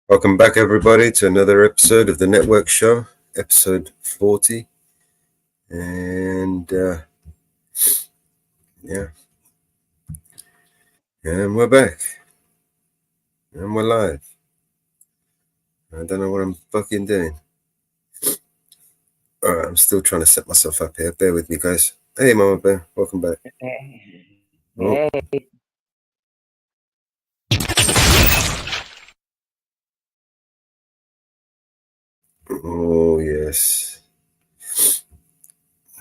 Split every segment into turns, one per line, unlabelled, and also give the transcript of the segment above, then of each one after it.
Welcome back, everybody, to another episode of the Network Show, episode 40. And yeah, and we're back. And we're live. I don't know what I'm fucking doing. All right, I'm still trying to set myself up here. Bear with me, guys. Hey, Mama Bear, welcome back. Oh,
Hey,
oh yes.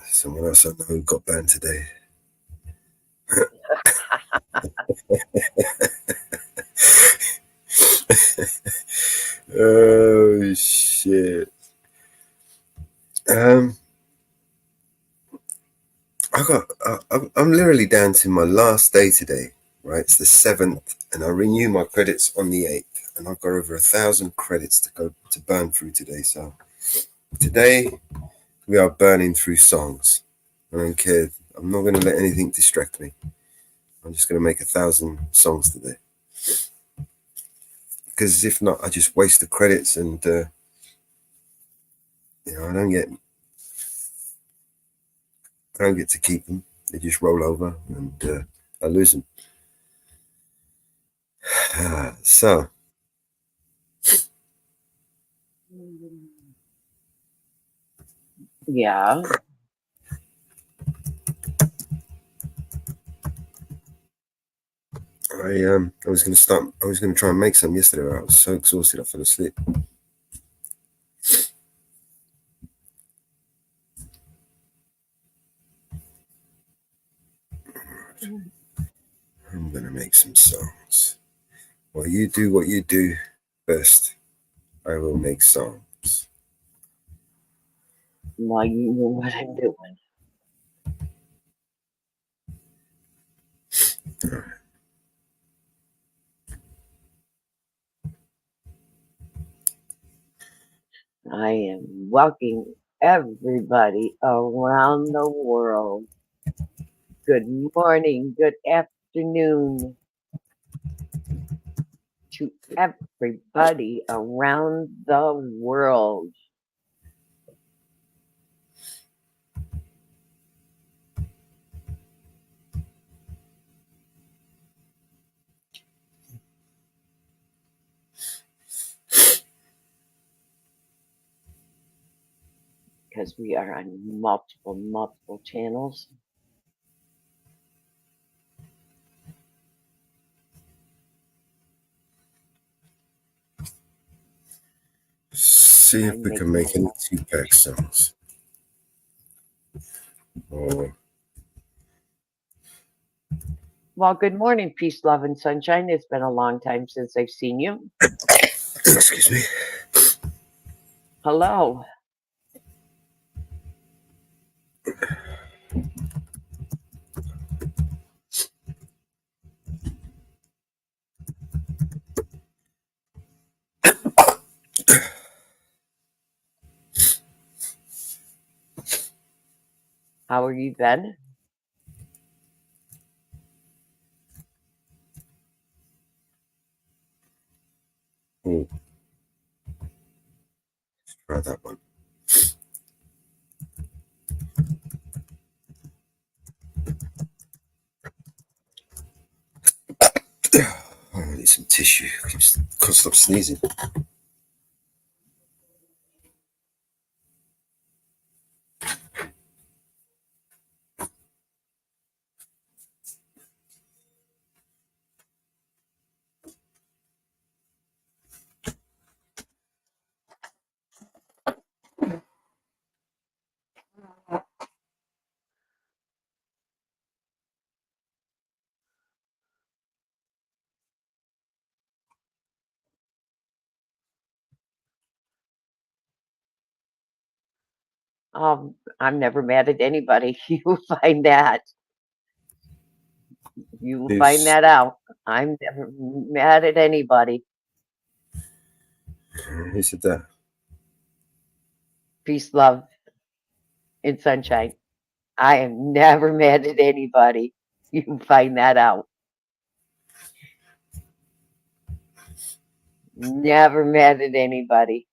Someone else I know who got banned today. Oh shit. Um, I'm literally down to my last day today. Right, it's the 7th, and I renew my credits on the 8th, and I've got over 1,000 credits to burn through today. So today we are burning through songs. I don't care. I'm not going to let anything distract me. I'm just going to make 1,000 songs today, because if not, I just waste the credits, and I don't get to keep them. They just roll over, and I lose them. So
yeah.
I was going to start. I was going to try and make some yesterday. But I was so exhausted, I fell asleep. I'm gonna make some songs. While you do what you do best, I will make songs.
Well, you know what I'm doing. I am welcoming everybody around the world. Good morning, good afternoon to everybody around the world. Because we are on multiple channels.
See if
I'm
we can
making
make any two-pack songs. Or
Well, good morning, peace, love, and sunshine. It's been a long time since I've seen you.
excuse me.
Hello. How are you then?
Oh, try that one. Oh, I need some tissue. Can't stop sneezing.
I'm never mad at anybody. You will find that. You will find
Who's
that out. I'm never mad at anybody.
who said that?
Peace, love, and sunshine. I am never mad at anybody. You can find that out. Never mad at anybody.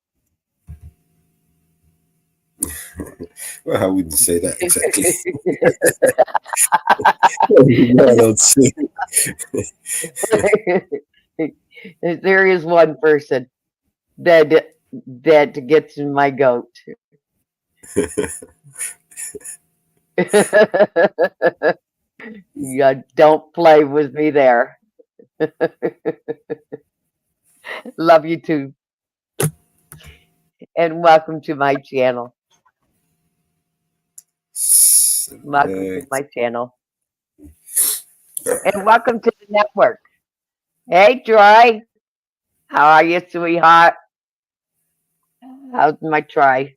Well, I wouldn't say that exactly. Well, I'd say.
There is one person that that gets in my goat. Yeah, don't play with me there. Love you too, and welcome to my channel. Welcome to
Select.
my channel, and welcome to the network. Hey, Troy, how are you, sweetheart? How's my try?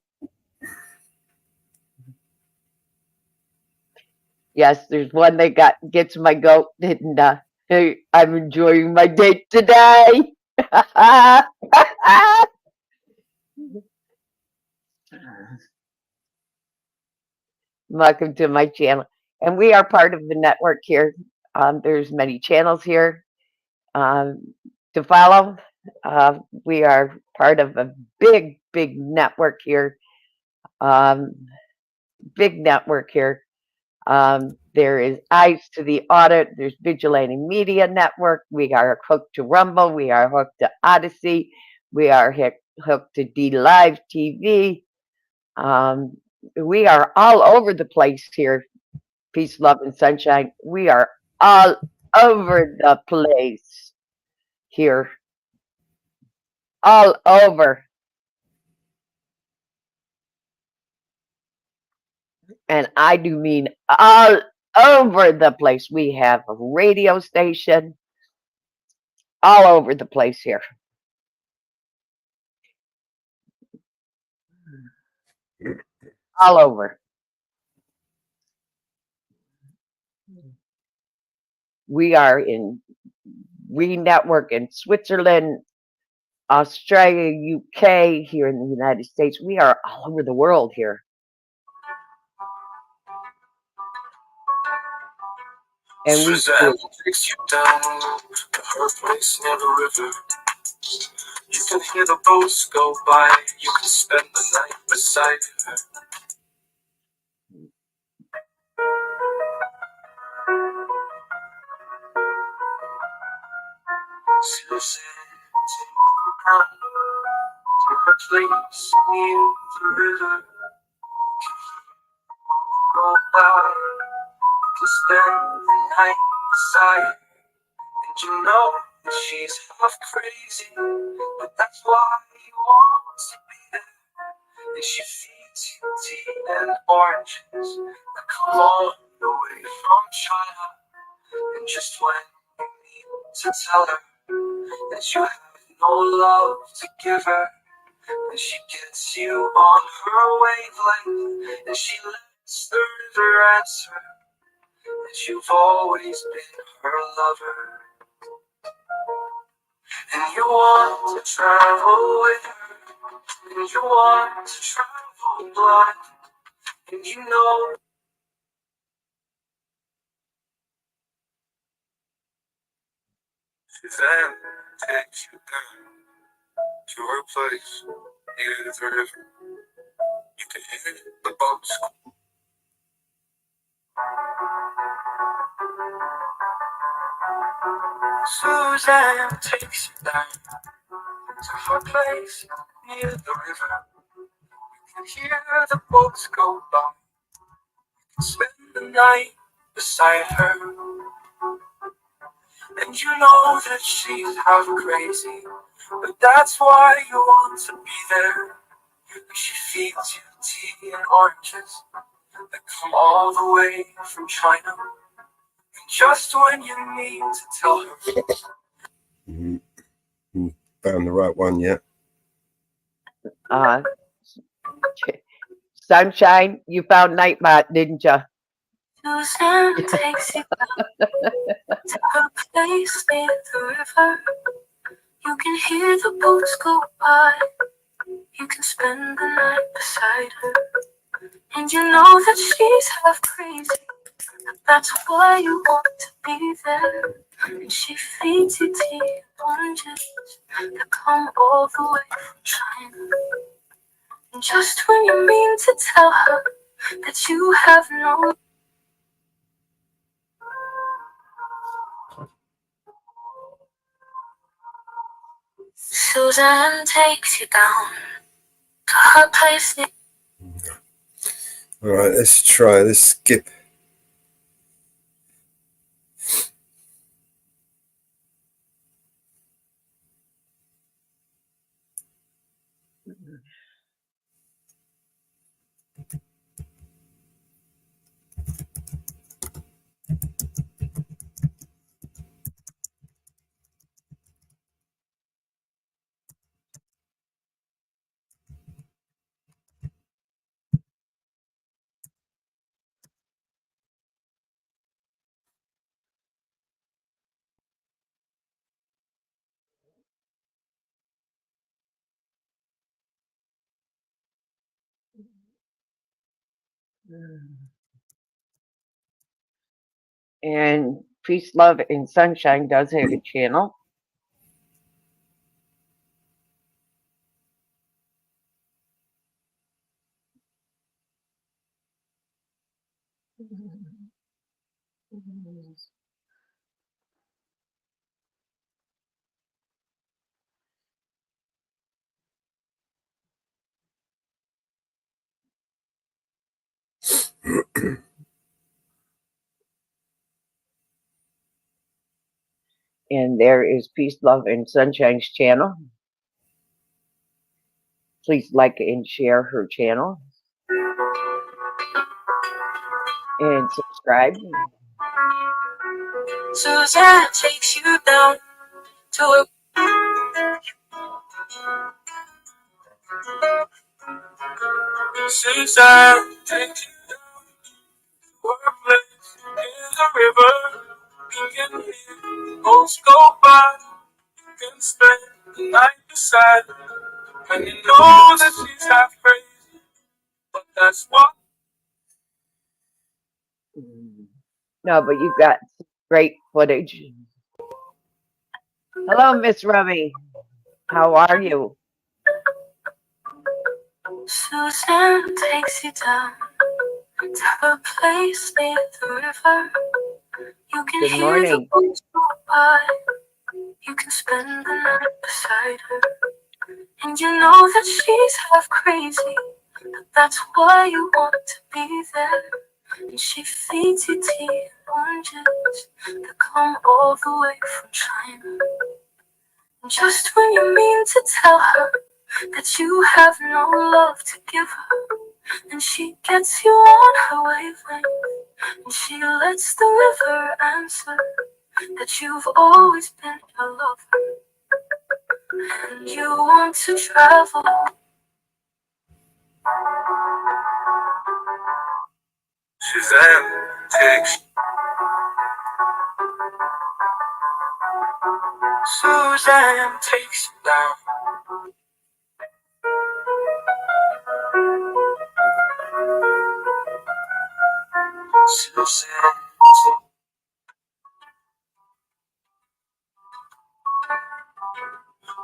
Yes, there's one that gets my goat, and hey, I'm enjoying my date today. Welcome to my channel, and we are part of the network here. There's many channels here um, to follow. We are part of a big network here. Um, big network here. There is Eyes to the Audit. There's Vigilante Media Network. We are hooked to Rumble. We are hooked to Odyssey. We are hooked to D Live TV. Um, we are all over the place here. Peace, love, and sunshine. We are all over the place here. All over. And I do mean all over the place. We have a radio station all over the place here. All over. We are in We network in Switzerland, Australia, UK, here in the United States. We are all over the world here. And we
Suzanne takes you down to her place near the river. You can hear the boats go by. You can spend the night beside her. Suzanne takes you down to her place near the river. Go by. You can spend the night beside her. And you know that she's half crazy, but that's why you want to be there. And she feeds you tea and oranges that come all the way from China. And just when you need to tell her that you have no love to give her, and she gets you on her wavelength, and she lets the river answer that you've always been her lover. And you want to travel with her, and you want to travel blind, and you know Suzanne takes you down to her place near the river. You can hear the boats. Suzanne takes you down to her place near the river. You can hear the boats go by. Spend the night beside her. And you know that she's half crazy, but that's why you want to be there. She feeds you tea and oranges that come all the way from China. And just when you need to tell her.
Found the right one yet.
Uh, Sunshine, you found Nightbot, didn't you?
Suzanne takes you to her place near the river. You can hear the boats go by. You can spend the night beside her. And you know that she's half crazy, That's why you want to be there. And she feeds you tea and oranges that come all the way from China. And just when you mean to tell her that you have no, Suzanne takes you down to her place. All right, let's try. Let's skip.
And Peace, Love, and Sunshine does have a channel. And there is Peace, Love, and Sunshine's channel. Please like and share her channel. And subscribe.
Suzanne takes you down to a Suzanne takes you to a place in the river. You can hear boats go by. You can spend the night beside her. And you know that she's half crazy, but that's what.
No, but you've got great footage. Hello, Miss Rummy. How are you?
Suzanne takes you down to a place near the river. You can
Good
hear
morning.
the boats go by. You can spend the night beside her. And you know that she's half crazy, but that's why you want to be there. And she feeds you tea and oranges that come all the way from China. And just when you mean to tell her that you have no love to give her, and she gets you on her wavelength, and she lets the river answer that you've always been her lover, and you want to travel. Suzanne takes Suzanne takes you down.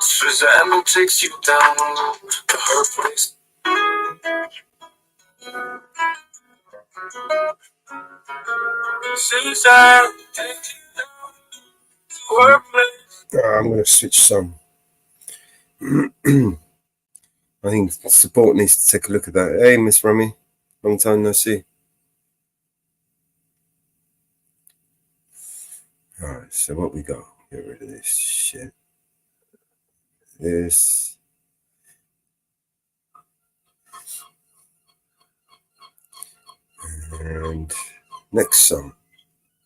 Suzanne takes you down to her place. Suzanne takes you down to her place. I'm going to switch some. I think support needs to take a look at that. Hey, Miss Rummy, long time no see. Alright, so what we got? Get rid of this shit. This. And next song.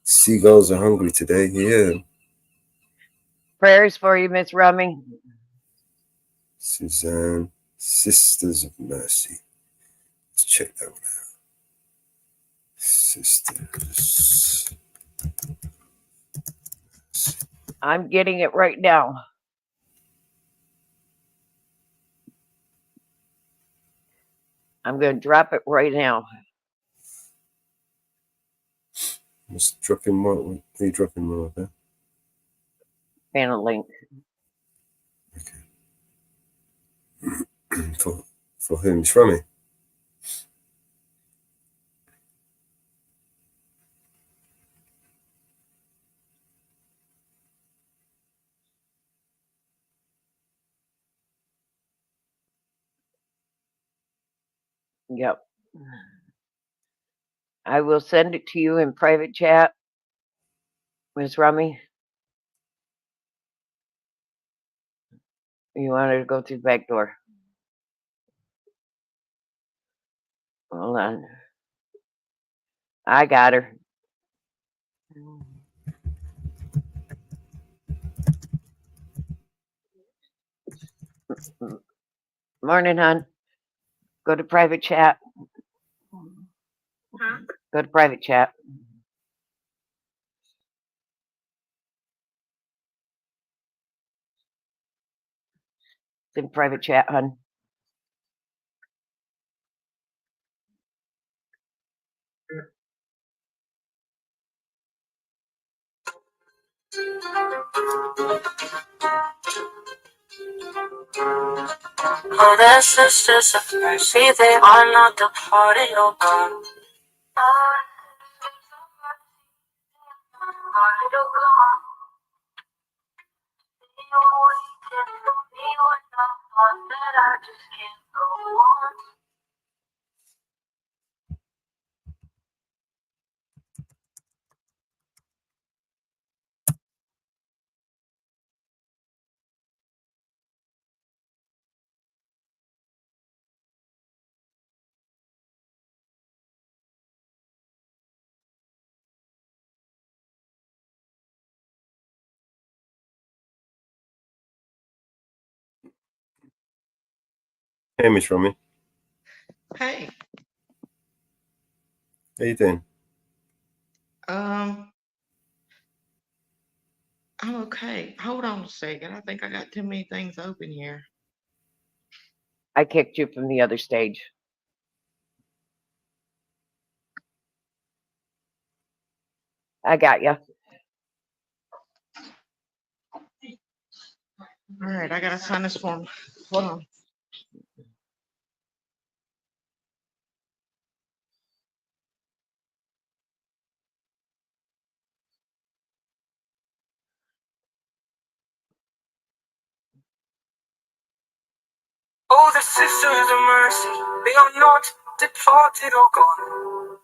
Seagulls are hungry today. Yeah.
Prayers for you, Miss Rummy.
Suzanne, Sisters of Mercy. Let's check that one out. Sisters.
I'm getting it right now. I'm going to drop it right now.
Just dropping what are you dropping more there?
Panel link.
Okay. For whom? It's from me.
Yep. I will send it to you in private chat, Ms. Rummy. You wanted to go through the back door. Hold on. I got her. Morning, hon. Go to private chat.
Huh?
Go to private chat. It's in private chat, hon.
Oh, their sisters of mercy, they are not the party, oh God.
Hey, Miss Rummy.
Hey,
How you doing?
I'm okay. Hold on a second. I think I got too many things open here.
I kicked you from the other stage. I got you.
All right, I gotta sign this form. Hold on.
Oh, the sisters of mercy, they are not departed or gone.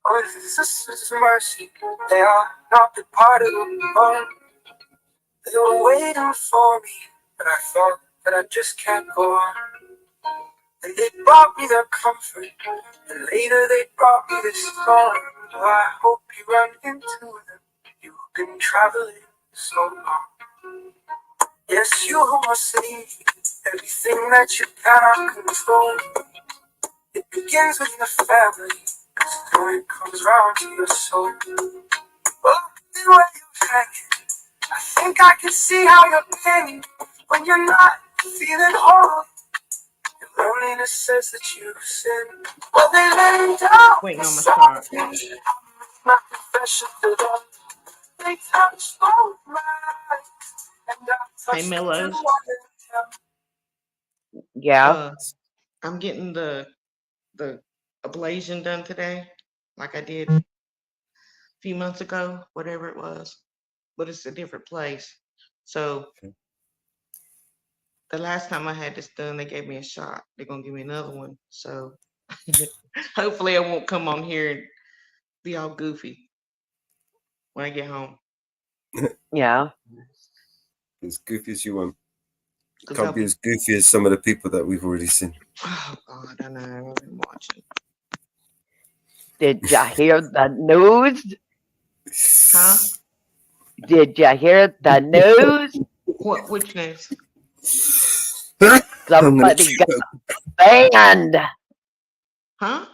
Oh, the sisters of mercy, they are not departed or gone. They were waiting for me, but I thought that I just can't go on. And they brought me their comfort, and later they brought me this storm. Oh, I hope you run into them. You've been traveling so long. Yes, you who must leave everything that you cannot control. It begins with your family, so it comes round to your soul. Well, the way you hang, I think I can see how you're pain when you're not feeling whole. Your loneliness says that you've sinned. Well, they lay down
Waiting on my
beside
chart.
me. My confession to them. They touch both my eyes, and I
Hey,
touch them too.
Mellows.
Yeah.
I'm getting the ablation done today, like I did a few months ago, whatever it was, but it's a different place. So
Okay.
the last time I had this done, they gave me a shot. They're gonna give me another one. So hopefully I won't come on here and be all goofy when I get home.
Yeah.
As goofy as you want.
Cause
Can't
I'll
be
be,
as goofy as some of the people that we've already seen.
oh God, I know, I've been watching.
Did ya hear the news?
Huh?
Did ya hear the news?
What? Which news?
I'm gonna
Somebody got banned.
Huh?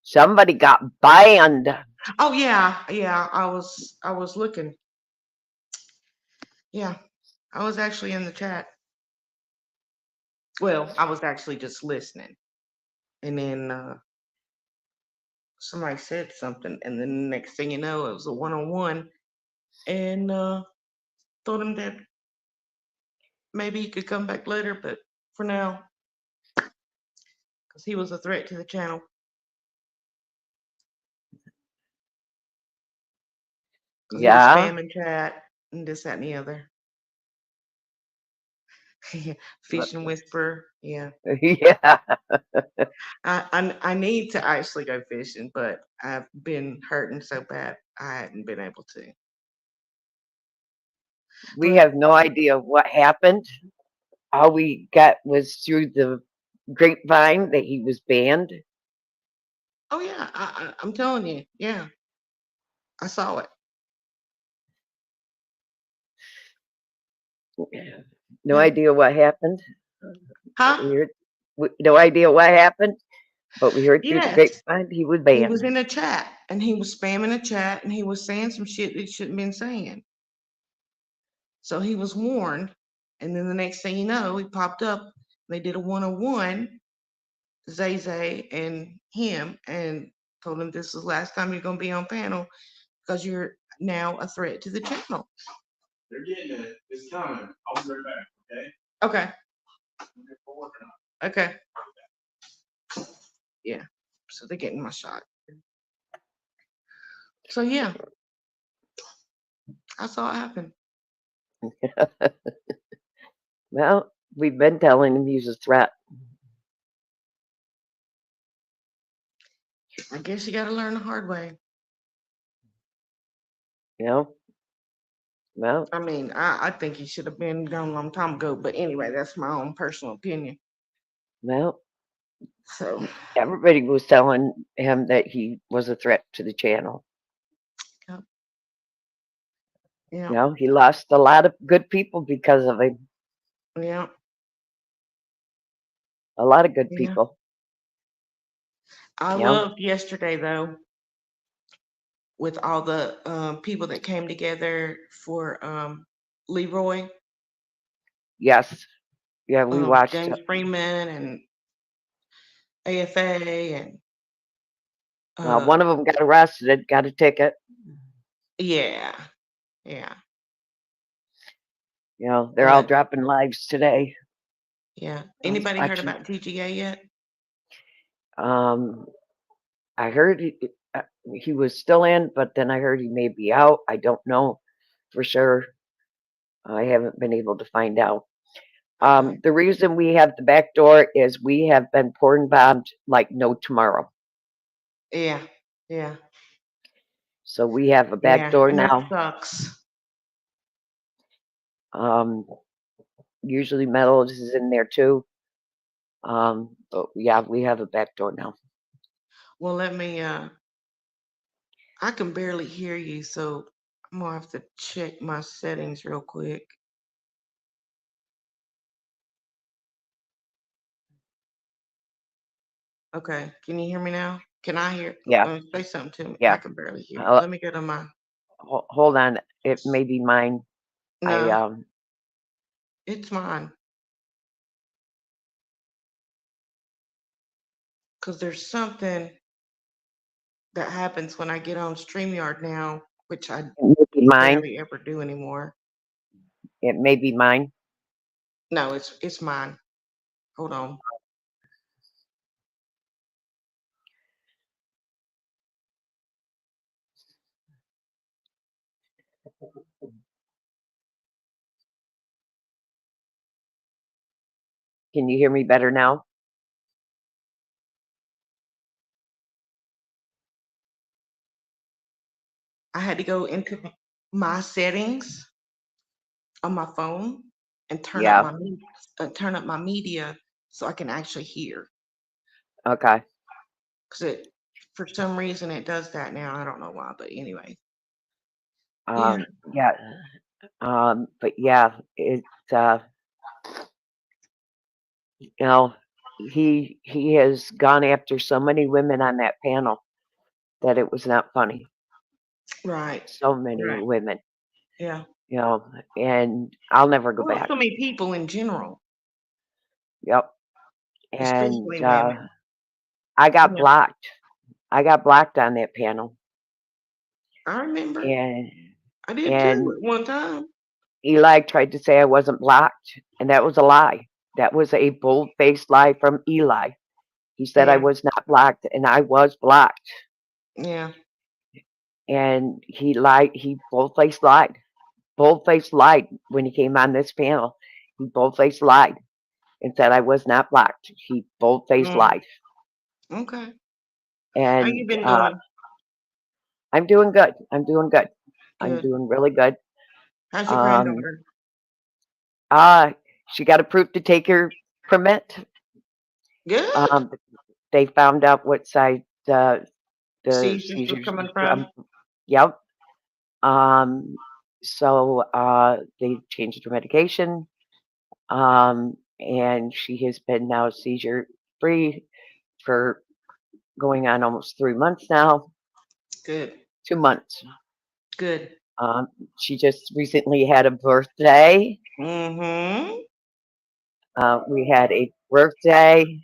Somebody got banned.
Oh yeah, yeah. I was looking. Yeah, I was actually in the chat. Well, I was actually just listening, and then somebody said something, and then the next thing you know, it was a one-on-one, and told him that maybe he could come back later, but for now, because he was a threat to the channel. Because he was
Yeah.
spamming chat and this, that, and the other. Fish and Whisper, yeah.
Yeah.
I need to actually go fishing, but I've been hurting so bad I hadn't been able to.
We
But
have no idea what happened. All we got was through the grapevine that he was banned.
oh yeah, I'm telling you, yeah, I saw it.
No
Yeah.
idea what happened. But
Huh?
we heard, no idea what happened, but we heard through the
Yes.
grapevine he was
He
banned.
was in a chat and he was spamming a chat and he was saying some shit that he shouldn't been saying. So he was warned, and then the next thing you know, he popped up. They did a one-on-one, Zay Zay and him, and told him this is the last time you're gonna be on panel because you're now a threat to the channel.
They're getting it. It's coming. I'll be right back, okay?
Okay. Okay. Yeah. So they're getting my shot. So yeah, I saw it happen.
Well, we've been telling him he's a threat.
I guess you gotta learn the hard way.
You know? Well,
I mean, I think he should have been gone a long time ago, but anyway, that's my own personal opinion.
well,
So
everybody was telling him that he was a threat to the channel.
yeah.
You
Yeah.
know, he lost a lot of good people because of him.
Yeah.
A lot of good
Yeah.
people.
I
You know?
loved yesterday though, with all the people that came together for Leroy,
Yes. Yeah, we watched
James
it.
Freeman and AFA and
One of them got arrested, got a ticket.
yeah, yeah,
You know, they're all
but
dropping lives today.
yeah.
I was
Anybody heard
watching.
about TGA yet?
I heard he was still in, but then I heard he may be out. I don't know for sure. I haven't been able to find out.
Okay.
The reason we have the back door is we have been porn bombed like no tomorrow.
Yeah, yeah,
So we have a back
yeah,
door
and that
now.
sucks.
Usually Metals is in there too. But yeah, we have a back door now.
Well, let me. I can barely hear you, so I'm gonna have to check my settings real quick. Okay, can you hear me now? Can I hear?
Yeah,
Say something to me. I
yeah.
can barely hear you.
Uh,
Let me go to my.
Hold on, it may be mine. I
No, it's mine. Because there's something that happens when I get on StreamYard now, which I
it may be mine.
barely ever do anymore.
It may be mine.
No, it's mine. Hold on.
Can you hear me better now?
I had to go into my settings on my phone and
Yeah.
turn up my media so I can actually hear.
Okay.
Because it, for some reason, it does that now. I don't know why, but anyway.
Yeah. But yeah, it's you know, he has gone after so many women on that panel that it was not funny.
Right.
So many
Right.
women,
Yeah.
you know, and I'll never go
Well,
back.
so many people in general.
Yep. And
especially women.
I got
Yeah,
blocked. I got blocked on that panel,
I remember.
and
I did too
and
at one time.
Eli tried to say I wasn't blocked, and that was a lie. That was a bold-faced lie from Eli. He said I
Yeah,
was not blocked, and I was blocked.
yeah.
And he lied. He bold-faced lied. Bold-faced lied when he came on this panel. He bold-faced lied and said I was not blocked. He bold-faced
Mm,
lied.
okay. How you
And
been doing?
I'm doing good. I'm doing good. I'm
Good.
doing really good.
How's your
Um,
granddaughter?
uh, she got approved to take her permit.
Good.
Um, they found out what side the
Seizures was
seizures
coming
was
from?
from. Yep. Um, so they changed her medication. And she has been now seizure free for going on almost 3 months now.
Good.
2 months.
Good.
Um, she just recently had a birthday.
Mm-hmm.
We had a birthday.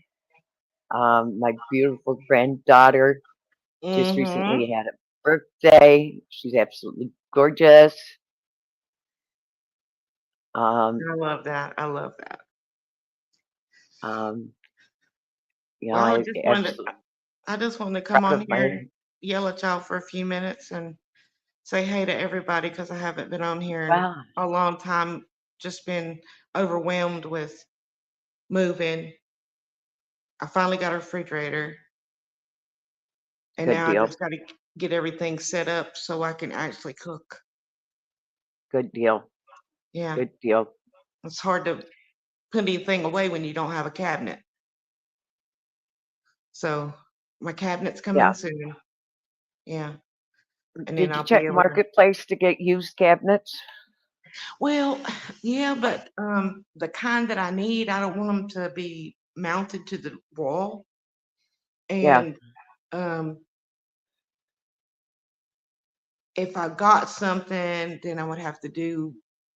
My beautiful granddaughter just
Mm-hmm.
recently had a birthday. She's absolutely gorgeous. Um,
I love that. I love that.
um,
Well,
I absolutely
I just wanted to come
proud
on
of
here
my.
and yell at y'all for a few minutes and say hey to everybody because I haven't been on here in
Wow,
a long time. Just been overwhelmed with moving. I finally got a refrigerator, and
good
now I
deal.
just got to get everything set up so I can actually cook.
Good deal.
Yeah,
Good deal.
it's hard to put anything away when you don't have a cabinet. So my cabinet's
Yeah.
coming soon. Yeah, and then
Did you
I'll be
check
able to.
Marketplace to get used cabinets?
Well, yeah, but the kind that I need, I don't want them to be mounted to the wall.
Yeah,
And um, if I got something, then I would have to do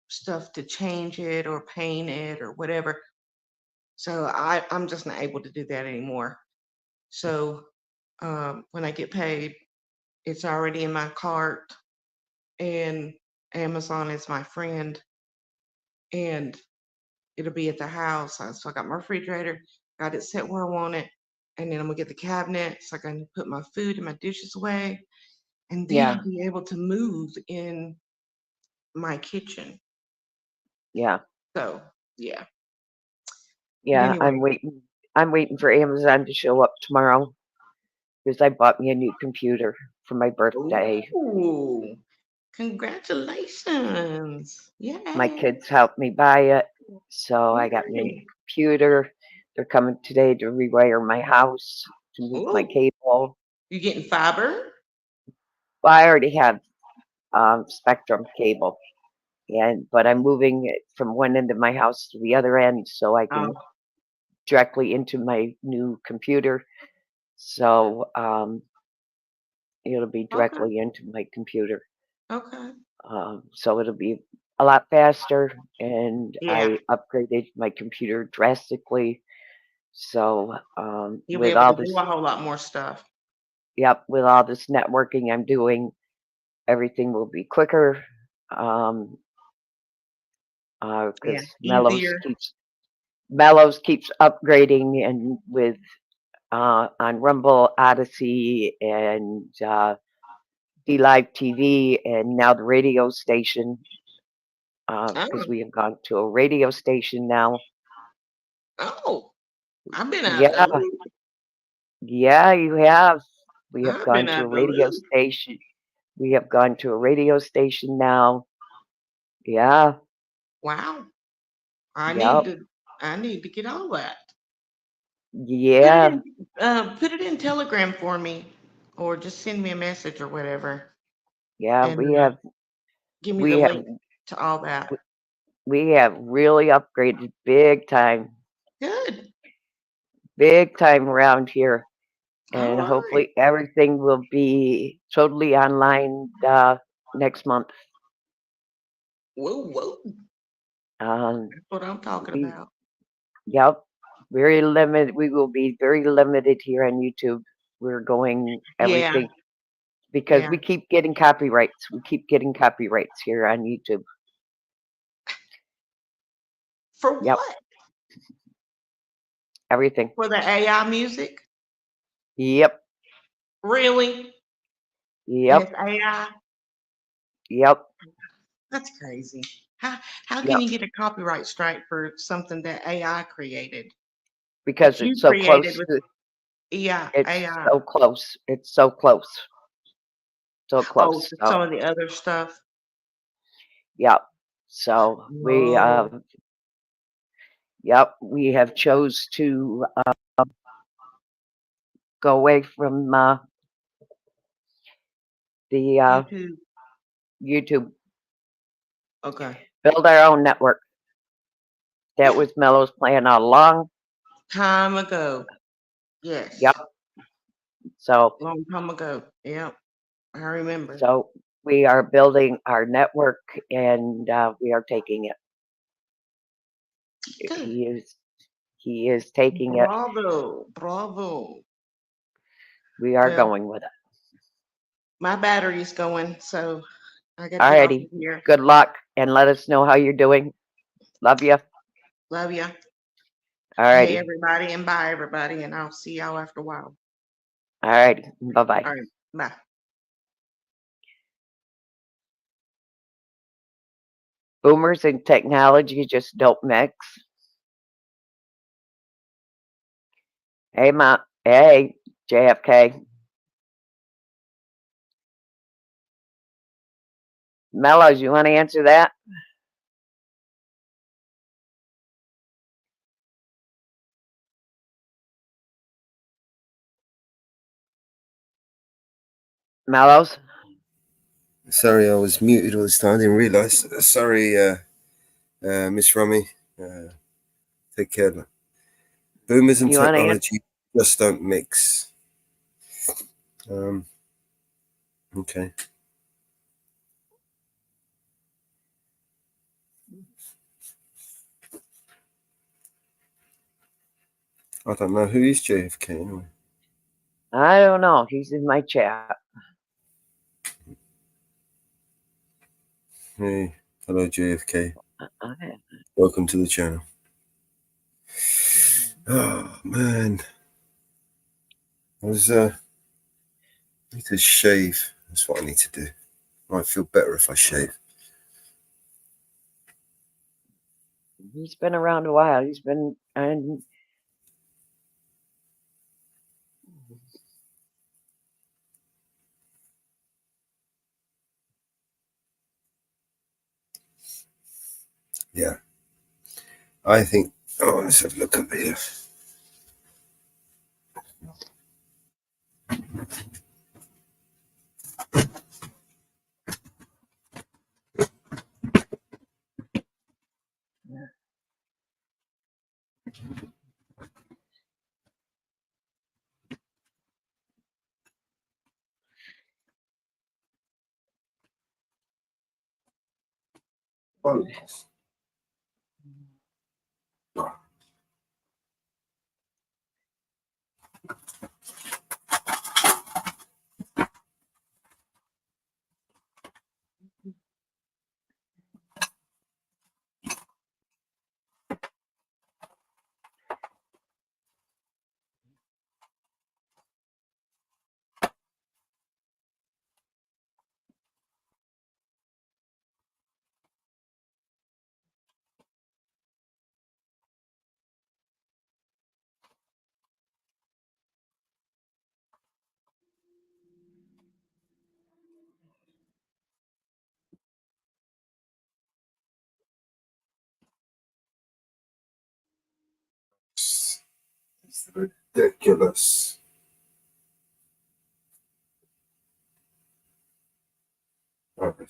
stuff to change it or paint it or whatever. So I'm just not able to do that anymore. So when I get paid, it's already in my cart, and Amazon is my friend, and it'll be at the house. So I got my refrigerator, got it set where I want it, and then I'm gonna get the cabinet so I can put my food and my dishes away, and then
yeah,
I'll be able to move in my kitchen.
yeah,
So yeah. But
yeah.
anyway,
I'm waiting for Amazon to show up tomorrow because I bought me a new computer for my birthday.
ooh, congratulations!
My
Yay!
kids helped me buy it, so I got me a new
Yay!
computer. They're coming today to rewire my house, to move my
Ooh,
cable.
you getting fiber?
Well, I already have Spectrum cable, but I'm moving it from one end of my house to the other end so I can
Oh,
directly into my new computer. So it'll be
okay,
directly into my computer.
okay.
So it'll be a lot faster. And
Yeah,
I upgraded my computer drastically. So
you'll be able to do a whole lot more stuff.
with all this networking I'm doing, everything will be quicker. Um,
Yeah,
because
easier.
Mellows keeps upgrading, and with on Rumble, Odyssey, and D Live TV, and now the radio station. Because
Oh,
we have gone to a radio station now.
oh, I've been out the
Yeah,
loop.
yeah, you have. We have
I've been
gone to a
out the
radio
loop.
station. We have gone to a radio station now. Yeah,
Wow. I need
yep,
to I need to get all that.
yeah,
Put it in Telegram for me, or just send me a message or whatever,
yeah.
and give me the
We have
link to all that.
we have really upgraded
Good.
big time around here,
All
and
right.
hopefully everything will be totally online next month.
Whoa, whoa.
Um,
That's what I'm talking
we
about.
Yep. very limited. We will be very limited here on YouTube. We're going
Yeah,
everything because
yeah.
we keep getting copyrights. We keep getting copyrights here on YouTube.
For
Yep,
what?
everything.
For the AI music?
Yep,
Really? And it's
yep,
AI?
yep,
That's crazy. How can
yep.
you get a copyright strike for something that AI created?
Because
That
it's
you
so
created
close
with
to.
AI,
It's
AI.
so close. It's so close. So
Oh,
close.
to some
So
of the other stuff.
yep. So we
No.
yep, we have chose to go away from the
YouTube.
YouTube,
Okay.
build our own network. That
Yeah.
was Mello's plan all along.
Time ago. Yes.
Yep. So
Long time ago. Yep. I remember.
so we are building our network and we are taking it.
Good.
He is taking it.
Bravo. Bravo.
We are
Well,
going with it.
my battery's going, so I got to get off of
Alrighty.
here.
Good luck and let us know how you're doing. Love you.
Love ya. Hey,
Alrighty.
everybody, and bye, everybody. And I'll see y'all after a while.
Alrighty. Bye bye.
All right. Bye.
Boomers and technology just don't mix. Hey, hey, JFK. Mellows, you want to answer that? Mellows?
Sorry, I was muted all this time. I didn't realise. Sorry, Miss Rummy. Take care. Boomers and
You want to answer?
technology just don't mix. Okay. I don't know who is JFK anyway.
I don't know. He's in my chat.
Hey, hello JFK.
Okay.
Welcome to the channel. Oh man, I need to shave. That's what I need to do. Might feel better if I shave.
He's been around a while. He's been, and
Yeah, I think. Oh, let's have a look up here. Oh, it's ridiculous. All right.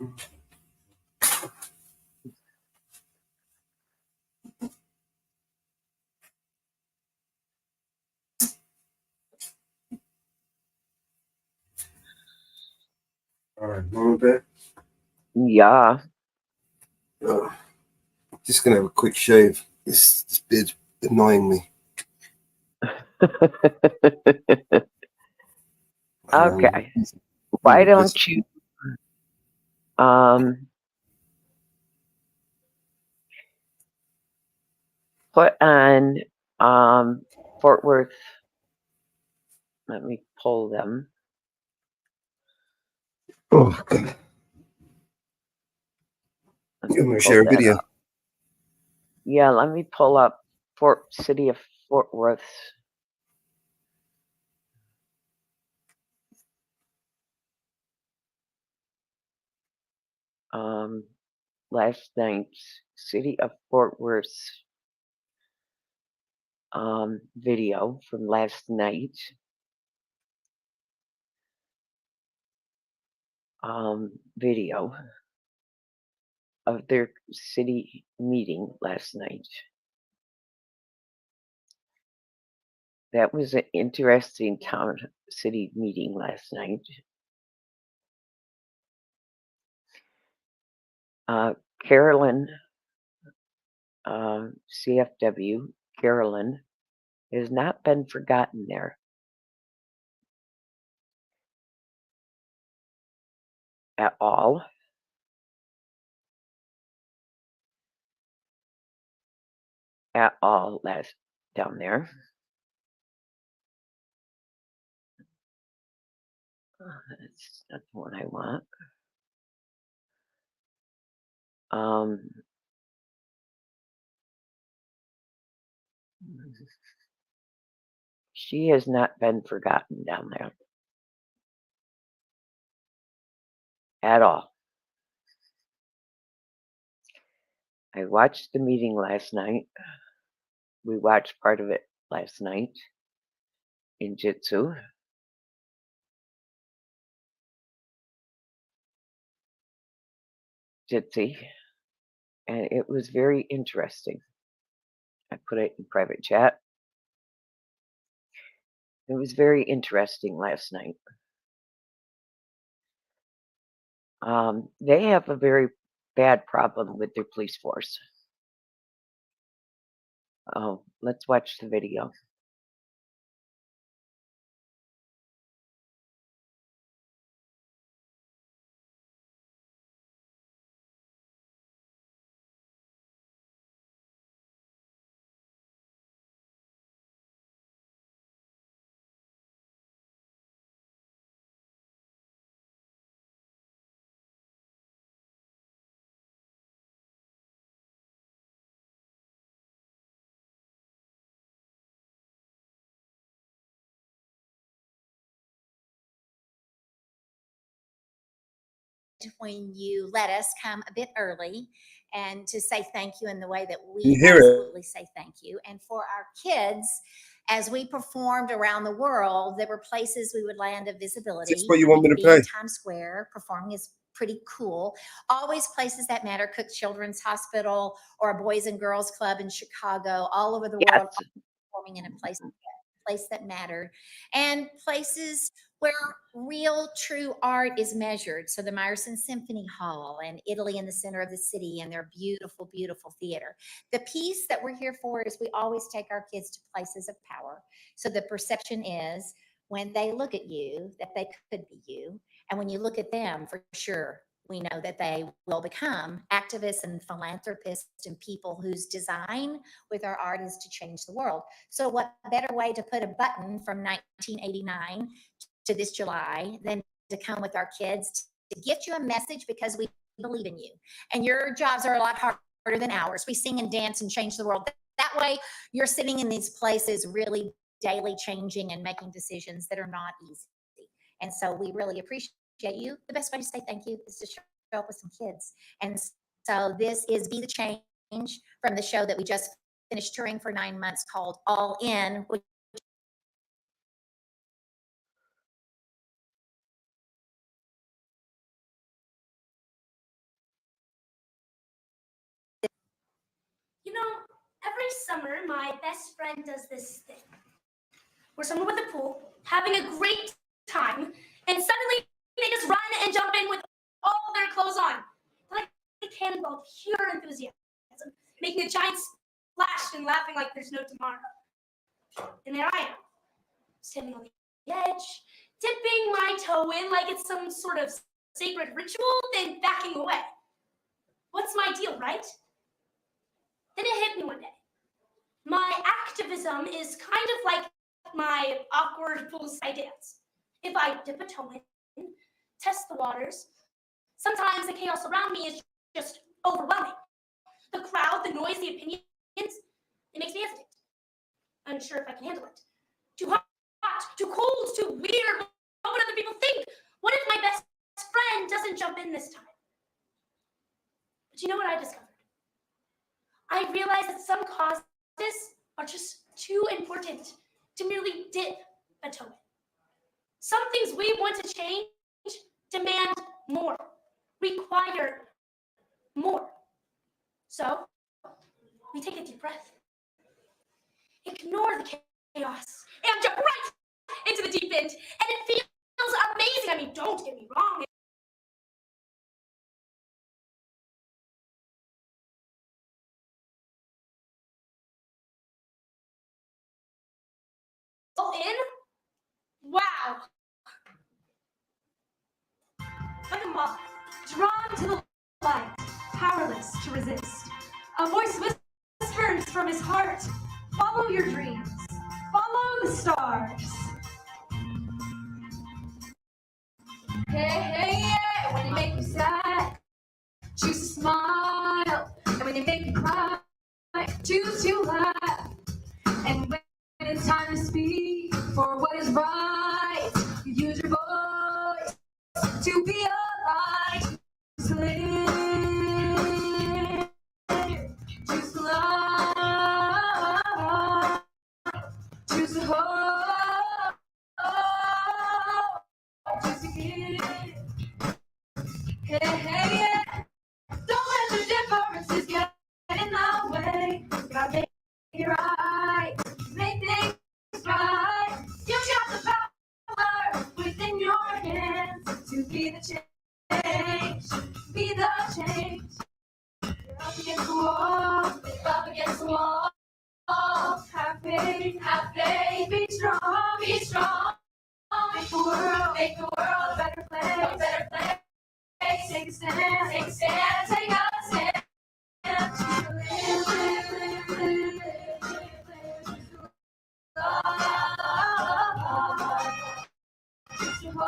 All right, Mama Bear.
Yeah.
Just gonna have a quick shave. This beard's annoying me.
Okay. Why don't you put on Fort Worth? Let me pull them.
Oh, God. I'm gonna share a video.
Up. Yeah, let me pull up City of Fort Worth. Last night's City of Fort Worth video from last night. Video of their city meeting last night. That was an interesting town city meeting last night. Carolyn, CFW, Carolyn, has not been forgotten there at all. At all, last down there. That's not the one I want. She has not been forgotten down there at all. I watched the meeting last night. We watched part of it last night in Jitsu. Jitsi, and it was very interesting. I put it in private chat. It was very interesting last night. They have a very bad problem with their police force. Oh, let's watch the video.
When you let us come a bit early and to say thank you in the way that we
hear
absolutely say thank you. And for our kids, as we performed around the world, there were places we would land of visibility.
Is this what you want me to play?
Times Square performing is pretty cool. Always places that matter. Cook Children's Hospital or a Boys and Girls Club in Chicago, all over the world, performing in a place that mattered, and places where real true art is measured. So the Meyerson Symphony Hall and Italy in the center of the city and their beautiful, beautiful theater. The piece that we're here for is we always take our kids to places of power. So the perception is when they look at you, that they could be you. And when you look at them, for sure, we know that they will become activists and philanthropists and people whose design with our art is to change the world. So what better way to put a button from 1989 to this July than to come with our kids to get you a message because we believe in you. And your jobs are a lot harder than ours. We sing and dance and change the world. That way you're sitting in these places really daily changing and making decisions that are not easy. And so we really appreciate you. The best way to say thank you is to show up with some kids. And so this is Be the Change from the show that we just finished touring for 9 months called All In, which
Every summer, my best friend does this thing. We're somewhere with a pool, having a great time, and suddenly they just run and jump in with all their clothes on. They're like a cannonball of pure enthusiasm, making a giant splash and laughing like there's no tomorrow. And there I am, standing on the edge, dipping my toe in like it's some sort of sacred ritual, then backing away. What's my deal, right? Then it hit me one day. My activism is kind of like my awkward poolside dance. If I dip a toe in, test the waters, sometimes the chaos around me is just overwhelming. The crowd, the noise, the opinions, it makes me hesitate. Unsure if I can handle it. Too hot, too cold, too weird. What would other people think? What if my best friend doesn't jump in this time? But you know what I discovered? I realized that some causes are just too important to merely dip a toe in. Some things we want to change demand more, require more. So we take a deep breath, ignore the chaos, and jump right into the deep end. And it feels amazing. I mean, don't get me wrong. All in? Wow. Like a moth, drawn to the light, powerless to resist. A voice whispers from his heart, follow your dreams, follow the stars. Hey, hey, yeah, when they make you sad, choose to smile. And when they make you cry, choose to laugh. And when it's time to speak for what is right, you use your voice to be a light. Choose to live, choose to love, choose to hope, choose to give. Hey, hey, yeah. Don't let the differences get in the way. Gotta make it right, make things right. You got the power within your hands to be the change, be the change. You're up against the wall, up against the wall. Have faith, be strong, be strong. Make the world a better place, a better place. Take a stand, take a stand, take a stand. Live, live, live, live, live, love. Choose to hold,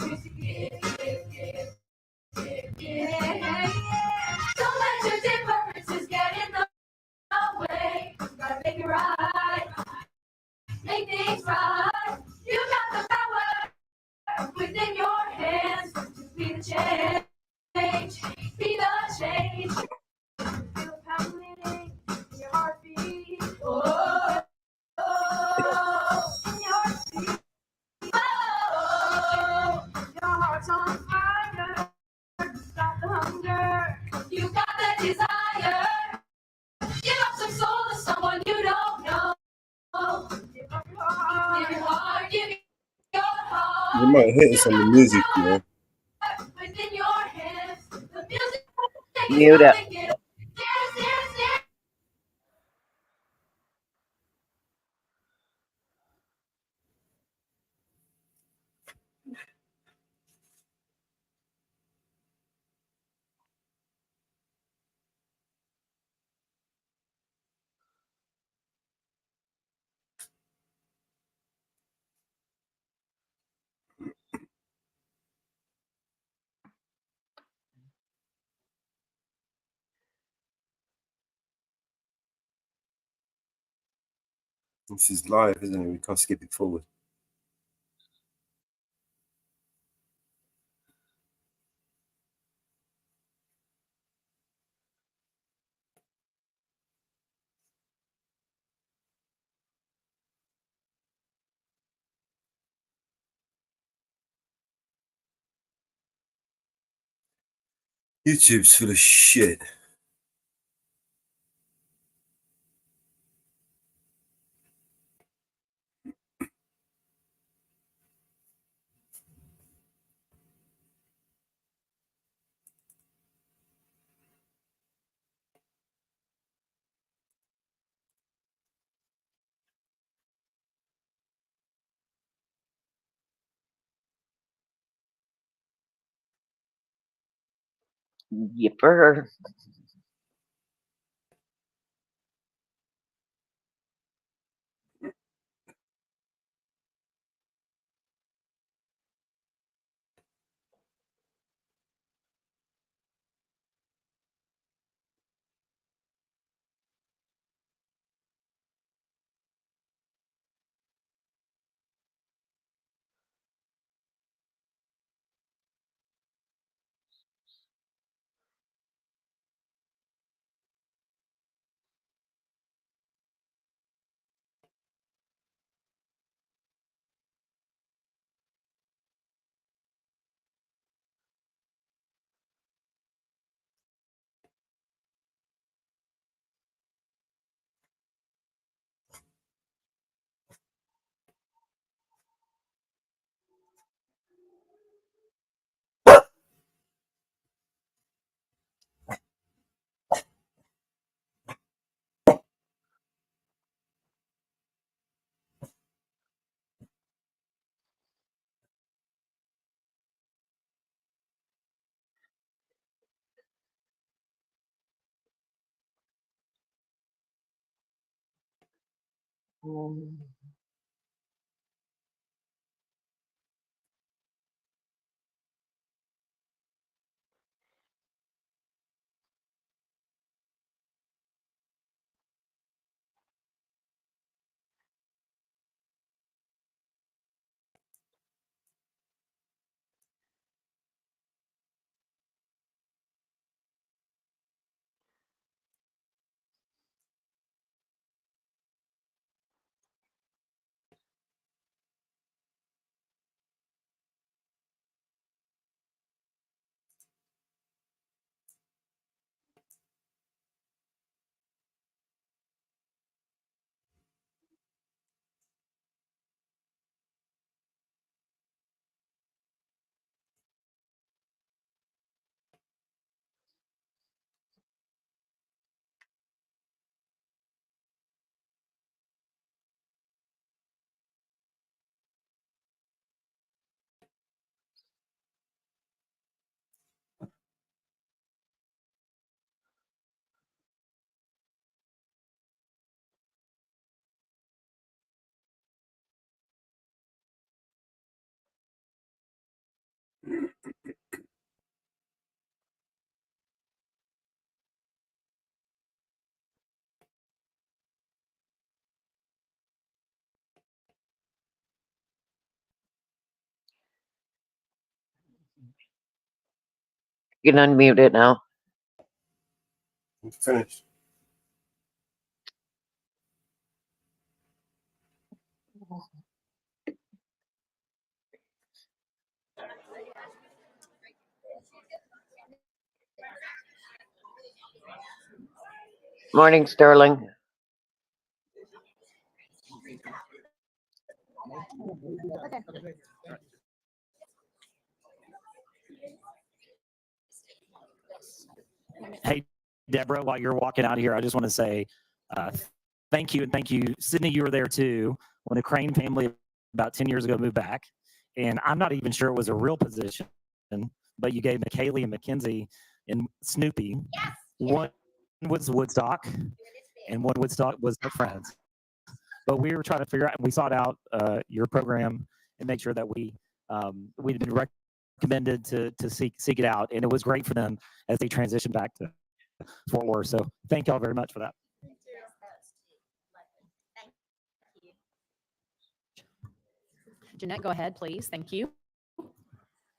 choose to give. Don't let your differences get in the way. Gotta make it right, make things right. You got the power within your hands. Just be the change, be the change. Feel the pounding in your heartbeat. Oh, in your feet. Oh, your heart's on fire. Stop the hunger. You got that desire. Give up some soul to someone you don't know. Give up your heart. Give your heart. Give your heart.
You might hit us on the music, you know.
Within your hands, the music is
Mute it.
something good. Dance, dance, dance.
This is live, isn't it? We can't skip it forward. YouTube's full of shit.
Yipper. You can unmute it now.
Finished.
Morning, Sterling.
Hey, Deborah, while you're walking out here, I just want to say thank you. And thank you. Sydney, you were there too when the Crane family about 10 years ago moved back. And I'm not even sure it was a real position, but you gave McKaylee and Mackenzie and Snoopy. One was Woodstock and one Woodstock was their friends. But we were trying to figure out, we sought out your program and make sure that we'd been recommended to seek it out. And it was great for them as they transitioned back to Fort Worth. So thank y'all very much for that.
Jeanette, go ahead, please. Thank you.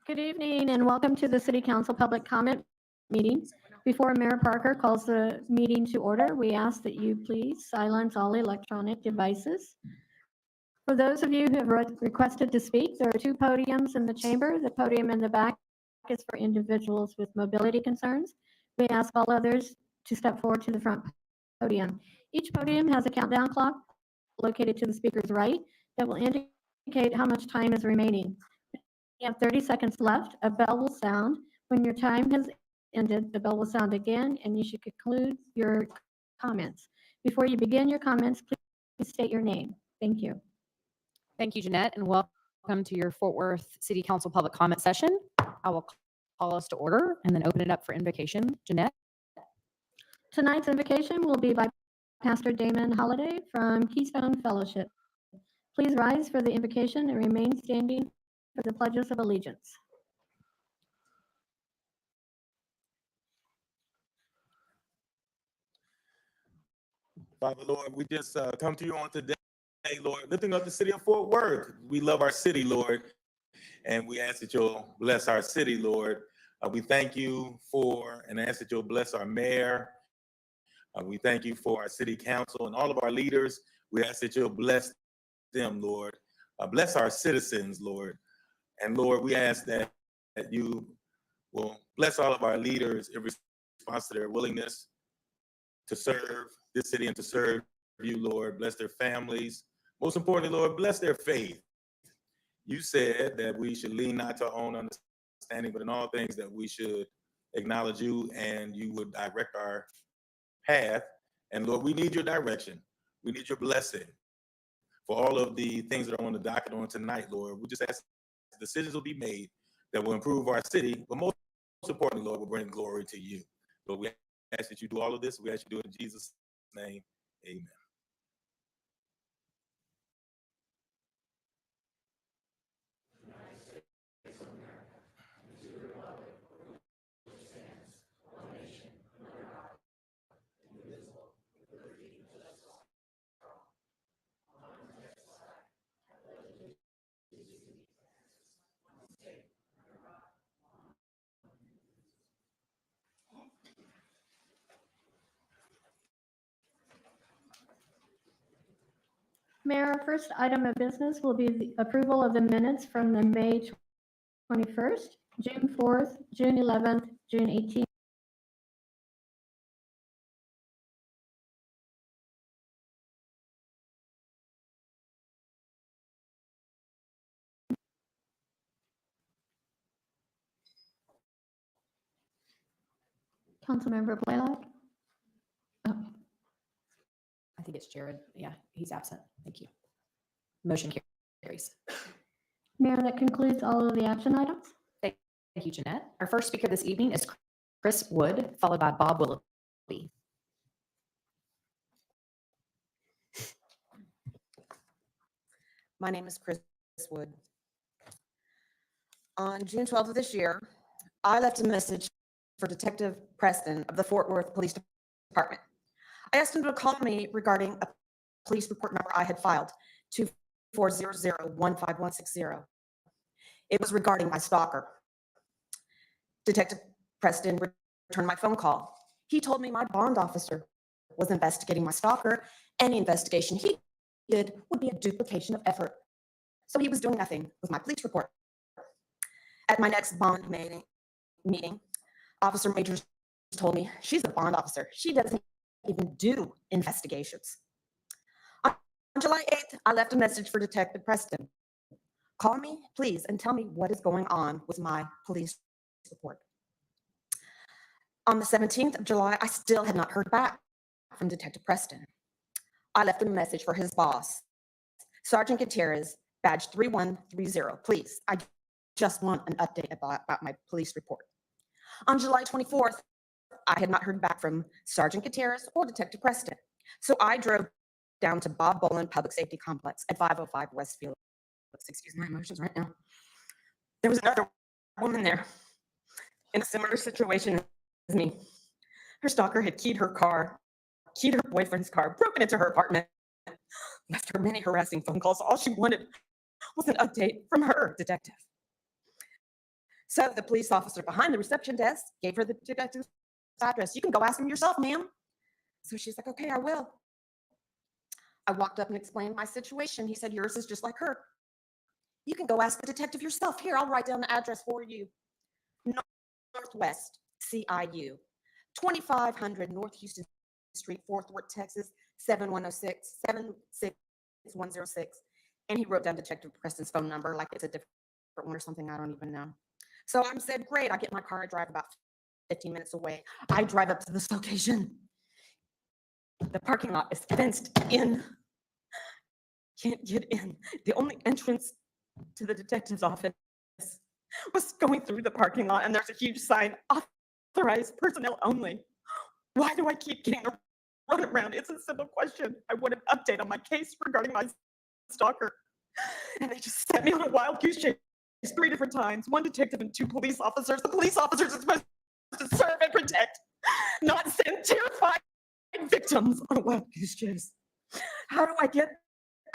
Good evening and welcome to the City Council Public Comment Meeting. Before Mayor Parker calls the meeting to order, we ask that you please silence all electronic devices. For those of you who have requested to speak, there are two podiums in the chamber. The podium in the back is for individuals with mobility concerns. We ask all others to step forward to the front podium. Each podium has a countdown clock located to the speaker's right that will indicate how much time is remaining. You have 30 seconds left. A bell will sound. When your time has ended, the bell will sound again, and you should conclude your comments. Before you begin your comments, please state your name. Thank you.
Thank you, Jeanette, and welcome to your Fort Worth City Council public comment session. I will call us to order and then open it up for invocation. Jeanette?
Tonight's invocation will be by Pastor Damon Holliday from Keystone Fellowship. Please rise for the invocation and remain standing for the pledges of allegiance.
Father, Lord, we just come to you on today, Lord, lifting up the city of Fort Worth. We love our city, Lord, and we ask that you'll bless our city, Lord. We thank you for and ask that you'll bless our mayor. We thank you for our city council and all of our leaders. We ask that you'll bless them, Lord. Bless our citizens, Lord. And Lord, we ask that you will bless all of our leaders in response to their willingness to serve this city and to serve you, Lord. Bless their families. Most importantly, Lord, bless their faith. You said that we should lean not to our own understanding, but in all things that we should acknowledge you and you would direct our path. And Lord, we need your direction. We need your blessing for all of the things that are on the docket on tonight, Lord. We just ask decisions will be made that will improve our city, but most importantly, Lord, will bring glory to you. Lord, we ask that you do all of this. We ask you to do it in Jesus' name. Amen.
Mayor, our first item of business will be the approval of the minutes from the May 21st, June 4th, June 11th, June 18th. Councilmember Blaylock? Oh,
I think it's Jared. Yeah, he's absent. Thank you. Motion carries.
Mayor, that concludes all of the action items.
Thank you, Jeanette. Our first speaker this evening is Chris Wood, followed by Bob Willoughby.
My name is Chris Wood. On June 12th of this year, I left a message for Detective Preston of the Fort Worth Police Department. I asked him to call me regarding a police report number I had filed, 2400-15160. It was regarding my stalker. Detective Preston returned my phone call. He told me my bond officer was investigating my stalker. Any investigation he did would be a duplication of effort. So he was doing nothing with my police report. At my next bond meeting, Officer Majors told me she's a bond officer. She doesn't even do investigations. On July 8th, I left a message for Detective Preston. Call me, please, and tell me what is going on with my police report. On the 17th of July, I still had not heard back from Detective Preston. I left a message for his boss, Sergeant Gutierrez, badge 3130. Please, I just want an update about my police report. On July 24th, I had not heard back from Sergeant Gutierrez or Detective Preston. So I drove down to Bob Boland Public Safety Complex at 505 Westfield. Excuse my emotions right now. There was another woman there in a similar situation as me. Her stalker had keyed her car, keyed her boyfriend's car, broken into her apartment, left her many harassing phone calls. All she wanted was an update from her detective. So the police officer behind the reception desk gave her the detective's address. You can go ask him yourself, ma'am. So she's like, okay, I will. I walked up and explained my situation. He said, yours is just like her. You can go ask the detective yourself. Here, I'll write down the address for you. Northwest CIU, 2500 North Houston Street, Fort Worth, Texas, 76106. And he wrote down Detective Preston's phone number like it's a different one or something. I don't even know. So I said, great. I get my car, I drive about 15 minutes away. I drive up to this location. The parking lot is fenced in. Can't get in. The only entrance to the detective's office was going through the parking lot, and there's a huge sign, authorized personnel only. Why do I keep getting run around? It's a simple question. I want an update on my case regarding my stalker. And they just set me on a wild goose chase 3 different times. 1 detective and 2 police officers. The police officers are supposed to serve and protect, not send terrified victims on a wild goose chase. How do I get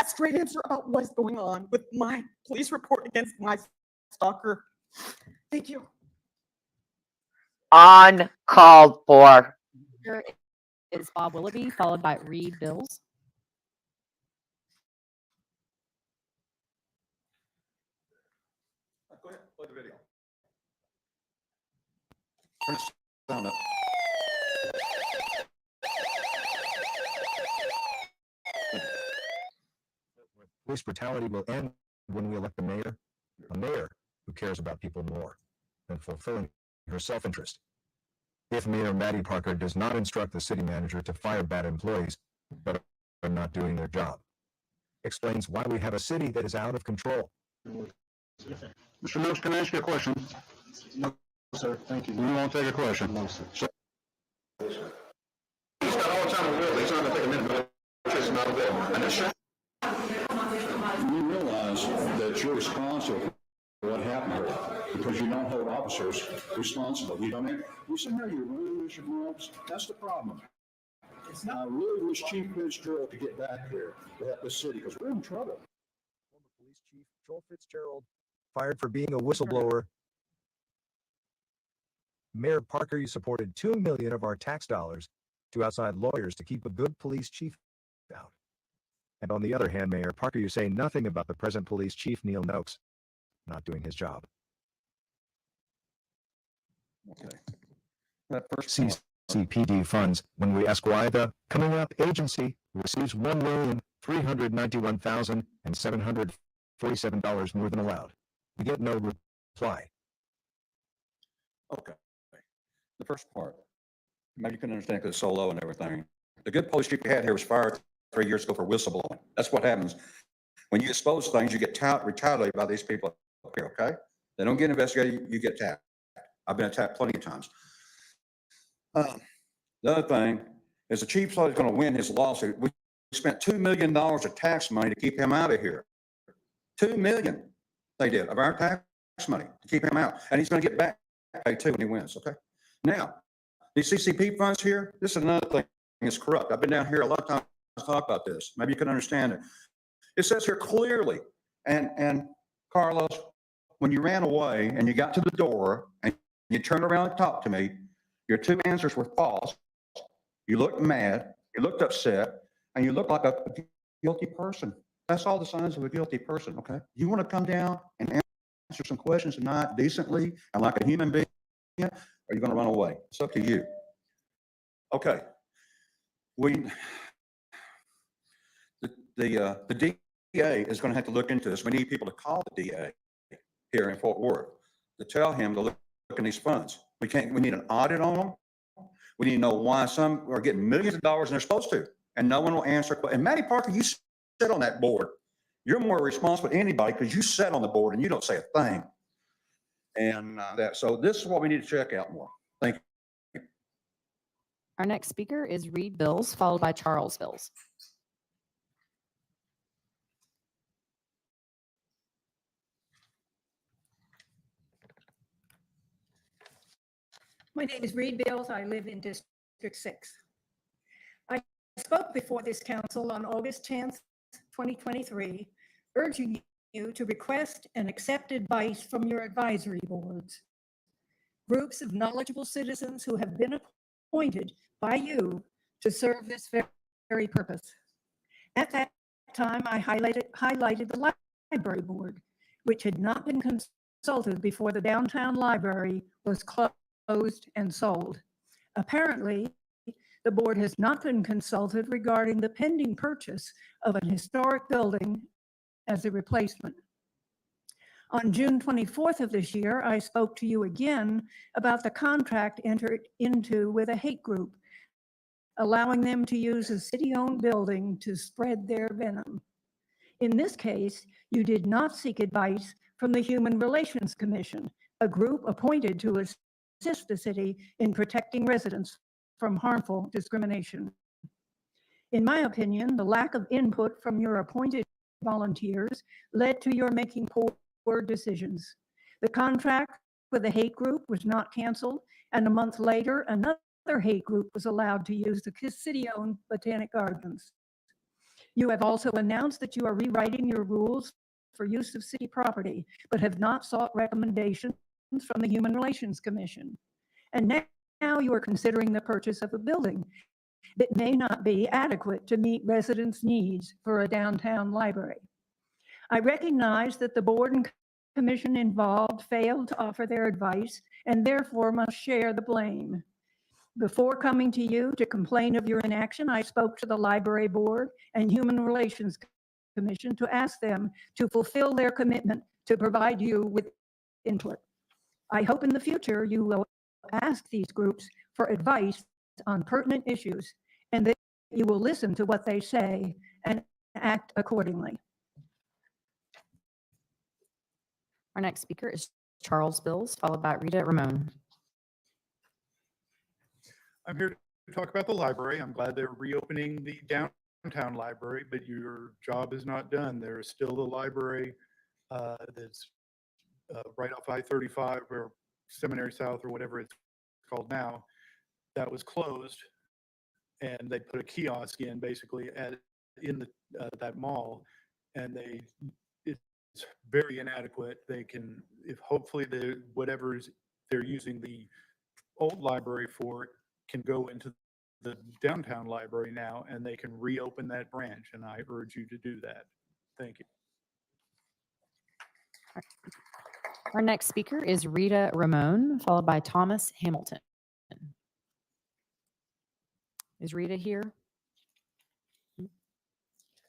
a straight answer about what is going on with my police report against my stalker? Thank you.
Uncalled for.
Here is Bob Willoughby, followed by Reed Bills.
Go ahead, play the video.
Turn the sound up. Police brutality will end when we elect a mayor who cares about people more than fulfilling her self-interest. If Mayor Maddie Parker does not instruct the city manager to fire bad employees but are not doing their job, explains why we have a city that is out of control.
Mr. Mills, can I ask you a question?
No, sir. Thank you.
You won't take a question?
No, sir.
He's got all the time in the world. He's not going to take a minute, but it's not available. And it's you realize that you're responsible for what happened here because you don't hold officers responsible. You don't. You sit here, you really wish your groups. That's the problem. I really wish Chief Fitzgerald could get back here to help this city because we're in trouble.
Former Police Chief Joel Fitzgerald fired for being a whistleblower. Mayor Parker, you supported $2 million of our tax dollars to outside lawyers to keep a good police chief down. And on the other hand, Mayor Parker, you say nothing about the present police chief, Neil Noakes, not doing his job.
Okay. That first
CCPD funds, when we ask why the coming up agency receives $1,391,747 more than allowed, we get no reply.
Okay. The first part, maybe you can understand because it's so low and everything. The good police chief we had here was fired 3 years ago for whistleblowing. That's what happens. When you expose things, you get retaliated by these people up here, okay? They don't get investigated, you get attacked. I've been attacked plenty of times. The other thing is the chief thought he's going to win his lawsuit. We spent $2 million of tax money to keep him out of here. $2 million they did of our tax money to keep him out. And he's going to get back pay too when he wins, okay? Now, these CCP funds here, this is another thing that's corrupt. I've been down here a lot of times to talk about this. Maybe you can understand it. It says here clearly, and Carlos, when you ran away and you got to the door and you turned around and talked to me, your 2 answers were false. You looked mad, you looked upset, and you looked like a guilty person. That's all the signs of a guilty person, okay? You want to come down and answer some questions tonight decently and like a human being, or are you going to run away? It's up to you. Okay. The DA is going to have to look into this. We need people to call the DA here in Fort Worth to tell him to look in these funds. We need an audit on them. We need to know why some are getting millions of dollars and they're supposed to, and no one will answer. And Maddie Parker, you sit on that board. You're more responsible than anybody because you sit on the board and you don't say a thing. And so this is what we need to check out more. Thank you.
Our next speaker is Reed Bills, followed by Charles Bills.
My name is Reed Bills. I live in District 6. I spoke before this council on August 10th, 2023, urging you to request and accept advice from your advisory boards, groups of knowledgeable citizens who have been appointed by you to serve this very purpose. At that time, I highlighted the library board, which had not been consulted before the downtown library was closed and sold. Apparently, the board has not been consulted regarding the pending purchase of an historic building as a replacement. On June 24th of this year, I spoke to you again about the contract entered into with a hate group, allowing them to use a city-owned building to spread their venom. In this case, you did not seek advice from the Human Relations Commission, a group appointed to assist the city in protecting residents from harmful discrimination. In my opinion, the lack of input from your appointed volunteers led to your making poor decisions. The contract with the hate group was not canceled, and a month later, another hate group was allowed to use the city-owned Botanic Gardens. You have also announced that you are rewriting your rules for use of city property, but have not sought recommendations from the Human Relations Commission. And now you are considering the purchase of a building that may not be adequate to meet residents' needs for a downtown library. I recognize that the board and commission involved failed to offer their advice and therefore must share the blame. Before coming to you to complain of your inaction, I spoke to the library board and Human Relations Commission to ask them to fulfill their commitment to provide you with input. I hope in the future you will ask these groups for advice on pertinent issues and that you will listen to what they say and act accordingly.
Our next speaker is Charles Bills, followed by Rita Ramon.
I'm here to talk about the library. I'm glad they're reopening the downtown library, but your job is not done. There is still the library that's right off I-35 or Seminary South or whatever it's called now. That was closed, and they put a kiosk in basically in that mall, and it's very inadequate. They can, if hopefully whatever they're using the old library for can go into the downtown library now, and they can reopen that branch, and I urge you to do that. Thank you.
Our next speaker is Rita Ramon, followed by Thomas Hamilton. Is Rita here?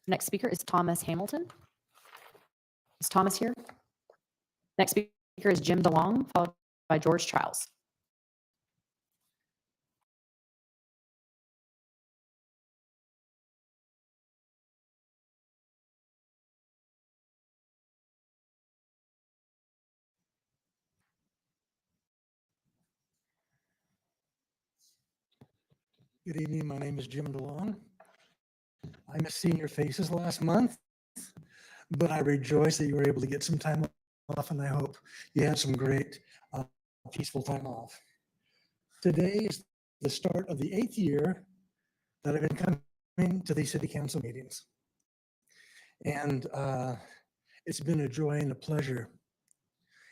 Next speaker is Thomas Hamilton. Is Thomas here? Next speaker is Jim DeLong, followed by George Childs.
Good evening. My name is Jim DeLong. I missed seeing your faces last month, but I rejoice that you were able to get some time off, and I hope you had some great peaceful time off. Today is the start of the 8th year that I've been coming to these city council meetings. And it's been a joy and a pleasure,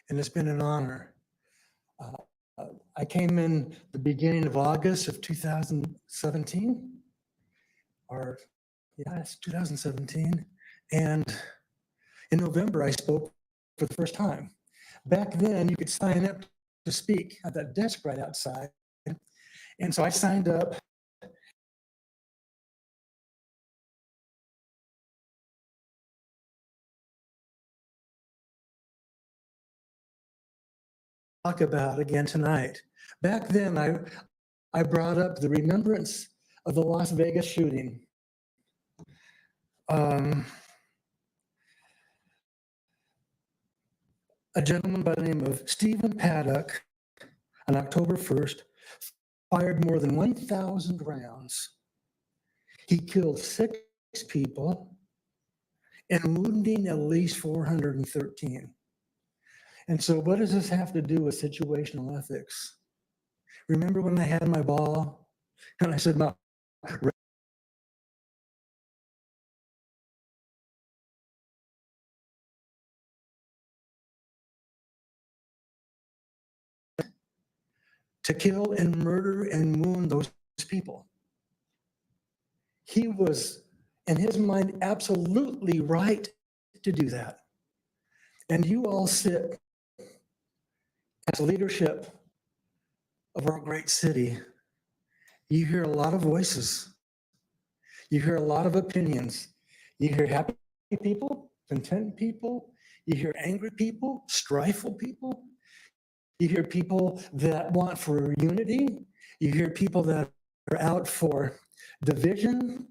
and it's been an honor. I came in the beginning of August of 2017, or yeah, it's 2017. And in November, I spoke for the first time. Back then, you could sign up to speak at that desk right outside. And so I signed up. Talk about again tonight. Back then, I brought up the remembrance of the Las Vegas shooting. A gentleman by the name of Stephen Paddock on October 1st fired more than 1,000 rounds. He killed 6 people and wounding at least 413. And so what does this have to do with situational ethics? Remember when I had my ball and I said, to kill and murder and wound those people. He was, in his mind, absolutely right to do that. And you all sit as leadership of our great city, you hear a lot of voices. You hear a lot of opinions. You hear happy people, content people. You hear angry people, strifeful people. You hear people that want for unity. You hear people that are out for division.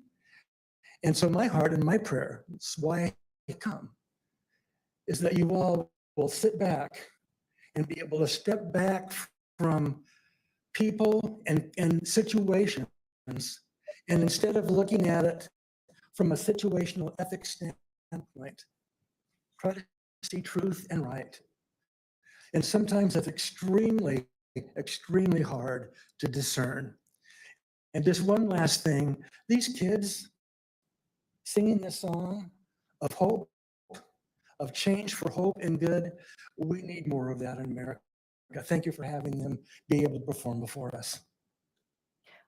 And so my heart and my prayer, it's why I come, is that you all will sit back and be able to step back from people and situations. And instead of looking at it from a situational ethics standpoint, try to see truth and right. And sometimes it's extremely, extremely hard to discern. And just one last thing, these kids singing this song of hope, of change for hope and good, we need more of that in America. Thank you for having them be able to perform before us.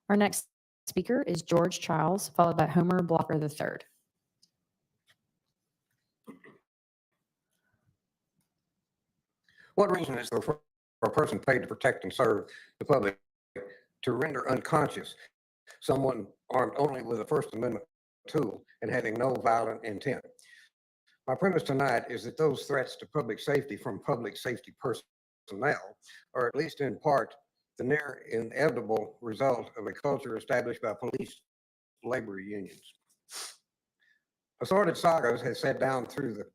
Our next speaker is George Childs, followed by Homer Blocker III.
What reason is there for a person paid to protect and serve the public to render unconscious someone armed only with a First Amendment tool and having no violent intent? My premise tonight is that those threats to public safety from public safety personnel are at least in part the near inevitable result of a culture established by police labor unions. Assorted sagas have sat down through the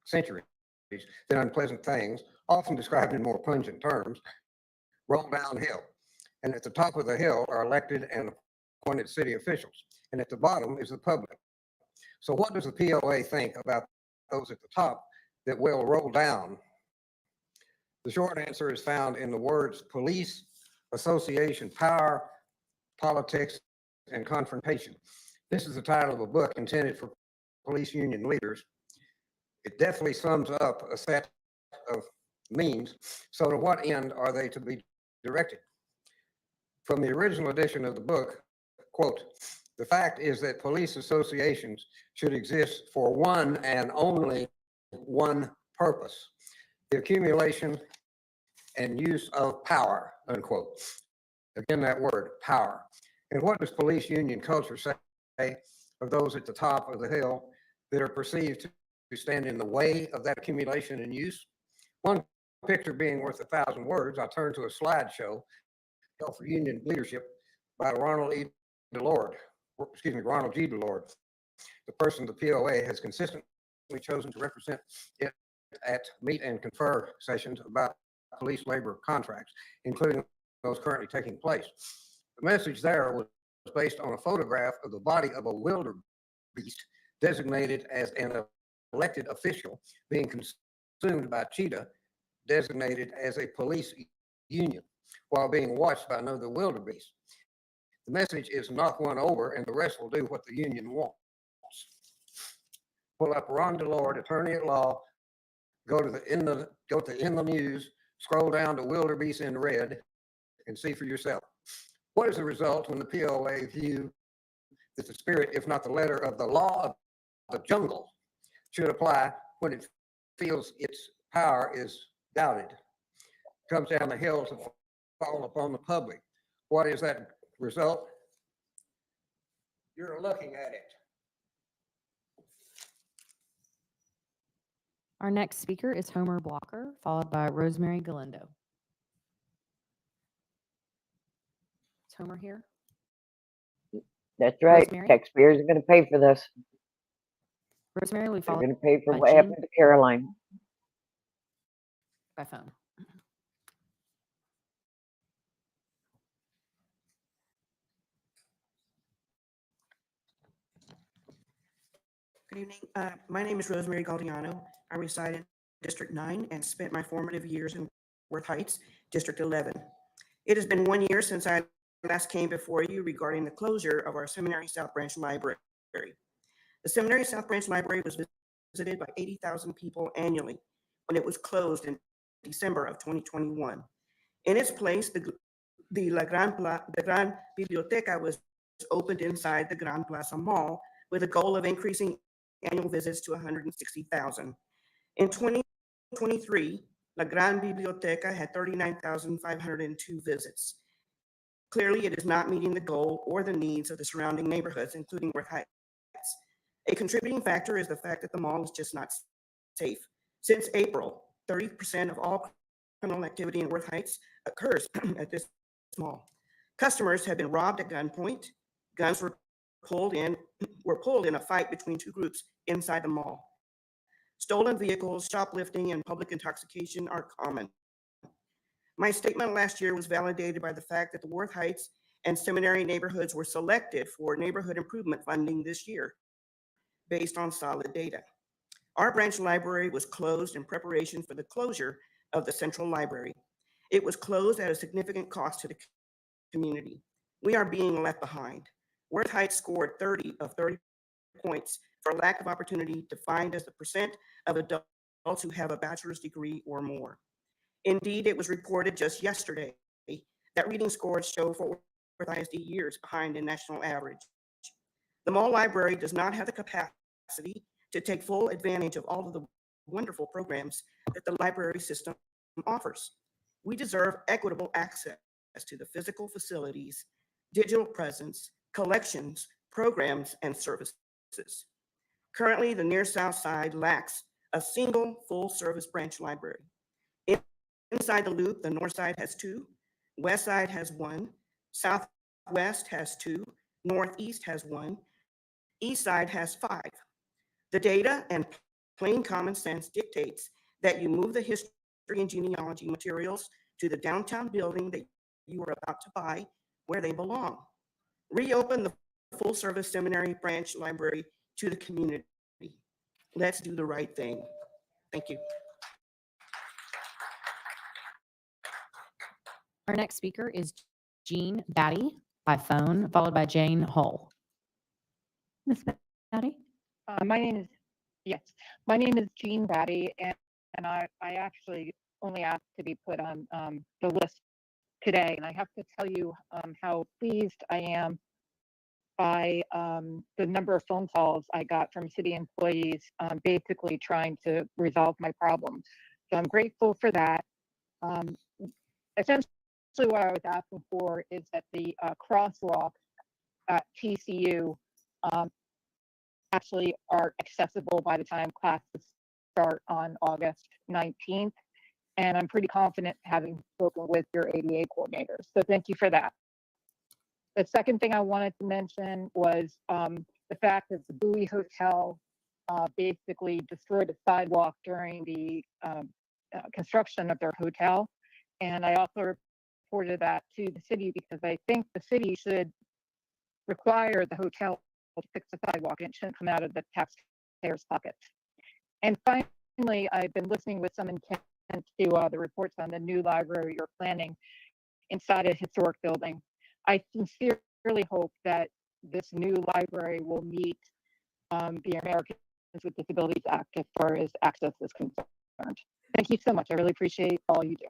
centuries that unpleasant things, often described in more pungent terms, roll downhill. And at the top of the hill are elected and appointed city officials. And at the bottom is the public. So what does the POA think about those at the top that will roll down? The short answer is found in the words police, association, power, politics, and confrontation. This is the title of a book intended for police union leaders. It definitely sums up a set of means. So to what end are they to be directed? From the original edition of the book, quote, "The fact is that police associations should exist for one and only one purpose, the accumulation and use of power," unquote. Again, that word, power. And what does police union culture say of those at the top of the hill that are perceived to stand in the way of that accumulation and use? One picture being worth 1,000 words, I turn to a slideshow held for union leadership by Ronald G. Delord, the person the POA has consistently chosen to represent it at meet and confer sessions about police labor contracts, including those currently taking place. The message there was based on a photograph of the body of a wildebeest designated as an elected official being consumed by cheetah designated as a police union while being watched by another wildebeest. The message is knock one over and the rest will do what the union wants. Pull up Ron Delord, attorney at law, go to in the news, scroll down to wildebeest in red and see for yourself. What is the result when the POA view that the spirit, if not the letter of the law of the jungle, should apply when it feels its power is doubted, comes down the hill to fall upon the public? What is that result? You're looking at it.
Our next speaker is Homer Blocker, followed by Rosemary Galindo. Is Homer here?
That's right.
Rosemary?
Taxpayers are going to pay for this.
Rosemary, we
They're
follow
going to pay for
by
what
Jean
happened to Caroline.
by phone.
Good evening. My name is Rosemary Galdiano. I reside in District 9 and spent my formative years in Worth Heights, District 11. It has been 1 year since I last came before you regarding the closure of our Seminary South Branch Library. The Seminary South Branch Library was visited by 80,000 people annually when it was closed in December of 2021. In its place, the Gran Biblioteca was opened inside the Gran Plaza Mall with a goal of increasing annual visits to 160,000. In 2023, La Gran Biblioteca had 39,502 visits. Clearly, it is not meeting the goal or the needs of the surrounding neighborhoods, including Worth Heights. A contributing factor is the fact that the mall is just not safe. Since April, 30% of all criminal activity in Worth Heights occurs at this mall. Customers have been robbed at gunpoint. Guns were pulled in a fight between two groups inside the mall. Stolen vehicles, shoplifting, and public intoxication are common. My statement last year was validated by the fact that the Worth Heights and Seminary neighborhoods were selected for neighborhood improvement funding this year based on solid data. Our branch library was closed in preparation for the closure of the central library. It was closed at a significant cost to the community. We are being left behind. Worth Heights scored 30 of 30 points for lack of opportunity defined as the percent of adults who have a bachelor's degree or more. Indeed, it was reported just yesterday that reading scores show Fort Worth ISD years behind the national average. The mall library does not have the capacity to take full advantage of all of the wonderful programs that the library system offers. We deserve equitable access to the physical facilities, digital presence, collections, programs, and services. Currently, the near South Side lacks a single full-service branch library. Inside the loop, the North Side has 2, West Side has 1, Southwest has 2, Northeast has 1, East Side has 5. The data and plain common sense dictates that you move the history and genealogy materials to the downtown building that you are about to buy where they belong. Reopen the full-service seminary branch library to the community. Let's do the right thing. Thank you.
Our next speaker is Jean Batty by phone, followed by Jane Hull. Ms. Batty?
My name is Jean Batty, and I actually only asked to be put on the list today. And I have to tell you how pleased I am by the number of phone calls I got from city employees basically trying to resolve my problem. So I'm grateful for that. Essentially what I was asking for is that the crosswalks at TCU actually are accessible by the time classes start on August 19th. And I'm pretty confident having spoken with your ADA coordinators. So thank you for that. The second thing I wanted to mention was the fact that the Bowie Hotel basically destroyed a sidewalk during the construction of their hotel. And I also reported that to the city because I think the city should require the hotel to fix the sidewalk, and it shouldn't come out of the taxpayers' pockets. And finally, I've been listening with some intent to the reports on the new library you're planning inside a historic building. I sincerely hope that this new library will meet the Americans with Disabilities Act as far as access is concerned. Thank you so much. I really appreciate all you do.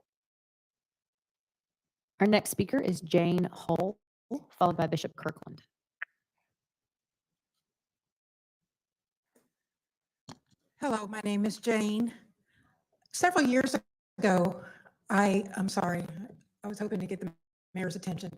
Our next speaker is Jane Hull, followed by Bishop Kirkland.
Hello, my name is Jane. Several years ago, I'm sorry, I was hoping to get the mayor's attention.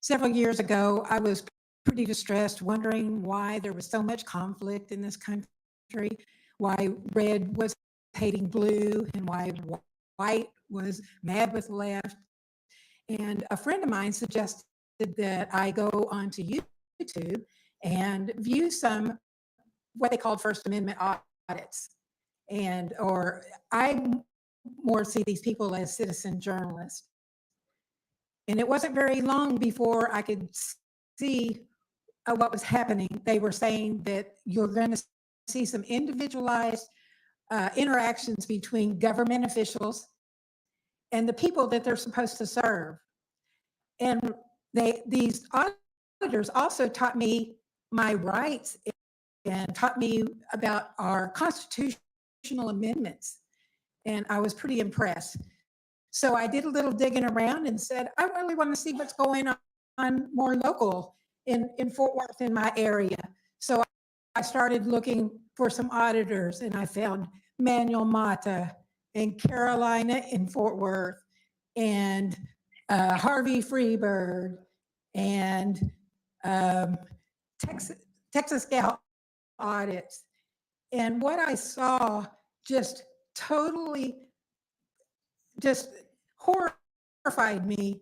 Several years ago, I was pretty distressed, wondering why there was so much conflict in this country, why red was hating blue, and why white was mad with the left. And a friend of mine suggested that I go onto YouTube and view some what they called First Amendment audits. Or I more see these people as citizen journalists. And it wasn't very long before I could see what was happening. They were saying that you're going to see some individualized interactions between government officials and the people that they're supposed to serve. And these auditors also taught me my rights and taught me about our constitutional amendments. And I was pretty impressed. So I did a little digging around and said, I really want to see what's going on more local in Fort Worth in my area. So I started looking for some auditors, and I found Manuel Mata and Carolina in Fort Worth and Harvey Freebird and Texas Gal Audits. And what I saw just totally just horrified me,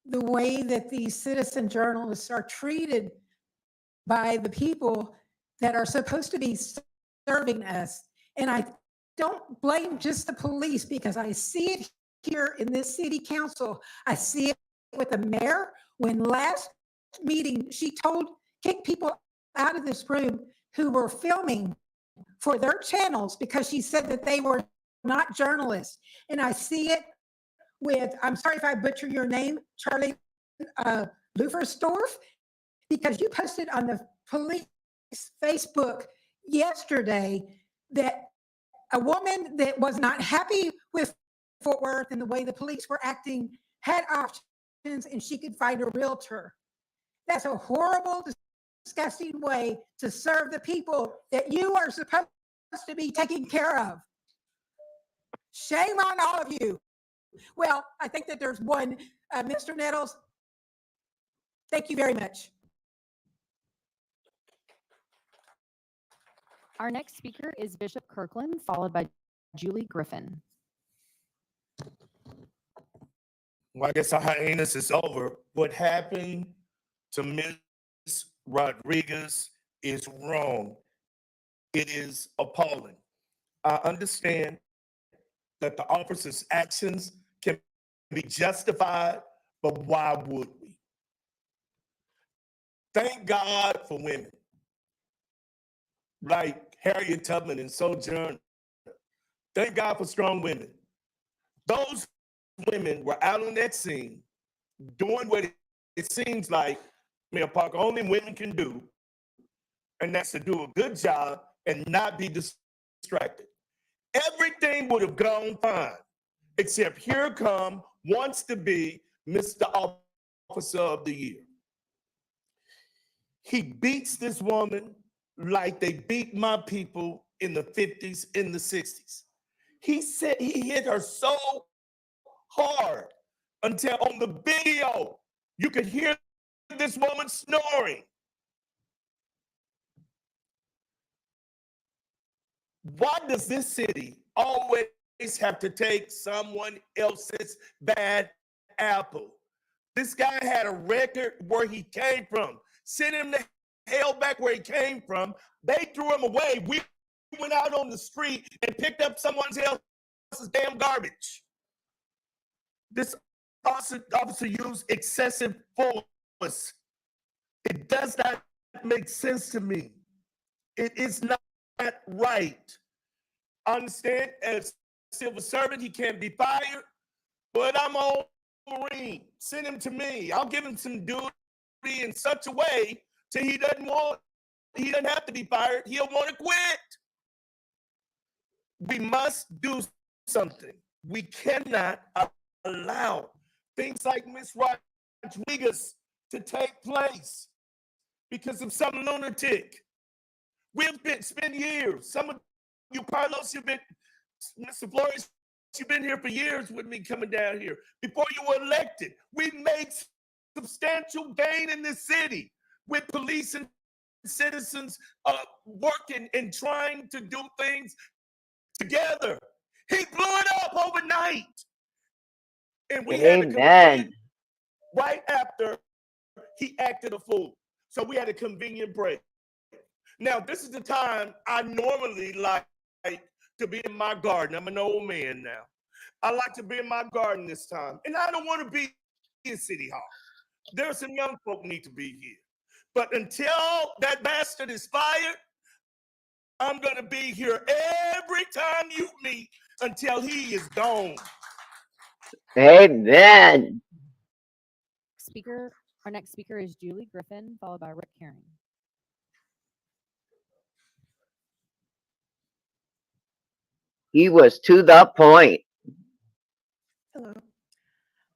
the way that these citizen journalists are treated by the people that are supposed to be serving us. And I don't blame just the police, because I see it here in this city council. I see it with the mayor. When last meeting, she kicked people out of this room who were filming for their channels because she said that they were not journalists. And I see it with, I'm sorry if I butcher your name, Charlie Lufersdorf, because you posted on the police Facebook yesterday that a woman that was not happy with Fort Worth and the way the police were acting had options, and she could find a realtor. That's a horrible, disgusting way to serve the people that you are supposed to be taking care of. Shame on all of you. Well, I think that there's one, Mr. Nettles. Thank you very much.
Our next speaker is Bishop Kirkland, followed by Julie Griffin.
Well, I guess our hiatus is over. What happened to Ms. Rodriguez is wrong. It is appalling. I understand that the officer's actions can be justified, but why would we? Thank God for women like Harriet Tubman and Sojourner. Thank God for strong women. Those women were out on that scene doing what it seems like Mayor Parker only women can do, and that's to do a good job and not be distracted. Everything would have gone fine, except here come wants to be Mr. Officer of the Year. He beats this woman like they beat my people in the 50s, in the 60s. He said he hit her so hard until on the video, you could hear this woman snoring. Why does this city always have to take someone else's bad apple? This guy had a record where he came from. Send him the hell back where he came from. They threw him away. We went out on the street and picked up someone else's damn garbage. This officer used excessive force. It does not make sense to me. It is not right. I understand as a civil servant, he can't be fired, but I'm an old Marine. Send him to me. I'll give him some duty in such a way till he doesn't have to be fired. He'll want to quit. We must do something. We cannot allow things like Ms. Rodriguez to take place because of some lunatic. We've spent years. Some of you, Carlos, you've been, Mr. Flores, you've been here for years with me coming down here. Before you were elected, we made substantial gain in this city with police and citizens working and trying to do things together. He blew it up overnight. And we had to convene right after he acted a fool. So we had a convenient break. Now, this is the time I normally like to be in my garden. I'm an old man now. I like to be in my garden this time. And I don't want to be in City Hall. There's some young folk need to be here. But until that bastard is fired, I'm going to be here every time you meet until he is gone.
Amen.
Our next speaker is Julie Griffin, followed by Rick Herring.
He was to the point.
Hello,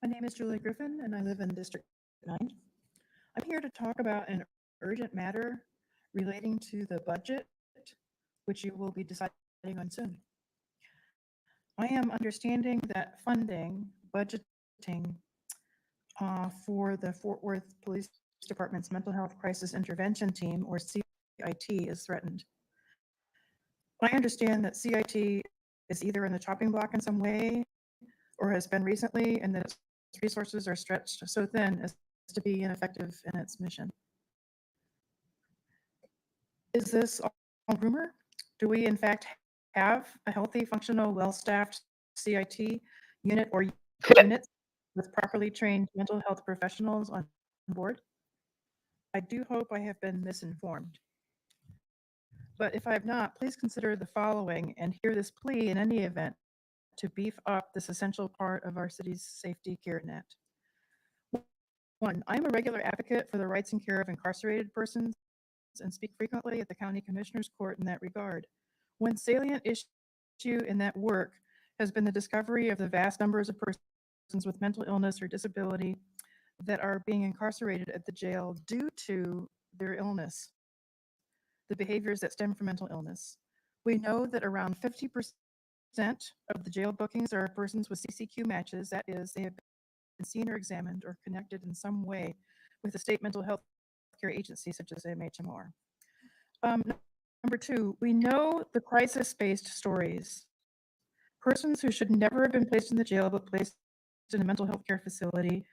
my name is Julie Griffin and I live in District 9. I'm here to talk about an urgent matter relating to the budget, which you will be deciding on soon. I am understanding that funding, budgeting for the Fort Worth Police Department's Mental Health Crisis Intervention Team, or CIT, is threatened. I understand that CIT is either in the chopping block in some way or has been recently, and that its resources are stretched so thin as to be ineffective in its mission. Is this all rumor? Do we in fact have a healthy, functional, well-staffed CIT unit or units with properly trained mental health professionals on board? I do hope I have been misinformed. But if I have not, please consider the following and hear this plea in any event to beef up this essential part of our city's safety care net. 1, I'm a regular advocate for the rights and care of incarcerated persons and speak frequently at the County Commissioner's Court in that regard. One salient issue in that work has been the discovery of the vast numbers of persons with mental illness or disability that are being incarcerated at the jail due to their illness, the behaviors that stem from mental illness. We know that around 50% of the jail bookings are persons with CCQ matches, that is, they have been seen or examined or connected in some way with a state mental health care agency such as MHMR. Number 2, we know the crisis-based stories. Persons who should never have been placed in the jail but placed in a mental health care facility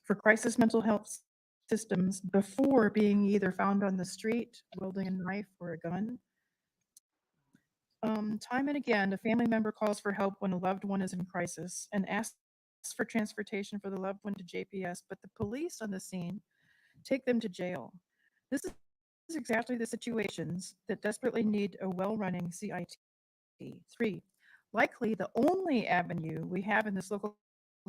for crisis mental health systems before being either found on the street wielding a knife or a gun. Time and again, a family member calls for help when a loved one is in crisis and asks for transportation for the loved one to JPS, but the police on the scene take them to jail. This is exactly the situations that desperately need a well-running CIT. 3, likely the only avenue we have in this local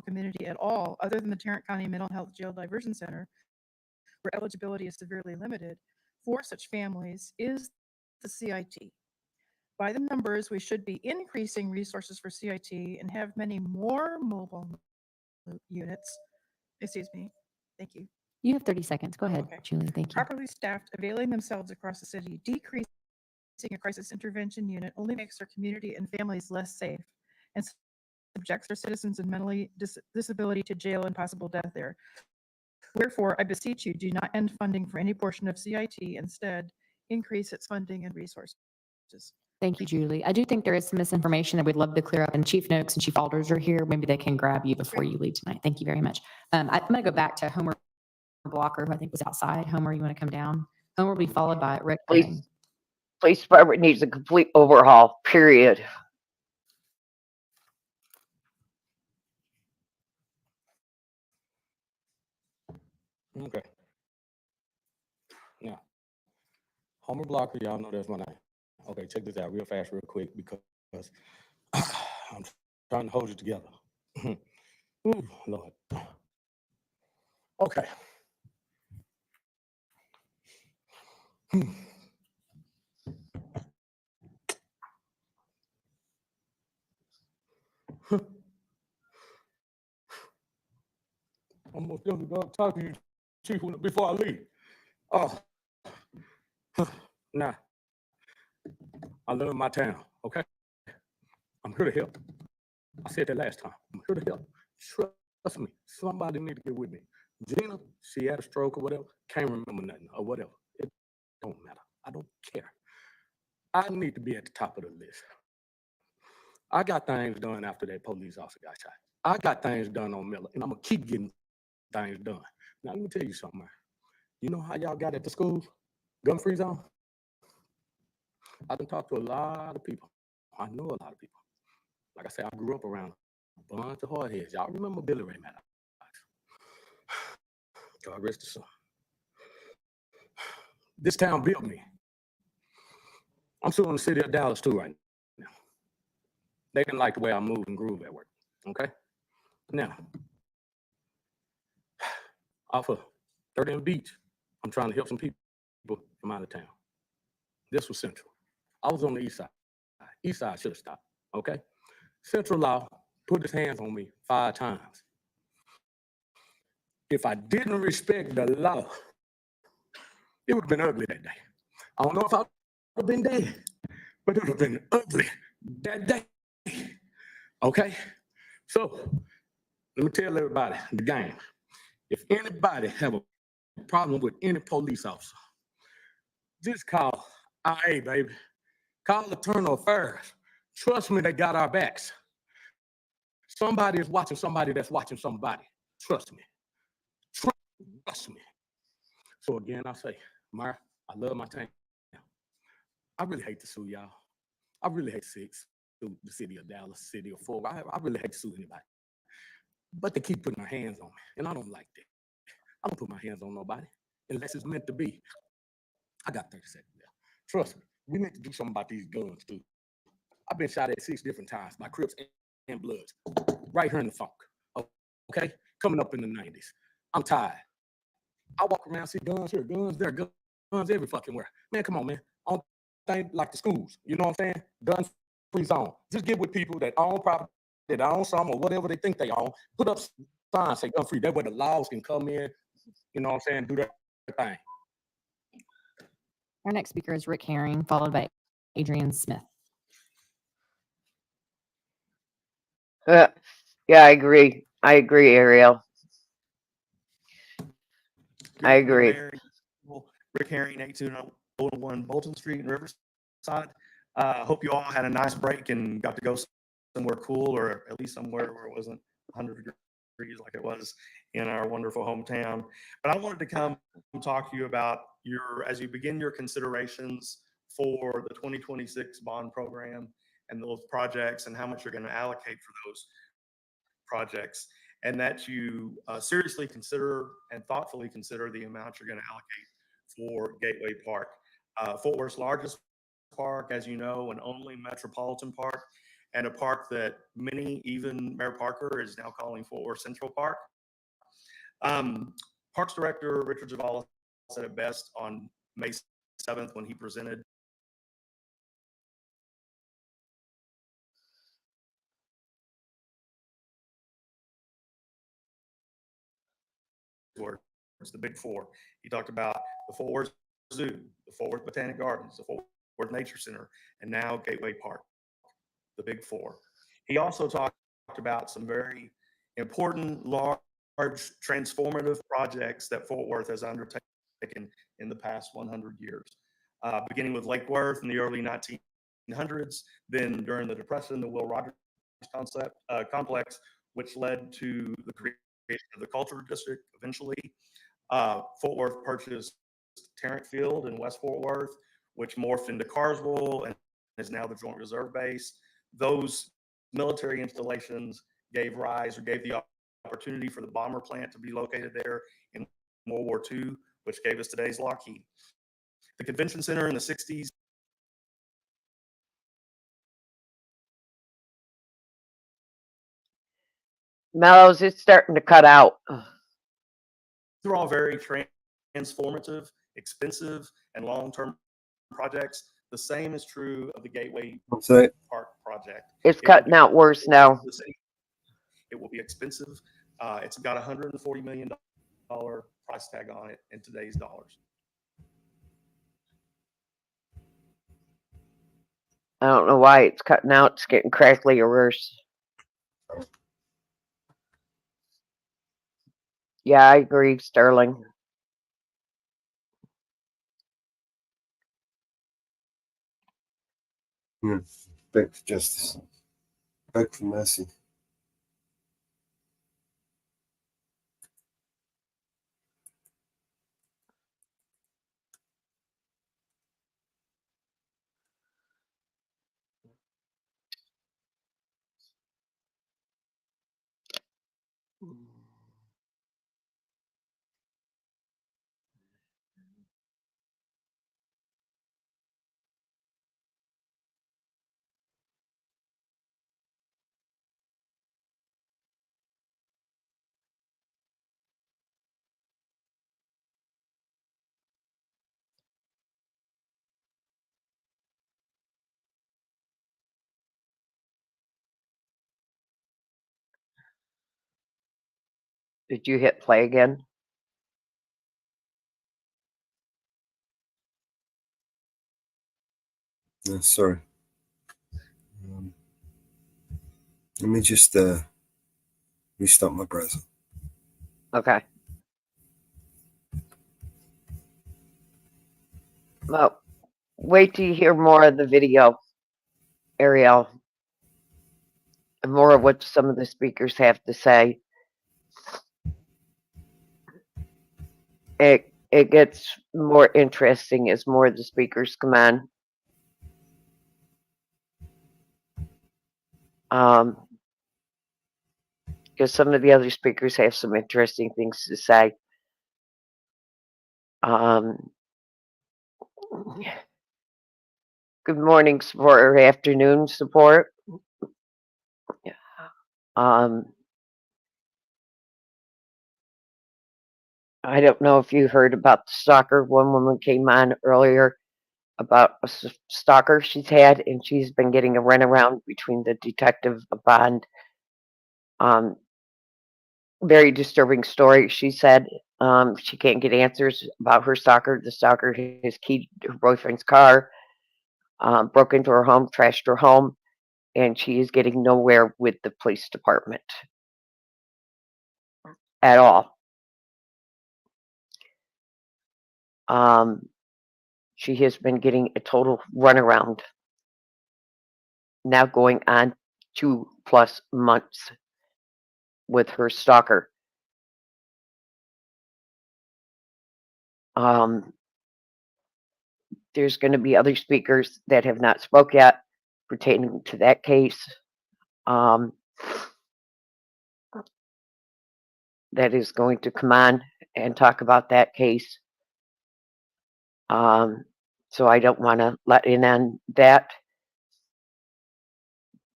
community at all, other than the Tarrant County Mental Health Jail Diversion Center, where eligibility is severely limited for such families, is the CIT. By the numbers, we should be increasing resources for CIT and have many more mobile units. Excuse me. Thank you.
You have 30 seconds. Go ahead,
Okay.
Julie. Thank you.
Properly staffed, availing themselves across the city, decreasing a crisis intervention unit only makes our community and families less safe and subjects our citizens and mentally disability to jail and possible death there. Wherefore, I beseech you, do not end funding for any portion of CIT. Instead, increase its funding and resources.
Thank you, Julie. I do think there is some misinformation that we'd love to clear up, and Chief Noakes and Chief Alders are here. Maybe they can grab you before you leave tonight. Thank you very much. I'm going to go back to Homer Blocker, who I think was outside. Homer, you want to come down? Homer will be followed by Rick.
Police department needs a complete overhaul, period.
Okay. Now, Homer Blocker, y'all know that's my name. Okay, check this out real fast, real quick, because I'm trying to hold it together. Ooh, Lord. Okay. I'm most definitely going to talk to you, Chief, before I leave. Oh, now, I love my town, okay? I'm here to help. I said that last time. I'm here to help. Trust me, somebody need to get with me. Gina, she had a stroke or whatever, can't remember nothing or whatever. It don't matter. I don't care. I need to be at the top of the list. I got things done after that police officer got shot. I got things done on Miller, and I'm going to keep getting things done. Now, let me tell you something, man. You know how y'all got at the school? Gun-free zone? I done talked to a lot of people. I know a lot of people. Like I said, I grew up around a bunch of hardheads. Y'all remember Billy Ray Maddox? God rest his soul. This town built me. I'm suing the city of Dallas too right now. They didn't like the way I move and groove at work, okay? Now, off of 30th Beach, I'm trying to help some people from out of town. This was Central. I was on the east side. East side should have stopped, okay? Central Law put his hands on me 5 times. If I didn't respect the law, it would have been ugly that day. I don't know if I would have been dead, but it would have been ugly that day. Okay? So let me tell everybody the game. If anybody have a problem with any police officer, just call IA, baby. Call the Internal Affairs. Trust me, they got our backs. Somebody is watching somebody that's watching somebody. Trust me. Trust me. So again, I say, Myra, I love my town. I really hate to sue y'all. I really hate to sue the city of Dallas, city of Fort Worth. I really hate to sue anybody. But they keep putting their hands on me, and I don't like that. I don't put my hands on nobody unless it's meant to be. I got 30 seconds left. Trust me, we need to do something about these guns too. I've been shot at 6 different times by Crips and Bloods, right here in the funk. Okay, coming up in the 90s. I'm tired. I walk around, see guns here, guns there, guns every fucking where. Man, come on, man. I don't think like the schools. You know what I'm saying? Gun free zone. Just get with people that own property, that own some or whatever they think they own. Put up signs say gun free. That way the laws can come in. You know what I'm saying? Do their thing.
Our next speaker is Rick Herring, followed by Adrian Smith.
Yeah, I agree. I agree, Ariel. I agree.
Rick Herring, 8201 Bolton Street in Riverside. Hope you all had a nice break and got to go somewhere cool, or at least somewhere where it wasn't 100 degrees like it was in our wonderful hometown. But I wanted to come and talk to you about as you begin your considerations for the 2026 bond program and those projects and how much you're going to allocate for those projects, and that you seriously consider and thoughtfully consider the amount you're going to allocate for Gateway Park. Fort Worth's largest park, as you know, and only metropolitan park, and a park that many, even Mayor Parker, is now calling Fort Worth Central Park. Parks Director Richard Zavala said it best on May 7th when he presented it's the big four. He talked about the Fort Worth Zoo, the Fort Worth Botanic Gardens, the Fort Worth Nature Center, and now Gateway Park, the big four. He also talked about some very important, large, transformative projects that Fort Worth has undertaken in the past 100 years, beginning with Lake Worth in the early 1900s, then during the Depression, the Will Rogers complex, which led to the creation of the Cultural District eventually. Fort Worth purchased Tarrant Field in West Fort Worth, which morphed into Carswell and is now the Joint Reserve Base. Those military installations gave the opportunity for the bomber plant to be located there in World War II, which gave us today's Lockheed. The Convention Center in the 60s.
Mellows, it's starting to cut out.
They're all very transformative, expensive, and long-term projects. The same is true of the Gateway Park project.
It's cutting out worse now.
It will be expensive. It's got $140 million price tag on it in today's dollars.
I don't know why it's cutting out. It's getting crackly or worse. Yeah, I agree, Sterling.
Beg for justice. Beg for mercy.
Did you hit play again?
Sorry. Let me just restart my browser.
Okay. Well, wait till you hear more of the video, Ariel, and more of what some of the speakers have to say. It gets more interesting as more of the speakers come on. Because some of the other speakers have some interesting things to say. Good morning support or afternoon support. I don't know if you heard about the stalker. One woman came on earlier about a stalker she's had, and she's been getting a runaround between the detective bond. Very disturbing story. She said she can't get answers about her stalker. The stalker has keyed her boyfriend's car, broke into her home, trashed her home, and she is getting nowhere with the police department at all. She has been getting a total runaround, now going on 2+ months with her stalker. There's going to be other speakers that have not spoke yet pertaining to that case. That is going to come on and talk about that case. So I don't want to let in on that.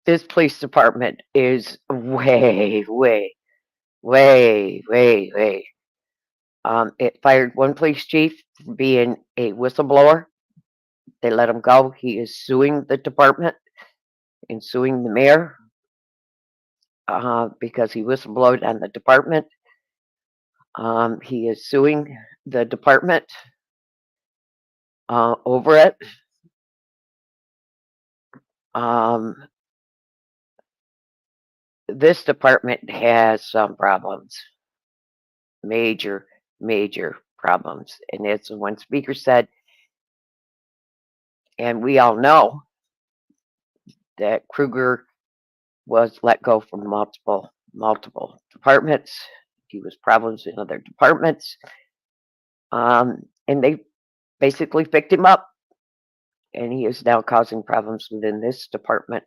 This police department is way. It fired one police chief for being a whistleblower. They let him go. He is suing the department and suing the mayor because he whistleblowed on the department. He is suing the department over it. This department has some problems, major problems. And as one speaker said, and we all know that Kruger was let go from multiple departments. He was problems in other departments. And they basically picked him up. And he is now causing problems within this department.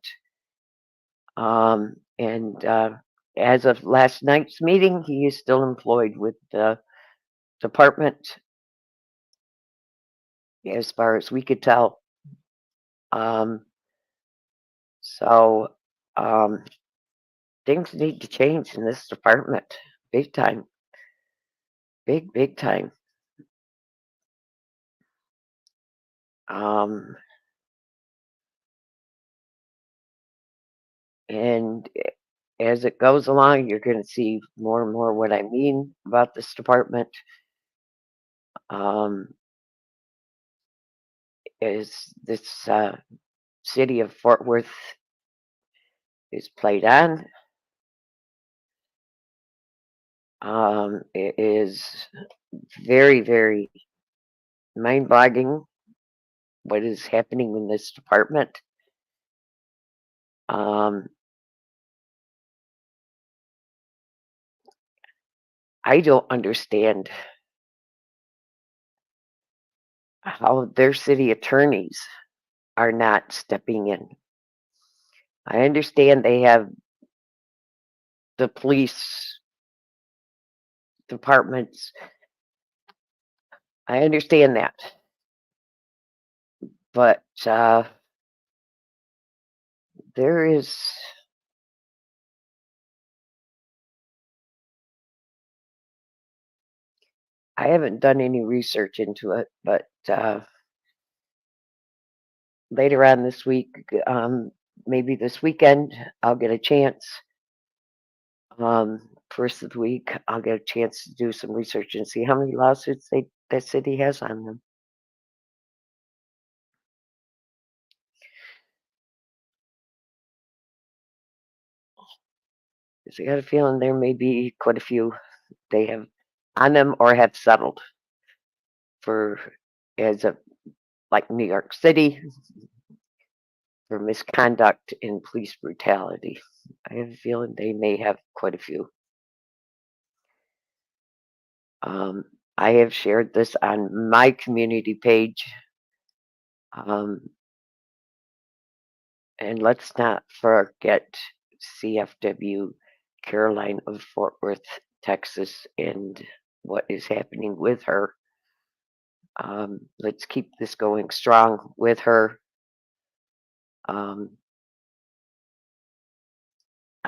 As of last night's meeting, he is still employed with the department, as far as we could tell. Things need to change in this department, big time, big time. And as it goes along, you're going to see more and more what I mean about this department. Is this city of Fort Worth is played on. It is very mind-boggling what is happening in this department. I don't understand how their city attorneys are not stepping in. I understand they have the police departments. I understand that. But there is I haven't done any research into it, but later on this week, maybe this weekend, I'll get a chance. First of the week, I'll get a chance to do some research and see how many lawsuits that city has on them. 'Cause I got a feeling there may be quite a few they have on them or have settled for as of like New York City for misconduct and police brutality. I have a feeling they may have quite a few. I have shared this on my community page. And let's not forget CFW Caroline of Fort Worth, Texas, and what is happening with her. Let's keep this going strong with her. I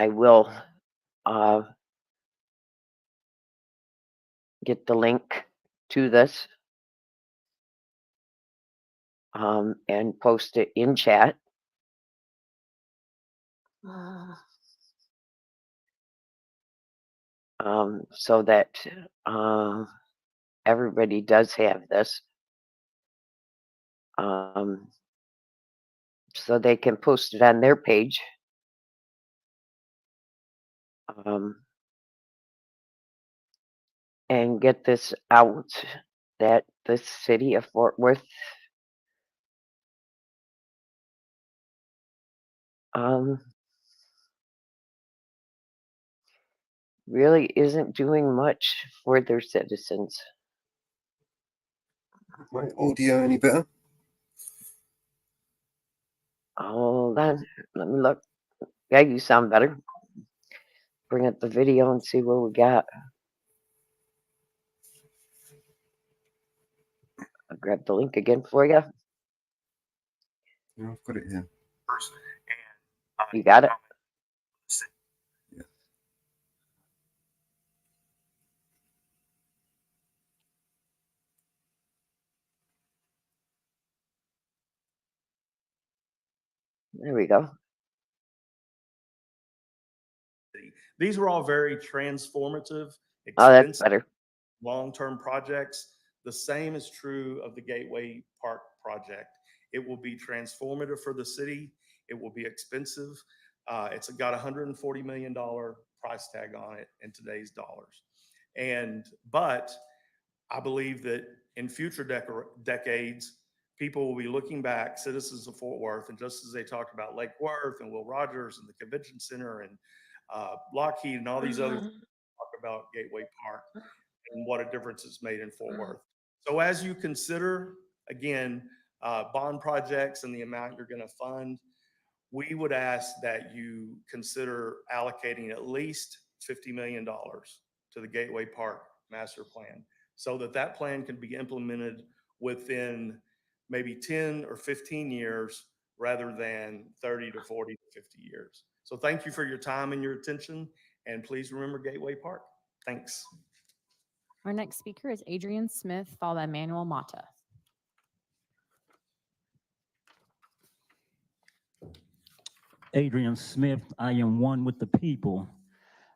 will get the link to this and post it in chat. So that everybody does have this. So they can post it on their page. And get this out that the city of Fort Worth really isn't doing much for their citizens.
My audio any better?
Hold on, let me look. Yeah, you sound better. Bring up the video and see what we got. I'll grab the link again for you.
Yeah, I've got it here.
You got it?
Yeah.
There we go.
These were all very transformative,
Oh, that's
expensive,
better.
long-term projects. The same is true of the Gateway Park project. It will be transformative for the city. It will be expensive. It's got $140 million price tag on it in today's dollars. But I believe that in future decades, people will be looking back, citizens of Fort Worth, and just as they talked about Lake Worth and Will Rogers and the Convention Center and Lockheed and all these others talk about Gateway Park and what a difference it's made in Fort Worth. So as you consider, again, bond projects and the amount you're going to fund, we would ask that you consider allocating at least $50 million to the Gateway Park master plan so that that plan can be implemented within maybe 10 or 15 years rather than 30 to 40 to 50 years. So thank you for your time and your attention, and please remember Gateway Park. Thanks.
Our next speaker is Adrian Smith, followed by Manuel Mata.
Adrian Smith, I am one with the people.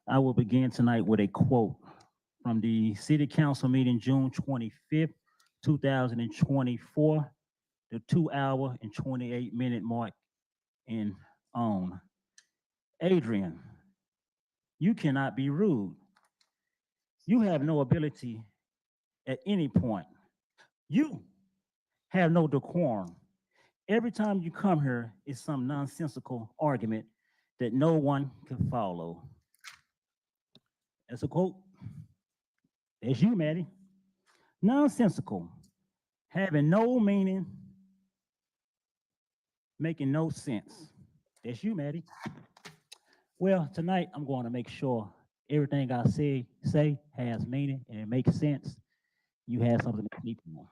I will begin tonight with a quote from the City Council meeting June 25th, 2024, the 2-hour and 28-minute mark in on. Adrian, you cannot be rude. You have no ability at any point. You have no decorum. Every time you come here, it's some nonsensical argument that no one can follow. That's a quote. That's you, Maddie. Nonsensical, having no meaning, making no sense. That's you, Maddie. Well, tonight I'm going to make sure everything I say has meaning and it makes sense. You have something to speak on.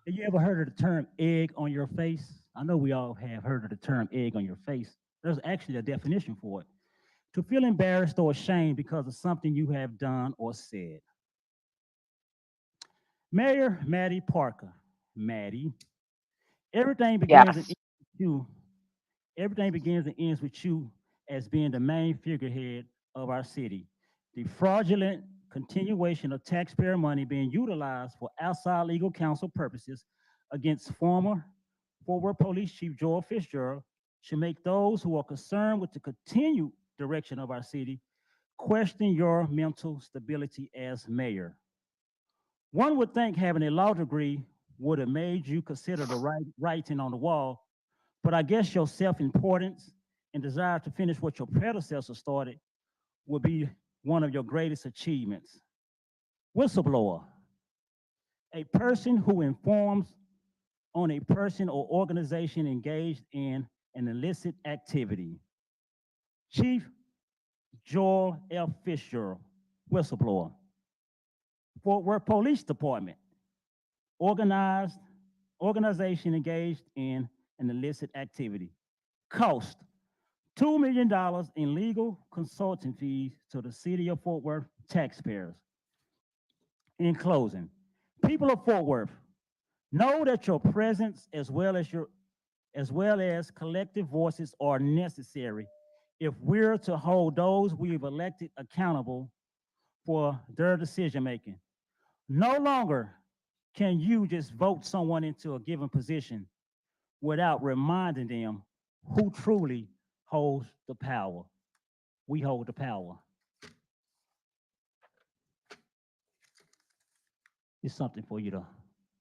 Have you ever heard of the term egg on your face? I know we all have heard of the term egg on your face. There's actually a definition for it. To feel embarrassed or ashamed because of something you have done or said. Mayor Maddie Parker. Maddie, everything begins and ends with you. Everything begins and ends with you as being the main figurehead of our city. The fraudulent continuation of taxpayer money being utilized for outside legal counsel purposes against former Fort Worth Police Chief Joel Fitzgerald should make those who are concerned with the continued direction of our city, question your mental stability as mayor. One would think having a law degree would have made you consider the writing on the wall, but I guess your self-importance and desire to finish what your predecessor started would be one of your greatest achievements. Whistleblower, a person who informs on a person or organization engaged in an illicit activity. Chief Joel F. Fisher, whistleblower. Fort Worth Police Department, organization engaged in an illicit activity. Cost, $2 million in legal consulting fees to the city of Fort Worth taxpayers. In closing, people of Fort Worth, know that your presence as well as collective voices are necessary if we're to hold those we've elected accountable for their decision making. No longer can you just vote someone into a given position without reminding them who truly holds the power. We hold the power. It's something for you to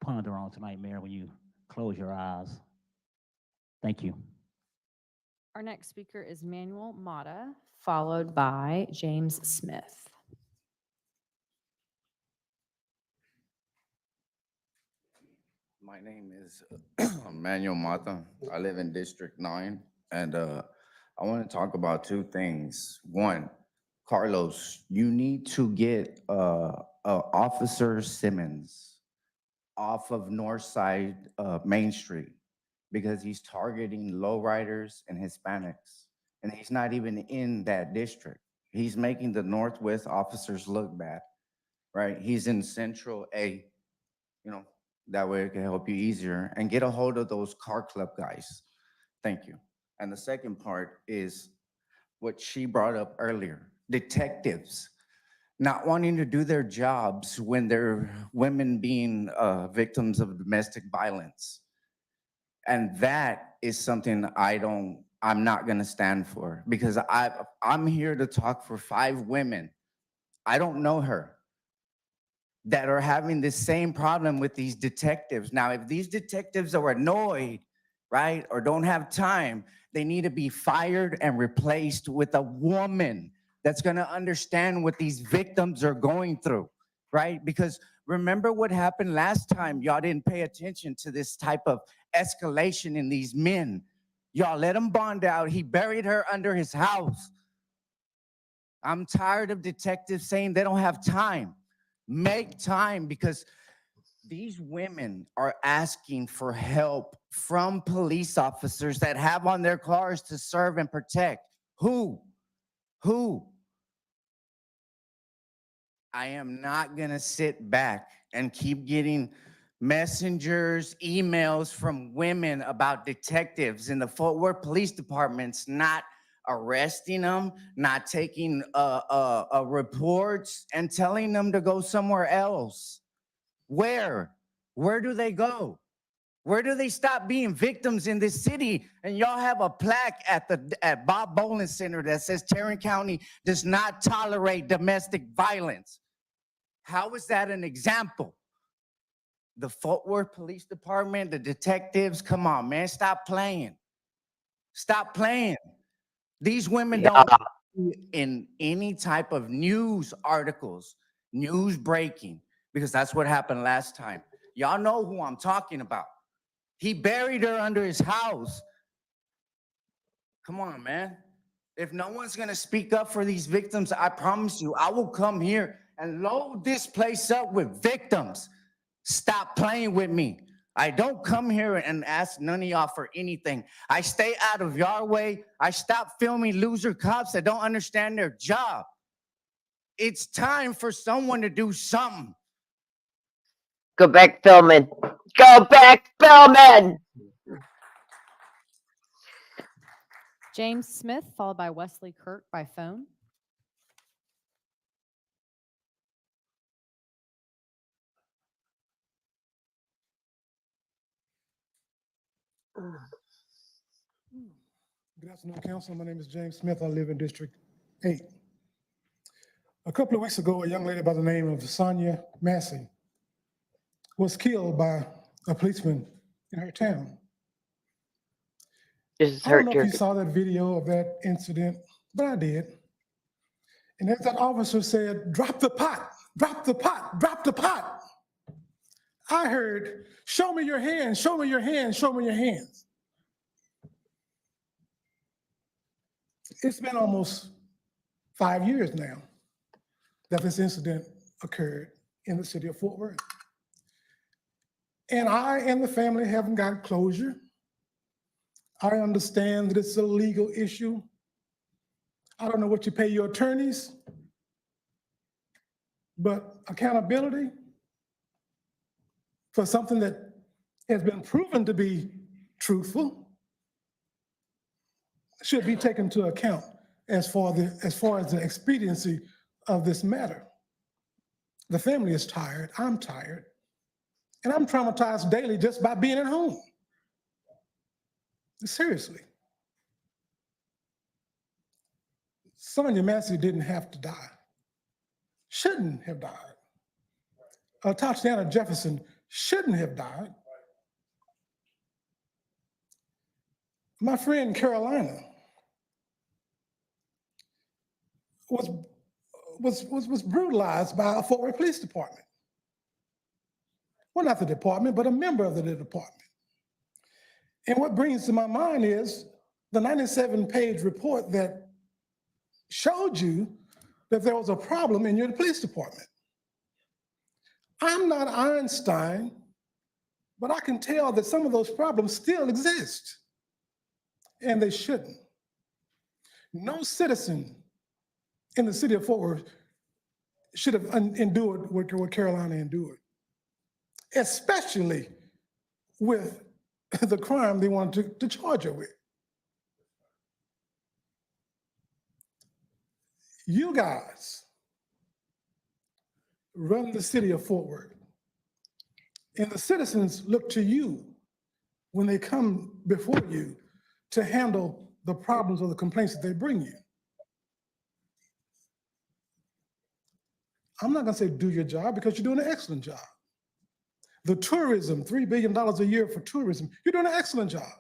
ponder on tonight, Mayor, when you close your eyes. Thank you.
Our next speaker is Manuel Mata, followed by James Smith.
My name is Manuel Mata. I live in District 9, and I want to talk about two things. One, Carlos, you need to get Officer Simmons off of North Side Main Street because he's targeting lowriders and Hispanics, and he's not even in that district. He's making the Northwest officers look bad, right? He's in Central A, you know, that way it can help you easier, and get a hold of those car club guys. Thank you. And the second part is what she brought up earlier, detectives not wanting to do their jobs when they're women being victims of domestic violence. And that is something I'm not gonna stand for, because I'm here to talk for 5 women. I don't know her, that are having the same problem with these detectives. Now, if these detectives are annoyed, right, or don't have time, they need to be fired and replaced with a woman that's gonna understand what these victims are going through, right? Because remember what happened last time. Y'all didn't pay attention to this type of escalation in these men. Y'all let him bond out. He buried her under his house. I'm tired of detectives saying they don't have time. Make time, because these women are asking for help from police officers that have on their cars to serve and protect. Who? I am not gonna sit back and keep getting messengers, emails from women about detectives in the Fort Worth Police Department's not arresting them, not taking reports, and telling them to go somewhere else. Where do they go? Where do they stop being victims in this city? And y'all have a plaque at Bob Bolin Center that says Tarrant County does not tolerate domestic violence. How is that an example? The Fort Worth Police Department, the detectives, come on, man, stop playing. Stop playing. These women don't in any type of news articles, news breaking, because that's what happened last time. Y'all know who I'm talking about. He buried her under his house. Come on, man. If no one's gonna speak up for these victims, I promise you, I will come here and load this place up with victims. Stop playing with me. I don't come here and ask none of y'all for anything. I stay out of your way. I stop filming loser cops that don't understand their job. It's time for someone to do something.
Go back filming. Go back filming.
James Smith, followed by Wesley Kirk by phone.
Good afternoon, Council. My name is James Smith. I live in District
8. A couple of weeks ago, a young lady by the name of Sonia Massey was killed by a policeman in her town.
This
I don't
hurt
know if
your
you saw that video of that incident, but I did. And as that officer said, drop the pot, drop the pot, drop the pot, I heard, show me your hands, show me your hands, show me your hands. It's been almost 5 years now that this incident occurred in the city of Fort Worth. And I and the family haven't got closure. I understand that it's a legal issue. I don't know what you pay your attorneys, but accountability for something that has been proven to be truthful should be taken into account as far as the expediency of this matter. The family is tired, I'm tired, and I'm traumatized daily just by being at home. Seriously. Sonia Massey didn't have to die, shouldn't have died. Tatiana Jefferson shouldn't have died. My friend Carolina was brutalized by a Fort Worth Police Department. Well, not the department, but a member of the department. And what brings to my mind is the 97-page report that showed you that there was a problem in your police department. I'm not Einstein, but I can tell that some of those problems still exist, and they shouldn't. No citizen in the city of Fort Worth should have endured what Carolina endured, especially with the crime they wanted to charge her with. You guys run the city of Fort Worth, and the citizens look to you when they come before you to handle the problems or the complaints that they bring you. I'm not gonna say do your job, because you're doing an excellent job. The tourism, $3 billion a year for tourism, you're doing an excellent job.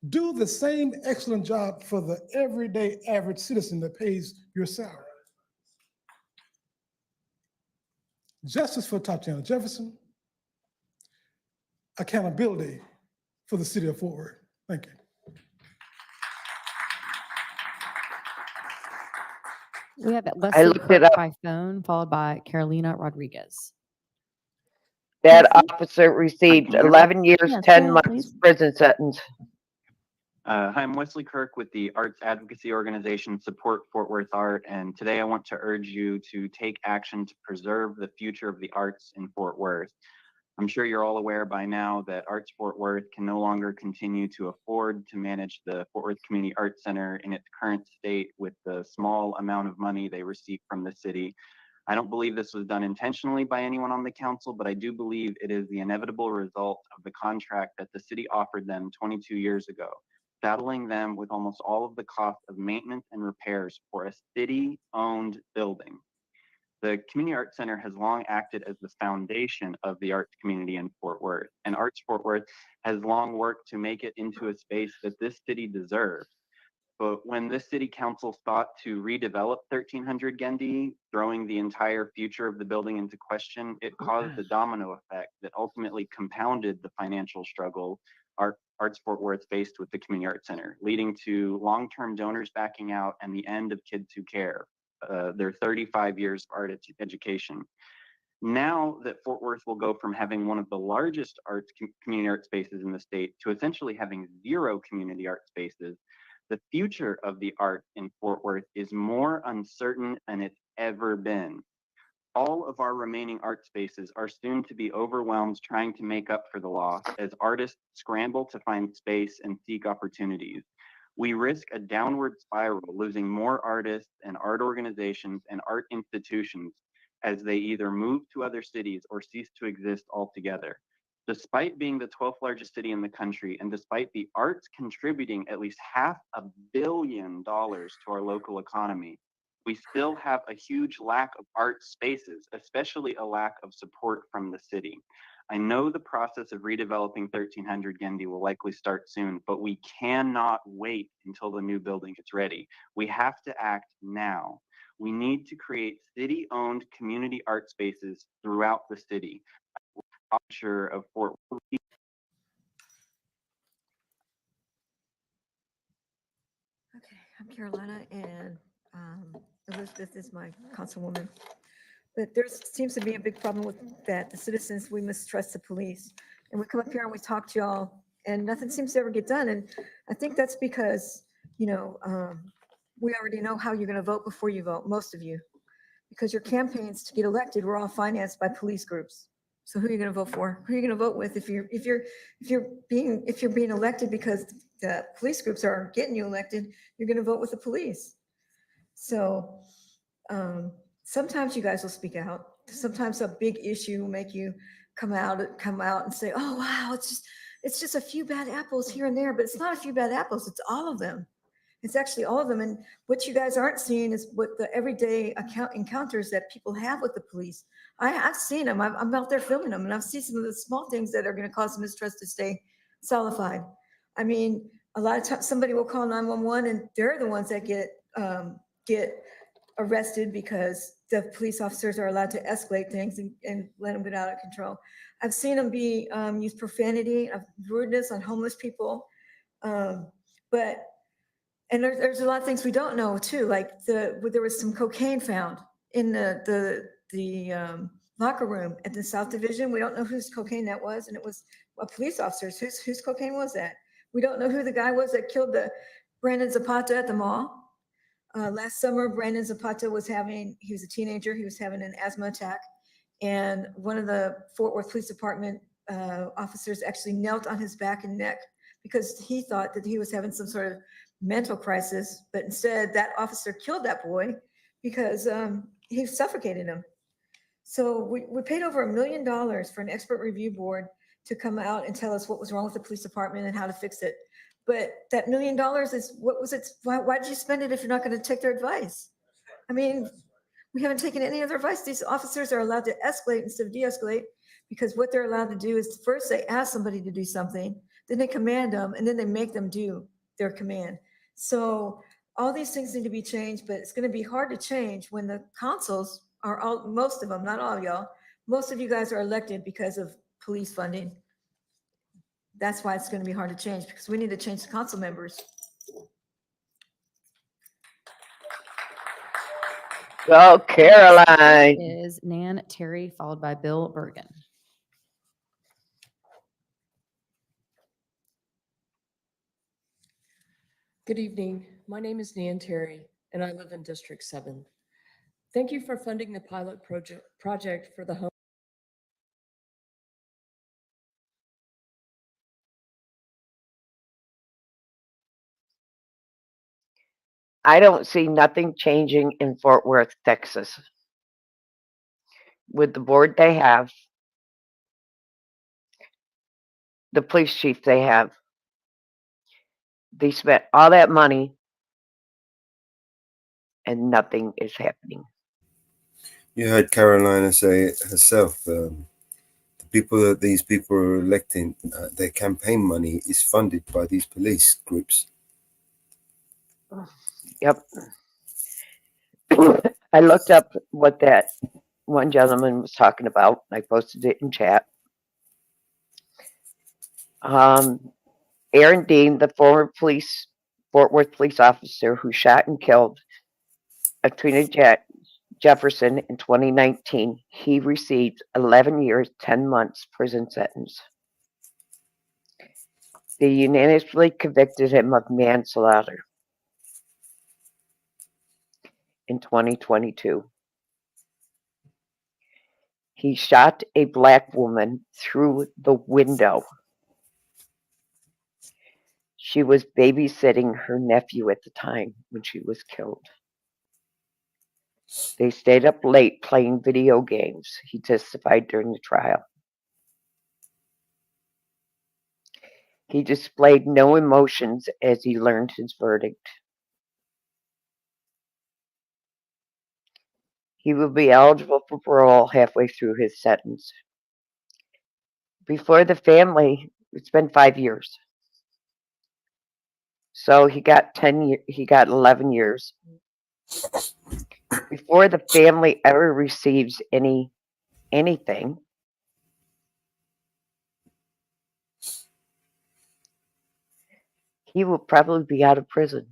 Do the same excellent job for the everyday average citizen that pays your salary. Justice for Tatiana Jefferson, accountability for the city of Fort Worth. Thank you.
We have
I
Leslie
looked it
Kirk
up.
by phone, followed by Carolina Rodriguez.
That
Leslie?
officer received
Can you hear me?
11 years,
Yes,
10
go ahead,
months
please.
prison sentence.
Hi, I'm Wesley Kirk with the Arts Advocacy Organization Support Fort Worth Art, and today I want to urge you to take action to preserve the future of the arts in Fort Worth. I'm sure you're all aware by now that Arts Fort Worth can no longer continue to afford to manage the Fort Worth Community Arts Center in its current state with the small amount of money they receive from the city. I don't believe this was done intentionally by anyone on the council, but I do believe it is the inevitable result of the contract that the city offered them 22 years ago, saddling them with almost all of the cost of maintenance and repairs for a city-owned building. The Community Arts Center has long acted as the foundation of the arts community in Fort Worth, and Arts Fort Worth has long worked to make it into a space that this city deserves. But when this city council sought to redevelop 1300 Gendy, throwing the entire future of the building into question, it caused a domino effect that ultimately compounded the financial struggle Arts Fort Worth faced with the Community Arts Center, leading to long-term donors backing out and the end of Kids Who Care, their 35 years of art education. Now that Fort Worth will go from having one of the largest community art spaces in the state to essentially having 0 community art spaces, the future of the art in Fort Worth is more uncertain than it's ever been. All of our remaining art spaces are soon to be overwhelmed trying to make up for the loss as artists scramble to find space and seek opportunities. We risk a downward spiral, losing more artists and art organizations and art institutions as they either move to other cities or cease to exist altogether. Despite being the 12th largest city in the country, and despite the arts contributing at least $500 million to our local economy, we still have a huge lack of art spaces, especially a lack of support from the city. I know the process of redeveloping 1300 Gendy will likely start soon, but we cannot wait until the new building gets ready. We have to act now. We need to create city-owned community art spaces throughout the city. Sure of Fort Worth.
Okay, I'm Carolina, and Elizabeth is my councilwoman. But there seems to be a big problem with that. The citizens, we mistrust the police. And we come up here and we talk to y'all, and nothing seems to ever get done. And I think that's because, we already know how you're going to vote before you vote, most of you. Because your campaigns to get elected were all financed by police groups. So who are you going to vote for? Who are you going to vote with if you're being elected because the police groups are getting you elected? You're going to vote with the police. So sometimes you guys will speak out. Sometimes a big issue will make you come out and say, "Oh wow, it's just a few bad apples here and there," but it's not a few bad apples. It's all of them. It's actually all of them. And what you guys aren't seeing is what the everyday encounters that people have with the police. I've seen them. I'm out there filming them, and I've seen some of the small things that are going to cause mistrust to stay solidified. I mean, a lot of times somebody will call 911, and they're the ones that get arrested because the police officers are allowed to escalate things and let them get out of control. I've seen them use profanity, rudeness on homeless people, and there's a lot of things we don't know too. Like there was some cocaine found in the locker room at the South Division. We don't know whose cocaine that was, and it was a police officer's. Whose cocaine was that? We don't know who the guy was that killed Brandon Zapata at the mall. Last summer, Brandon Zapata he was a teenager. He was having an asthma attack, and one of the Fort Worth Police Department officers actually knelt on his back and neck because he thought that he was having some sort of mental crisis, but instead that officer killed that boy because he suffocated him. So we paid over $1 million for an expert review board to come out and tell us what was wrong with the police department and how to fix it. But that $1 million is, what was it? Why did you spend it if you're not going to take their advice? I mean, we haven't taken any of their advice. These officers are allowed to escalate instead of de-escalate because what they're allowed to do is first they ask somebody to do something, then they command them, and then they make them do their command. So all these things need to be changed, but it's going to be hard to change when the councils are most of them, not all of y'all, most of you guys are elected because of police funding. That's why it's going to be hard to change, because we need to change the council members.
Go, Caroline.
Is Nan Terry, followed by Bill Bergen.
Good evening. My name is Nan Terry, and I live in District 7. Thank you for funding the pilot project for the home.
I don't see nothing changing in Fort Worth, Texas. With the board they have, the police chief they have, they spent all that money and nothing is happening.
You heard Carolina say it herself. The people that these people are electing, their campaign money is funded by these police groups.
Yep. I looked up what that one gentleman was talking about. I posted it in chat. Aaron Dean, the former Fort Worth police officer who shot and killed Atrina Jefferson in 2019, he received 11 years, 10 months prison sentence. They unanimously convicted him of manslaughter in 2022. He shot a black woman through the window. She was babysitting her nephew at the time when she was killed. They stayed up late playing video games, he testified during the trial. He displayed no emotions as he learned his verdict. He will be eligible for parole halfway through his sentence. Before the family, it's been 5 years. So he got 11 years. Before the family ever receives anything, he will probably be out of prison.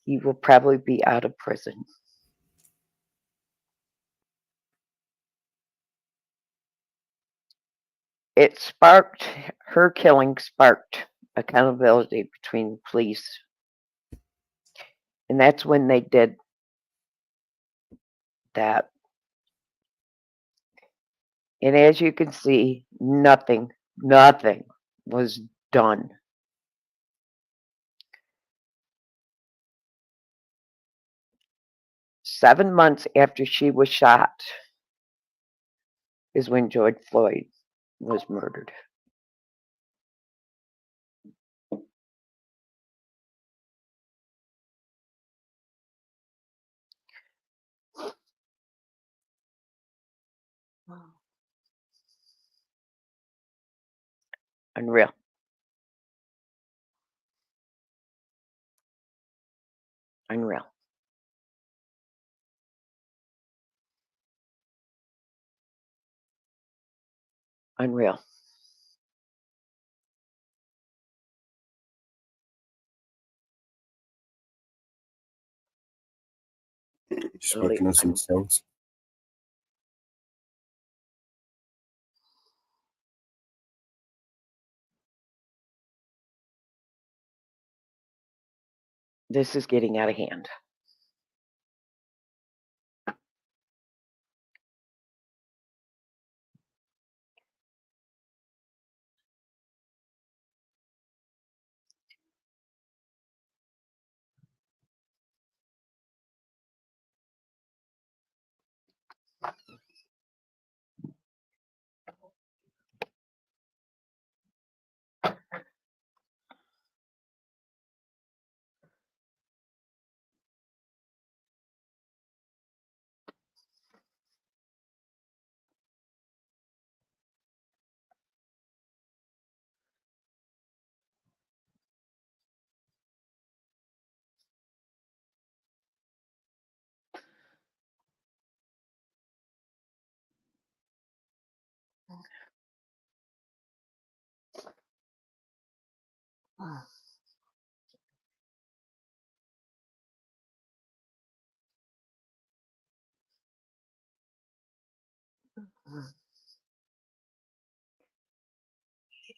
He will probably be out of prison. Her killing sparked accountability between the police. And that's when they did that. And as you can see, nothing was done. Seven months after she was shot is when George Floyd was murdered. Unreal. Unreal. Unreal.
Just working on some songs.
This is getting out of hand.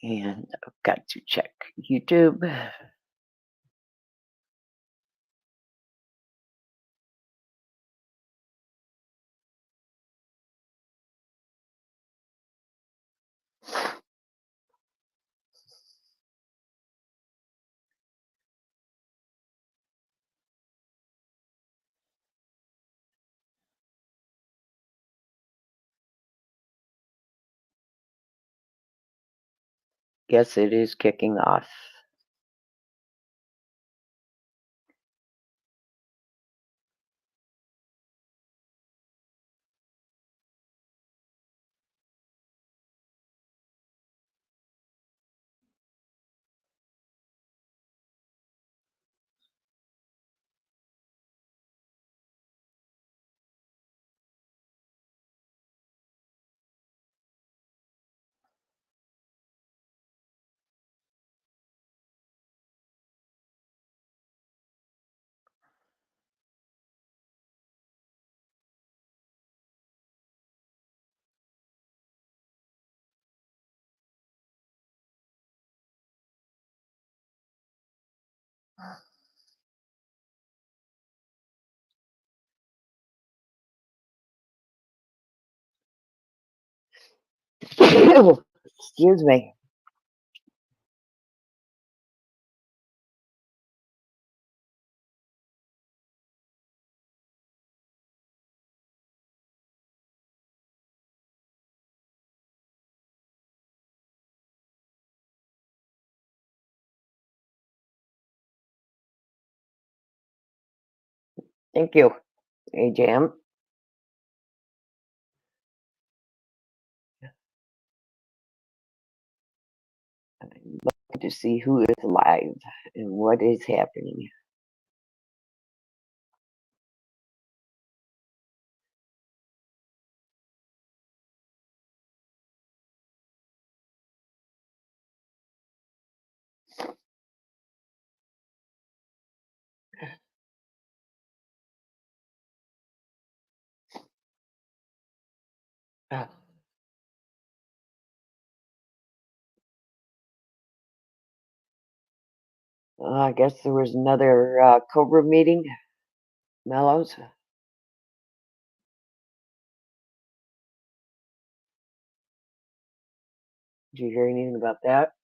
And I've got to check YouTube. Yes, it is kicking off. Excuse me. Thank you, AJM. I'm looking to see who is live and what is happening. I guess there was another Cobra meeting, Mellows. Did you hear anything about that?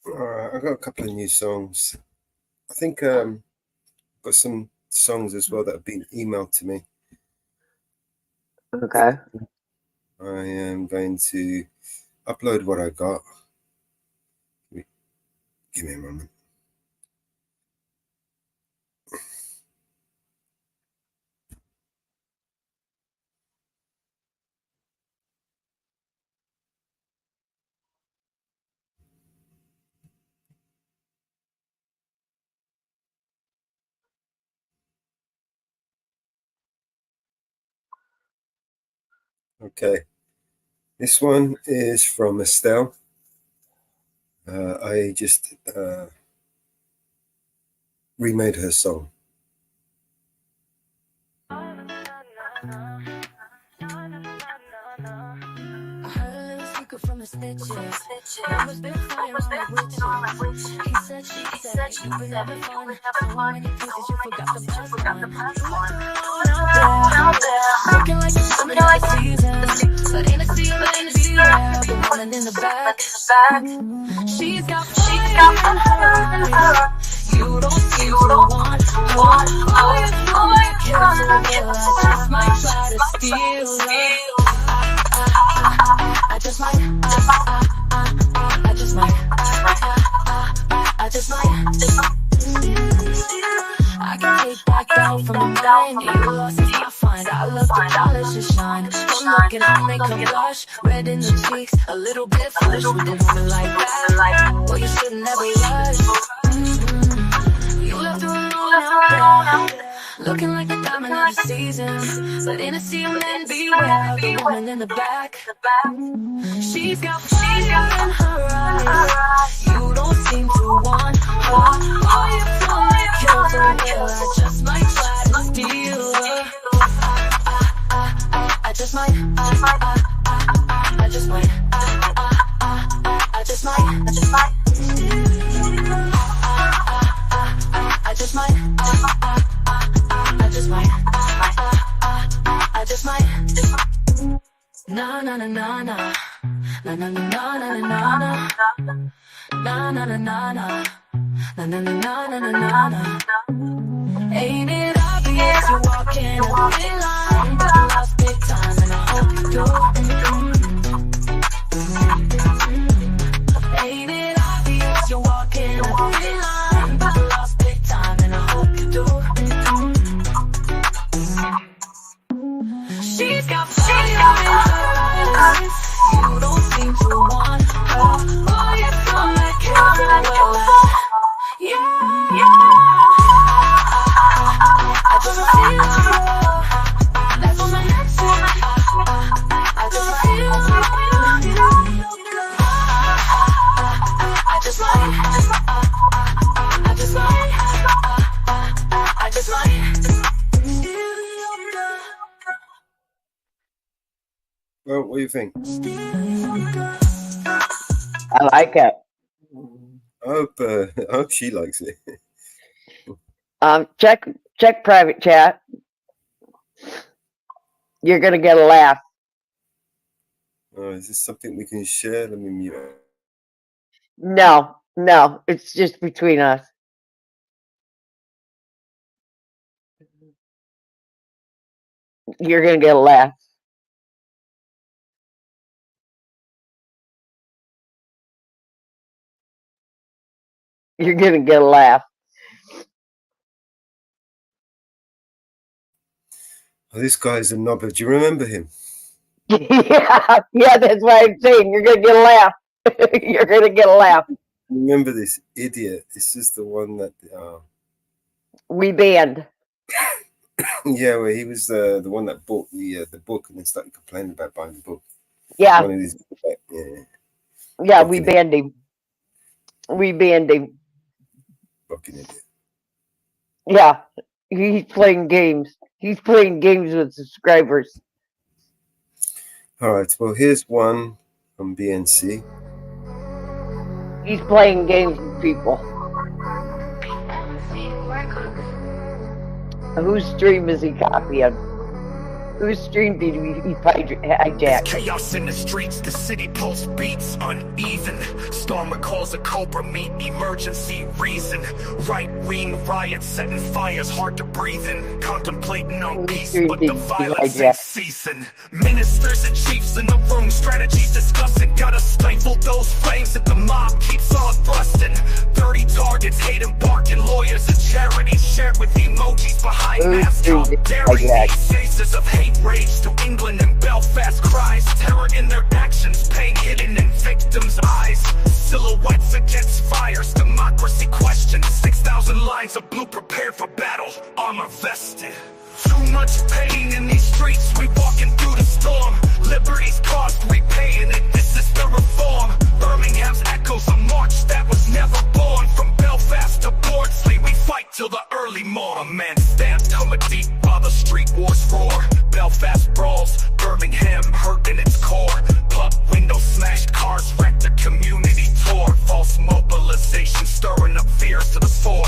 All right, I've got a couple of new songs. I think got some songs as well that have been emailed to me.
Okay.
I am going to upload what I got. Give me a moment. Okay, this one is from Estelle. I just remade her song.
From the snitches, rumors been flying like witches. He said, she said, you've been having fun. So many places you forgot the best one. You left out there, looking like you're coming out of season. But ain't a seal, ain't a beware. The woman in the back, she's got fire in her. You don't seem to want her. Oh, you can't so well. I just might try to steal her. I just might, I just might, I just might. I can take back down from the mind. You lost is my find. I love the polish to shine. One look and I'll make them blush. Red in the cheeks, a little bit flush. With a woman like that, well, you should never rush. You left her alone out there. Looking like the diamond of the season, but in a sea of men, beware of the woman in the back. She's got fire in her eyes. You don't seem to want her. Are you fully killed? Well, I just might try to steal her. I just might. I just might. I just might. I just might. I just might. I just might. I just might. Na na na na na. Na na na na na na. Na na na na na. Na na na na na na. Ain't it obvious you're walking a thin line? But you lost big time and I hope you do. Ain't it obvious you're walking a thin line? But you lost big time and I hope you do. She's got fire in her eyes. You don't seem to want her. Oh, you're gonna kill her. Well, yeah. I just feel her. That's on my next one. I just feel her. I just might. I just might. I just might.
Well, what do you think?
I like it.
I hope she likes it.
Check private chat. You're gonna get a laugh.
Is this something we can share? Let me mute.
No, it's just between us. You're gonna get a laugh. You're gonna get a laugh.
Oh, this guy's a knobber. Do you remember him?
yeah, that's why I'm saying you're gonna get a laugh. You're gonna get a laugh.
Remember this idiot? This is the one that
we banned.
Yeah, well, he was the one that bought the book and then started complaining about buying the book.
Yeah.
One of these,
Yeah, we banned him. We banned him.
Fucking idiot.
Yeah, he's playing games. He's playing games with subscribers.
All right, well, here's one from BNC.
He's playing games with people. Whose stream is he copying? Whose stream did he hijack?
Chaos in the streets, the city pulse beats uneven. Storm recalls a cobra meet emergency reason. Right-wing riots setting fires hard to breathe in. Contemplating on peace, but the violence ain't ceasing. Ministers and chiefs in the room, strategies discussing. Gotta stifle those flames that the mob keeps on thrusting. 30 targets, hating, barking, lawyers and charities shared with emojis behind masks. How dare these cases of hate rage to England and Belfast cries. Terror in their actions, pain hidden in victims' eyes. Silhouettes against fires, democracy questions. 6,000 lines of blue prepared for battle, armor vested. Too much pain in these streets, we walking through the storm. Liberty's cost, we paying it, this is the reform. Birmingham's echoes a march that was never born. From Belfast to Bordsley, we fight till the early morn. Man stamped Hummer deep while the street wars roar. Belfast brawls, Birmingham hurt in its core. Pub windows smashed, cars wrecked, the community tore. False mobilization stirring up fears to the fore.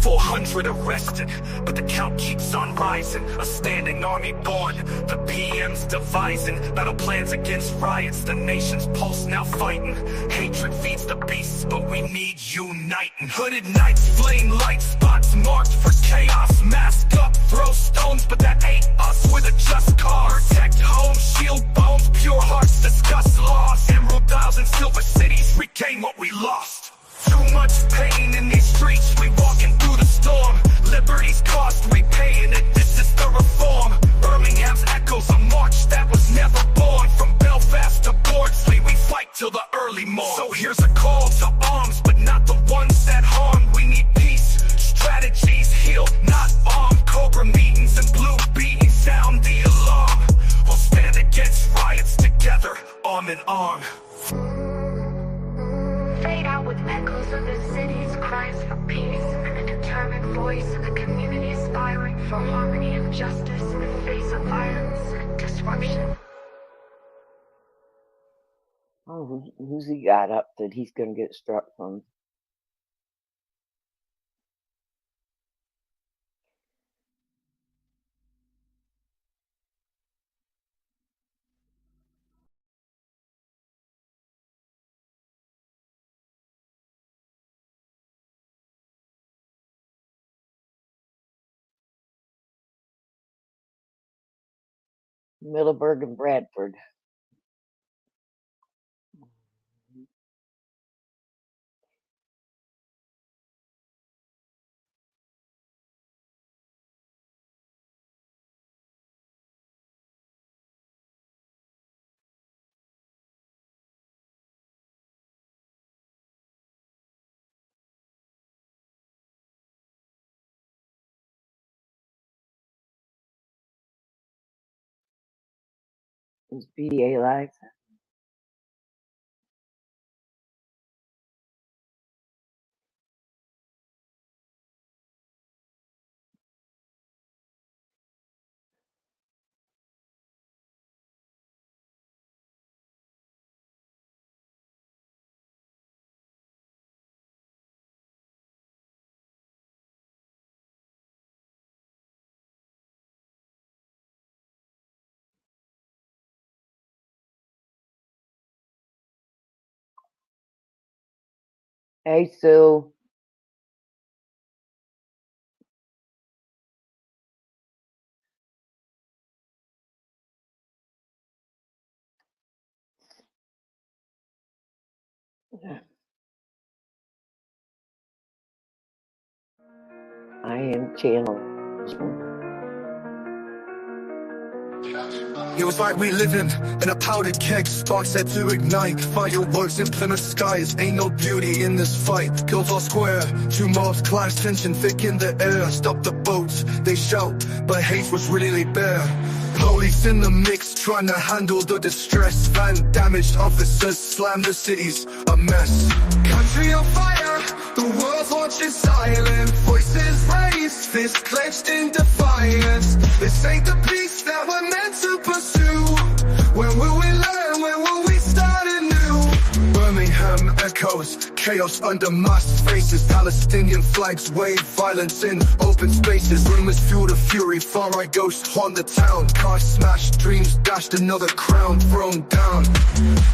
400 arrested, but the count keeps on rising. A standing army born, the PM's devising battle plans against riots. The nation's pulse now fighting. Hatred feeds the beasts, but we need uniting. Hooded knights, flame light spots marked for chaos. Mask up, throw stones, but that ain't us. With a just cause, protect homes, shield bones, pure hearts discuss laws. Emerald dials and silver cities regain what we lost. Too much pain in these streets, we walking through the storm. Liberty's cost, we paying it, this is the reform. Birmingham's echoes a march that was never born. From Belfast to Bordsley, we fight till the early morn. So here's a call to arms, but not the ones that harm. We need peace, strategies heal, not armed. Cobra
on. Fade out with echoes of the city's cries for peace and a determined voice of the community aspiring for harmony and justice in the face of violence and disruption.
Oh, who's he got up that he's going to get struck from? Middleburg and Bradford. Is BDA live? Hey, Sue. I am channel.
It was like we living in a powdered keg, sparks set to ignite. Fireworks in Plymouth skies, ain't no beauty in this fight. Guildhall Square, two mobs clash, tension thick in the air. Stop the boats, they shout, but hate was really bare. Police in the mix, trying to handle the distress. Van damaged officers slam the city's a mess. Country on fire, the world's watching silent. Voices raised, fists clenched in defiance. This ain't the peace that we're meant to pursue. When will we learn? When will we start anew? Birmingham echoes, chaos under masked faces. Palestinian flags wave, violence in open spaces. Rumors fuel the fury, far-right ghosts haunt the town. Cars smashed, dreams dashed, another crown thrown down.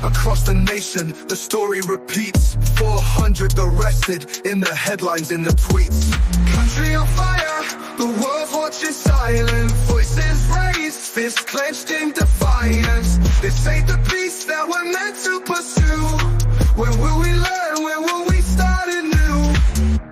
Across the nation, the story repeats. 400 arrested, in the headlines, in the tweets. Country on fire, the world's watching silent. Voices raised, fists clenched in defiance. This ain't the peace that we're meant to pursue. When will we learn? When will we start anew?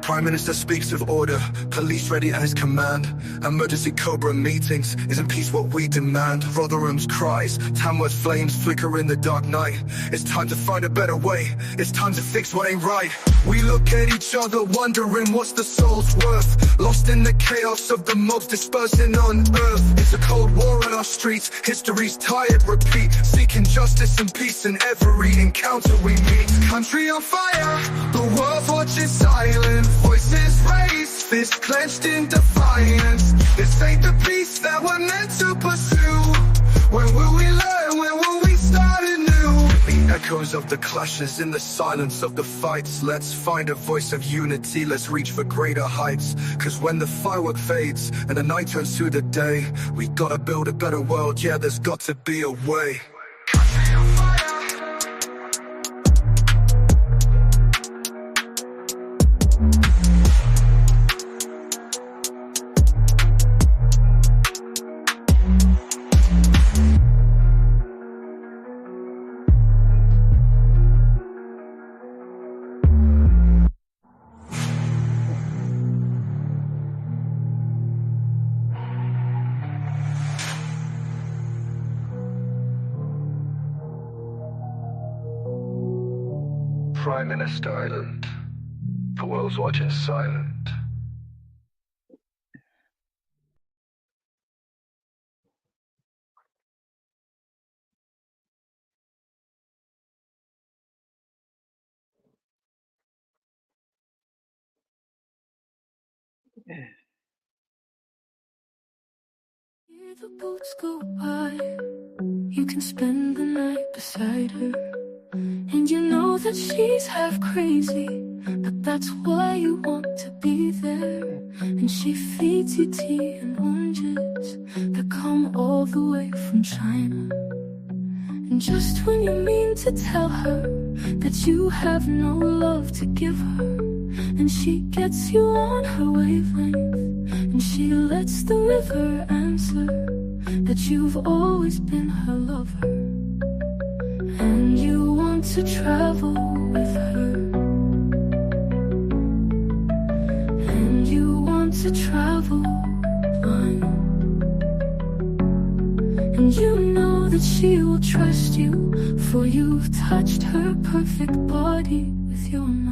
Prime Minister speaks of order, police ready at his command. Emergency Cobra meetings, isn't peace what we demand? Rotherham's cries, Tamworth flames flicker in the dark night. It's time to find a better way, it's time to fix what ain't right. We look at each other wondering what's the soul's worth. Lost in the chaos of the mobs dispersing on earth. It's a cold war in our streets, history's tired repeat. Seeking justice and peace in every encounter we meet. Country on fire, the world's watching silent. Voices raised, fists clenched in defiance. This ain't the peace that we're meant to pursue. When will we learn? When will we start anew? The echoes of the clashes in the silence of the fights. Let's find a voice of unity, let's reach for greater heights. Cause when the firework fades and the night turns to the day, we gotta build a better world, yeah, there's got to be a way. Country on fire. Prime Minister Island. The world's watching silent.
Hear the boats go by. You can spend the night beside her. And you know that she's half crazy, but that's why you want to be there. And she feeds you tea and oranges that come all the way from China. And just when you mean to tell her that you have no love to give her, and she gets you on her wavelength, and she lets the river answer that you've always been her lover. And you want to travel with her, and you want to travel on, and you know that she will trust you, for you've touched her perfect body with your mind.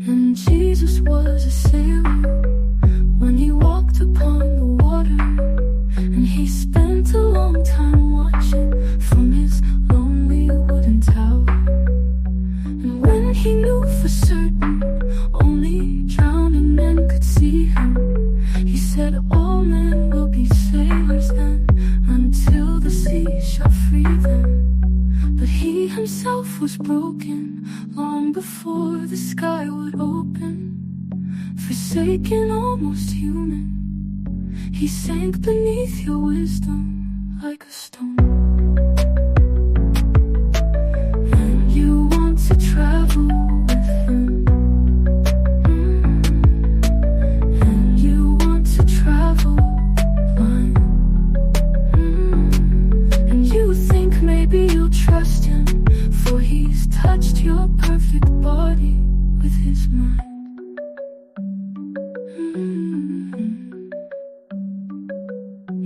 And Jesus was a sailor when he walked upon the water, and he spent a long time watching from his lonely wooden tower. And when he knew for certain only drowning men could see him, he said all men will be sailors then, until the sea shall free them. But he himself was broken long before the sky would open. Forsaken, almost human, he sank beneath your wisdom like a stone. And you want to travel with him, and you want to travel blind, and you think maybe you'll trust him, for he's touched your perfect body with his mind.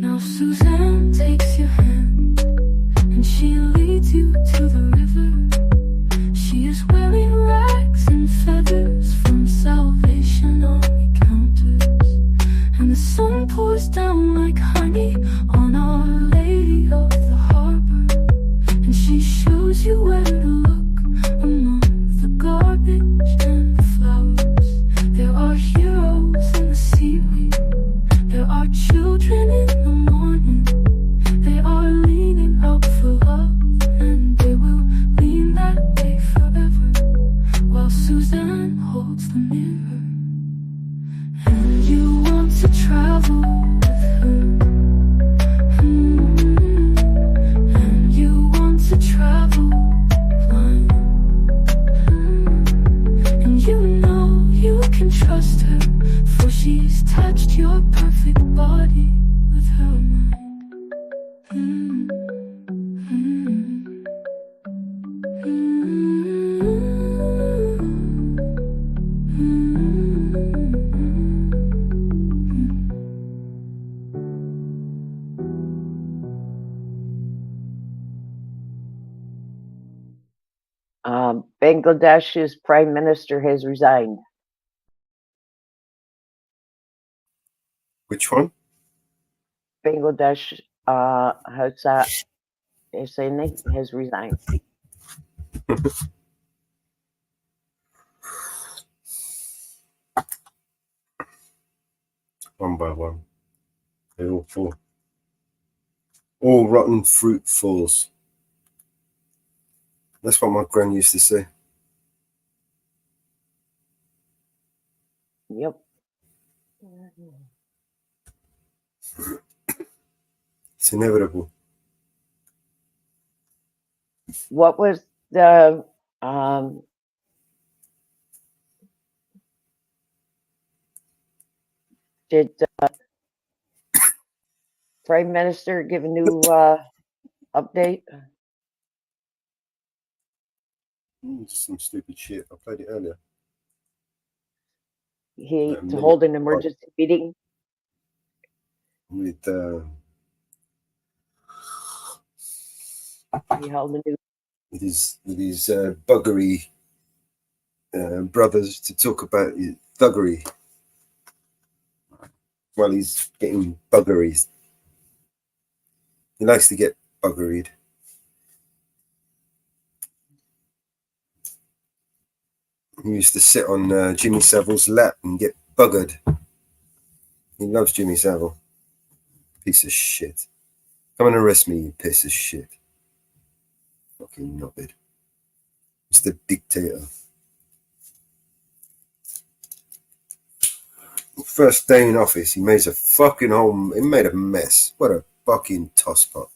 Now Suzanne takes your hand, and she leads you to the river. She is wearing rags and feathers from Salvation Army counters, and the sun pours down like honey on Our Lady of the Harbor. And she shows you where to look among the garbage and the flowers. There are heroes in the seaweed, there are children in the morning. They are leaning out for love, and they will lean that way forever, while Suzanne holds the mirror. And you want to travel with her, and you want to travel blind, and you know you can trust her, for she's touched your perfect body with her mind.
Bangladesh's prime minister has resigned.
Which one?
Bangladesh Hussein has resigned.
One by one. They all fall. All rotten fruit falls. That's what my gran used to say.
Yep.
It's inevitable.
What was the did Prime Minister give a new update?
Some stupid shit. I played it earlier.
He to hold an emergency meeting
with
he held a new
with his buggery brothers to talk about his thuggery while he's getting buggeries. He likes to get buggeried. He used to sit on Jimmy Savile's lap and get buggered. He loves Jimmy Savile. Piece of shit. Come and arrest me, you piece of shit. Fucking knobhead. Mr. Dictator. First day in office, he made a fucking he made a mess. What a fucking tosspot.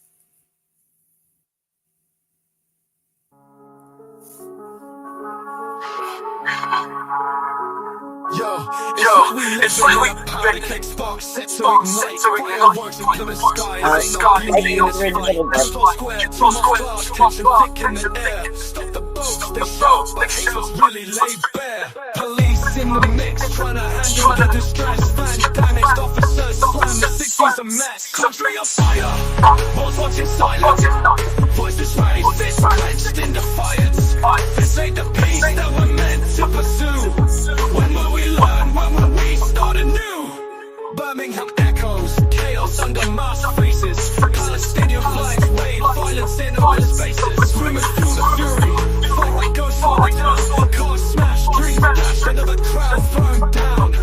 It's like we powder cake sparks set to ignite. Fireworks in Plymouth skies. Ain't no beauty in this fight. Control square, two more glass, tension thick in the air. Stop the boats, they shout, but haters really lay bare. Police in the mix, trying to handle the distress. Find damaged officers, slam the 60s a mess. Country of fire, walls watching silent. Voices raised, fists clenched in defiance. This ain't the peace that we're meant to pursue. When will we learn? When will we start anew? Birmingham echoes, chaos under masterpieces. Palestinian flags wave, violence in all spaces. Rumors fuel the fury, far-right goes for return. Cars smashed, dreams dashed, another crowd thrown down.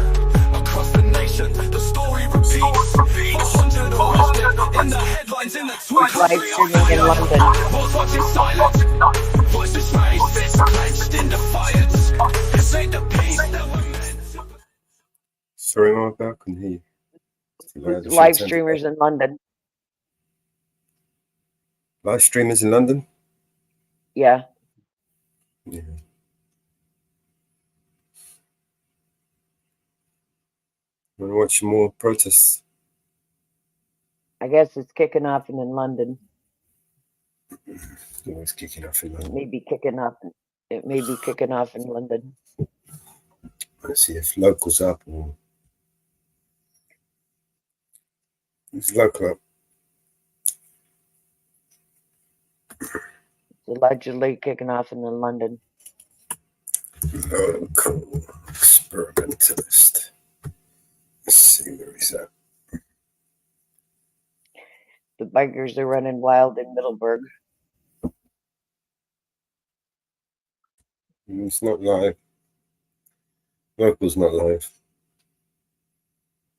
Across the nation, the story repeats. 400 arrested, in the headlines, in the tweets.
Live streaming in London.
Walls watching silent, voices raised, fists clenched in defiance. This ain't the peace that we're meant to.
Sorry, Mark, I couldn't hear you.
Live streamers in London.
Live streamers in London?
Yeah.
Yeah. Want to watch more protests?
I guess it's kicking off in London.
Always kicking off in London.
It may be kicking off. It may be kicking off in London.
Let's see if locals up or it's local up.
It's allegedly kicking off in London.
Local experimentalist. Let's see where he's at.
The bikers are running wild in Middleburg.
It's not live. Local's not live.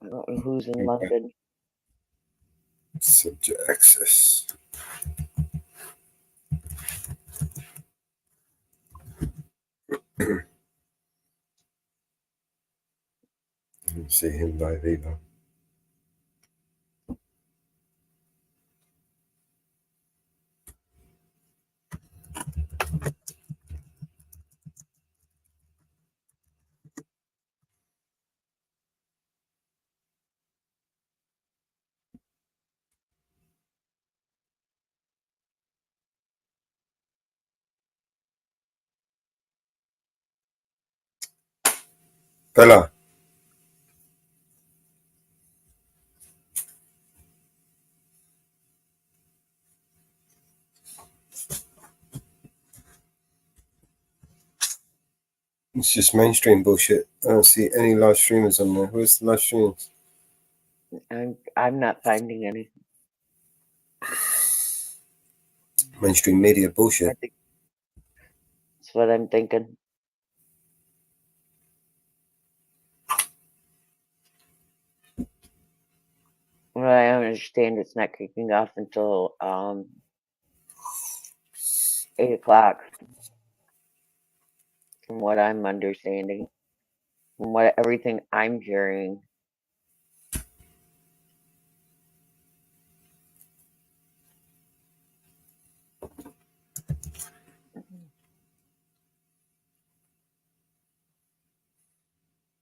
I don't know who's in London.
Subject access. Didn't see him live either. Bella. It's just mainstream bullshit. I don't see any live streamers on there. Where's the live streams?
I'm not finding any.
Mainstream media bullshit.
That's what I'm thinking. Well, I understand it's not kicking off until 8 o'clock. From what I'm understanding, from what everything I'm hearing.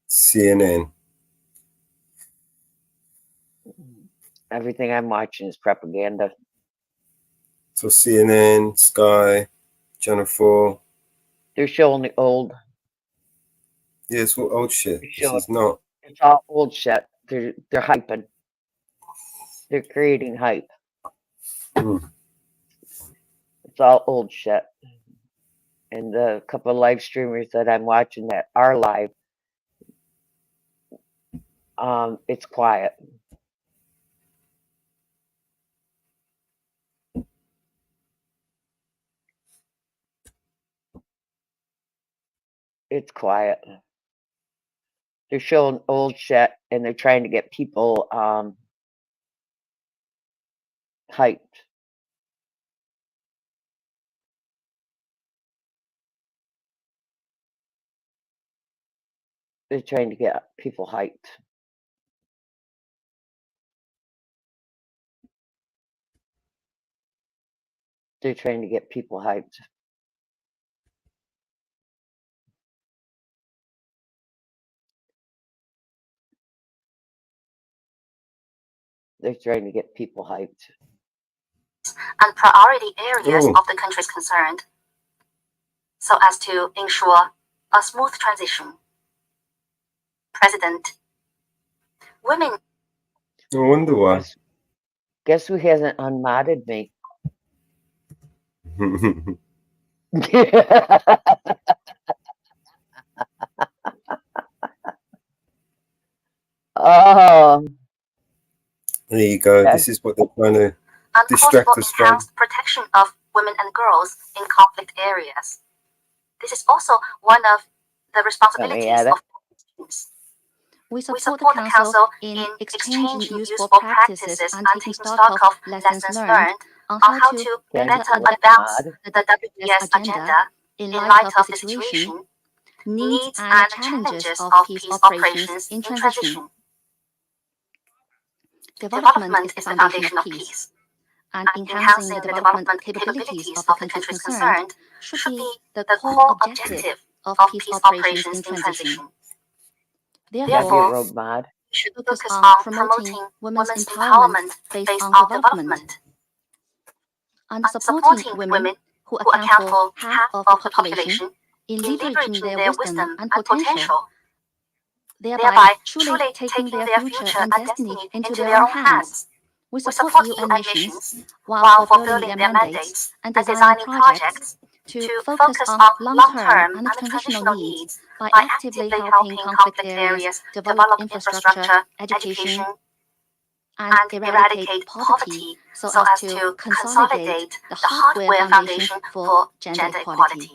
CNN.
Everything I'm watching is propaganda.
So CNN, Sky, Channel 4.
They're showing the old.
Yeah, it's all old shit. This is not.
It's all old shit. They're hyping. They're creating hype. It's all old shit. And the couple of live streamers that I'm watching that are live, it's quiet. It's quiet. They're showing old shit and they're trying to get people hyped. They're trying to get people hyped. They're trying to get people hyped. They're trying to get people hyped.
And priority areas
Oh.
of the country is concerned, so as to ensure a smooth transition. President, women.
I wonder why.
Guess who hasn't unmodded me? Oh.
There you go.
Yes.
This is what they're trying to
And calls
distract
for
us from.
enhanced protection of women and girls in conflict areas. This is also one of the responsibilities of teams.
We support the Council in exchanging useful practices and taking stock of lessons learned on how to better advance the WPS agenda in light of the situation, needs and challenges of peace operations in transition. Development is the foundation of peace, and enhancing the development capabilities of the countries concerned should be the core objective of peace operations in transition. Therefore, we should focus on promoting women's empowerment based on development and supporting women who account for half of the population in leveraging their wisdom and potential, thereby truly taking their future and destiny into their own hands. We support UN missions while fulfilling their mandates and designing projects to focus on long-term and transitional needs by actively helping conflict areas develop infrastructure, education, and eradicate poverty so as to consolidate the hardware foundation for gender equality.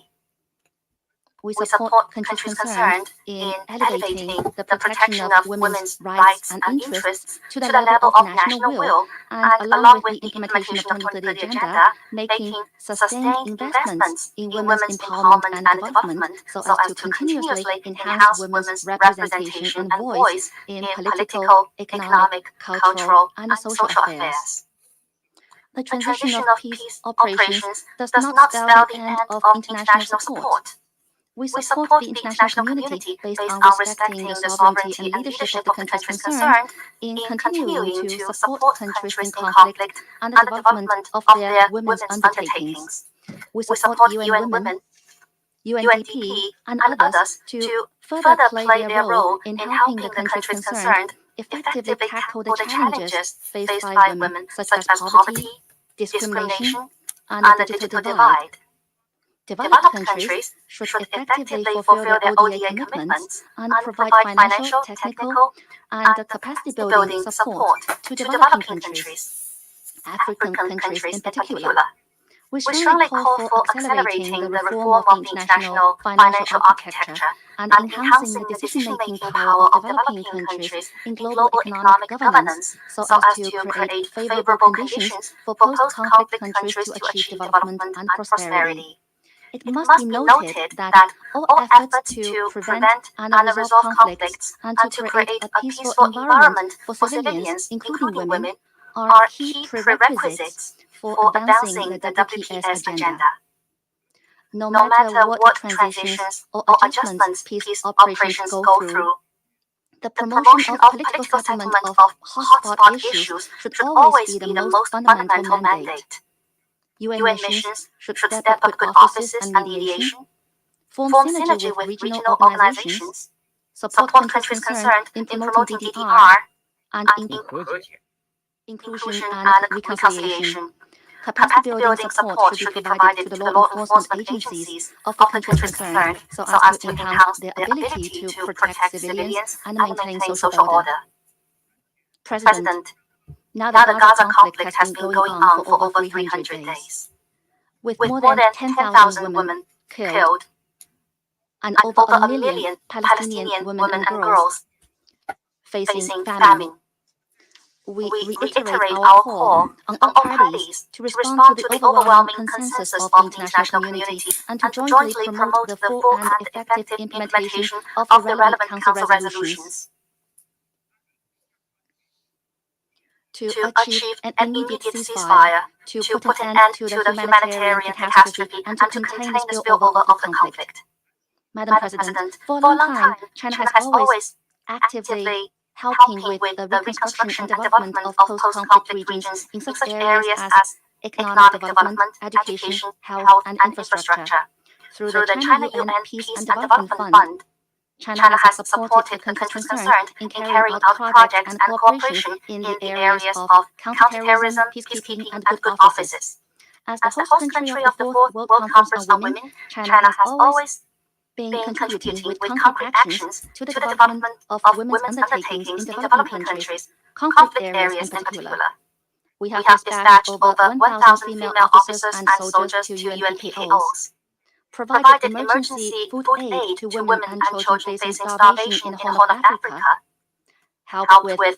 We support countries concerned in elevating the protection of women's rights and interests to the level of national will, and along with the implementation of 2030 agenda, making sustained investments in women's empowerment and development so as to continuously enhance women's representation and voice in political, economic, cultural, and social affairs. The transition of peace operations does not spell the end of international support. We support the international community based on respecting the sovereignty and leadership of the countries concerned in continuing to support countries in conflict and the development of their women's undertakings. We support UN Women, UNDP, and others to further play their role in helping the countries concerned effectively tackle the challenges faced by women, such as poverty, discrimination, and the digital divide. Developed countries should effectively fulfill their ODA commitments and provide financial, technical, and capacity building support to developing countries, African countries in particular. We strongly call for accelerating the reform of the international financial architecture and enhancing the decision-making power of developing countries in global economic governance so as to create favorable conditions for post-conflict countries to achieve development and prosperity. It must be noted that all efforts to prevent and resolve conflicts and to create a peaceful environment for civilians, including women, are key prerequisites for advancing the WPS agenda. No matter what transitions or adjustments peace operations go through, the promotion of political settlement of hotspot issues should always be the most fundamental mandate. UN missions should step up good offices and mediation, form synergy with regional organizations, support countries concerned in promoting DDR and inclusion and reconciliation. Capacity building support should be provided to the law enforcement agencies of the countries concerned so as to enhance their ability to protect civilians and maintain social order. President, now the Gaza conflict has been going on for over 300 days. With more than 10,000 women killed and over a million Palestinian women and girls facing famine. We reiterate our call on all parties to respond to the overwhelming consensus of the international community and to jointly promote the full and effective implementation of the relevant Council resolutions to achieve an immediate ceasefire, to put an end to the humanitarian catastrophe, and to contain the spillover of the conflict. Madam President, for a long time, China has always actively helping with the reconstruction and development of post-conflict regions in such areas as economic development, education, health, and infrastructure. Through the China UN Peace and Development Fund, China has supported the countries concerned in carrying out projects and cooperation in the areas of counterterrorism, peacekeeping, and good offices. As the host country of the Fourth World Conference on Women, China has always been contributing with concrete actions to the development of women's undertakings in developing countries, conflict areas in particular. We have dispatched over 1,000 female officers and soldiers to UNPKOs, provided emergency food aid to women and children facing starvation in the Horn of Africa, helped over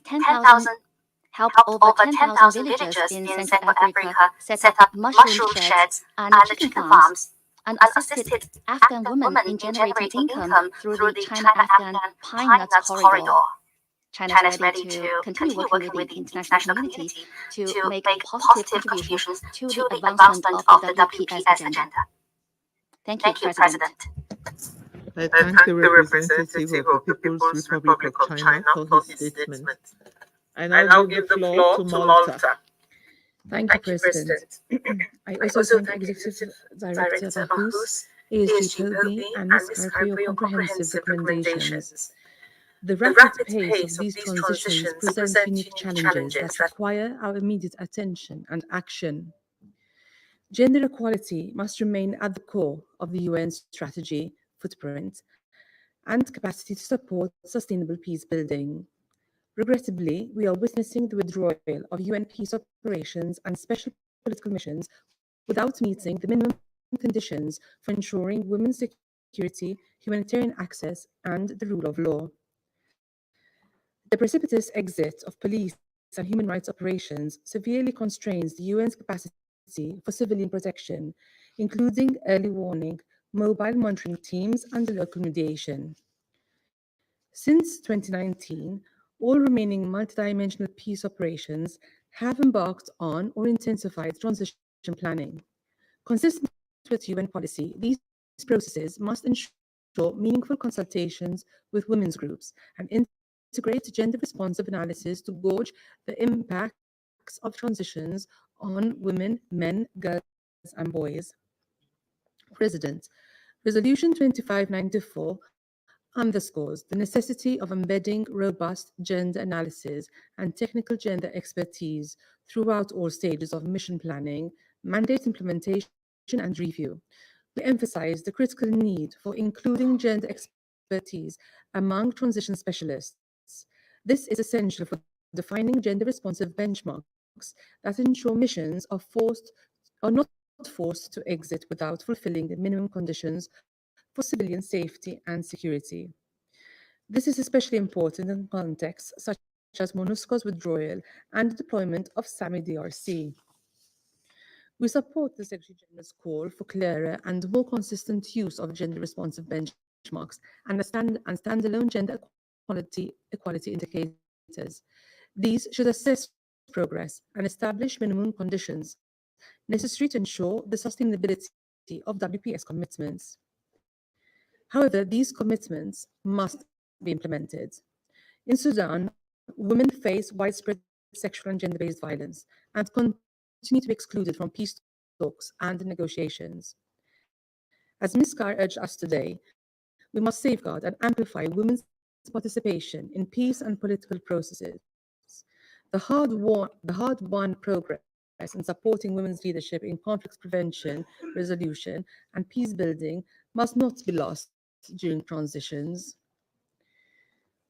10,000 villagers in Central Africa set up mushroom sheds and chicken farms, and assisted Afghan women in generating income through the China-Afghan Pine Nuts Corridor. China is ready to continue working with the international community to make positive contributions to the advancement of the WPS agenda. Thank you, President.
I thank the representative of the People's Republic of China for his statement. I now give the floor to Malta.
Thank you, President. I also thank Executive Director Bahous, ASG Kobe, and Ms. Carr for your comprehensive recommendations. The rapid pace of these transitions presents unique challenges that require our immediate attention and action. Gender equality must remain at the core of the UN strategy, footprint, and capacity to support sustainable peace building. Regrettably, we are witnessing the withdrawal of UN peace operations and special political missions without meeting the minimum conditions for ensuring women's security, humanitarian access, and the rule of law. The precipitous exit of police and human rights operations severely constrains the UN's capacity for civilian protection, including early warning, mobile monitoring teams, and local mediation. Since 2019, all remaining multidimensional peace operations have embarked on or intensified transition planning. Consistent with UN policy, these processes must ensure meaningful consultations with women's groups and integrate gender-responsive analysis to gauge the impacts of transitions on women, men, girls, and boys. President, Resolution 2594 underscores the necessity of embedding robust gender analysis and technical gender expertise throughout all stages of mission planning, mandate implementation, and review. We emphasize the critical need for including gender expertise among transition specialists. This is essential for defining gender-responsive benchmarks that ensure missions are not forced to exit without fulfilling the minimum conditions for civilian safety and security. This is especially important in contexts such as MONUSCO's withdrawal and the deployment of SAMI DRC. We support the Secretary General's call for clearer and more consistent use of gender-responsive benchmarks and standalone gender equality indicators. These should assess progress and establish minimum conditions necessary to ensure the sustainability of WPS commitments. However, these commitments must be implemented. In Sudan, women face widespread sexual and gender-based violence and continue to be excluded from peace talks and negotiations. As Ms. Carr urged us today, we must safeguard and amplify women's participation in peace and political processes. The hard-won progress in supporting women's leadership in conflict prevention, resolution, and peace building must not be lost during transitions.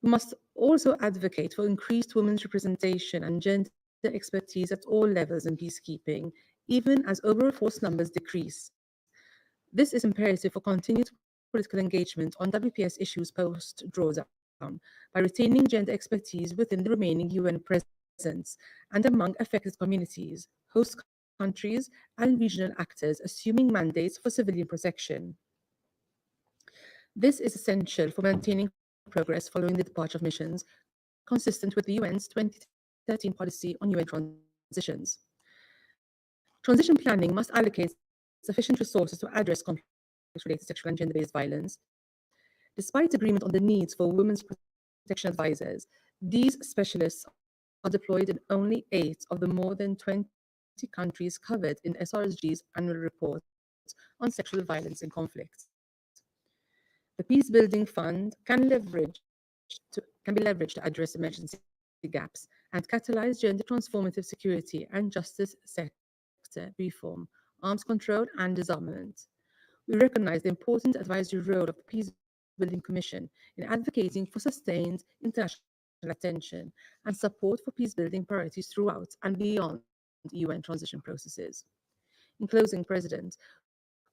We must also advocate for increased women's representation and gender expertise at all levels in peacekeeping, even as overall force numbers decrease. This is imperative for continued political engagement on WPS issues post-drawdown by retaining gender expertise within the remaining UN presence and among affected communities, host countries, and regional actors assuming mandates for civilian protection. This is essential for maintaining progress following the departure of missions, consistent with the UN's 2013 policy on UN transitions. Transition planning must allocate sufficient resources to address conflict-related sexual and gender-based violence. Despite agreement on the needs for women's protection advisors, these specialists are deployed in only 8 of the more than 20 countries covered in SRSG's annual report on sexual violence in conflict. The Peace Building Fund can be leveraged to address emergency gaps and catalyze gender transformative security and justice sector reform, arms control, and disarmament. We recognize the important advisory role of the Peace Building Commission in advocating for sustained international attention and support for peace-building priorities throughout and beyond UN transition processes. In closing, President,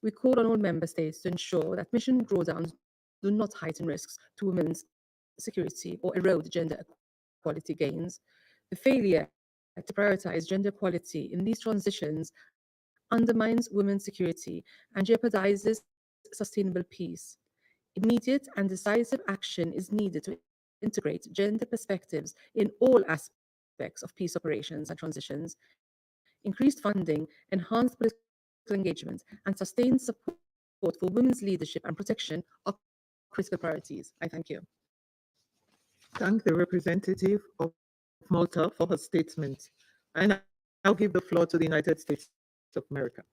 we call on all member states to ensure that mission drawdowns do not heighten risks to women's security or erode gender equality gains. The failure to prioritize gender equality in these transitions undermines women's security and jeopardizes sustainable peace. Immediate and decisive action is needed to integrate gender perspectives in all aspects of peace operations and transitions. Increased funding, enhanced political engagement, and sustained support for women's leadership and protection are critical priorities. I thank you.
Thank the representative of Malta for her statement. And I'll give the floor to the United States of America.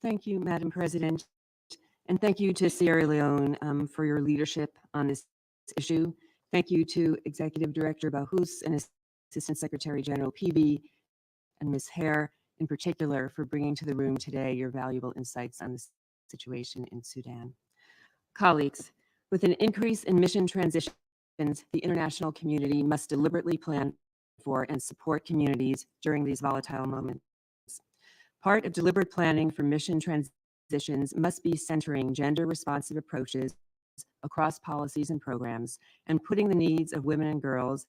Thank you, Madam President. And thank you to Sierra Leone for your leadership on this issue. Thank you to Executive Director Bahous and Assistant Secretary General Peavy and Ms. Hare in particular for bringing to the room today your valuable insights on the situation in Sudan. Colleagues, with an increase in mission transitions, the international community must deliberately plan for and support communities during these volatile moments. Part of deliberate planning for mission transitions must be centering gender-responsive approaches across policies and programs and putting the needs of women and girls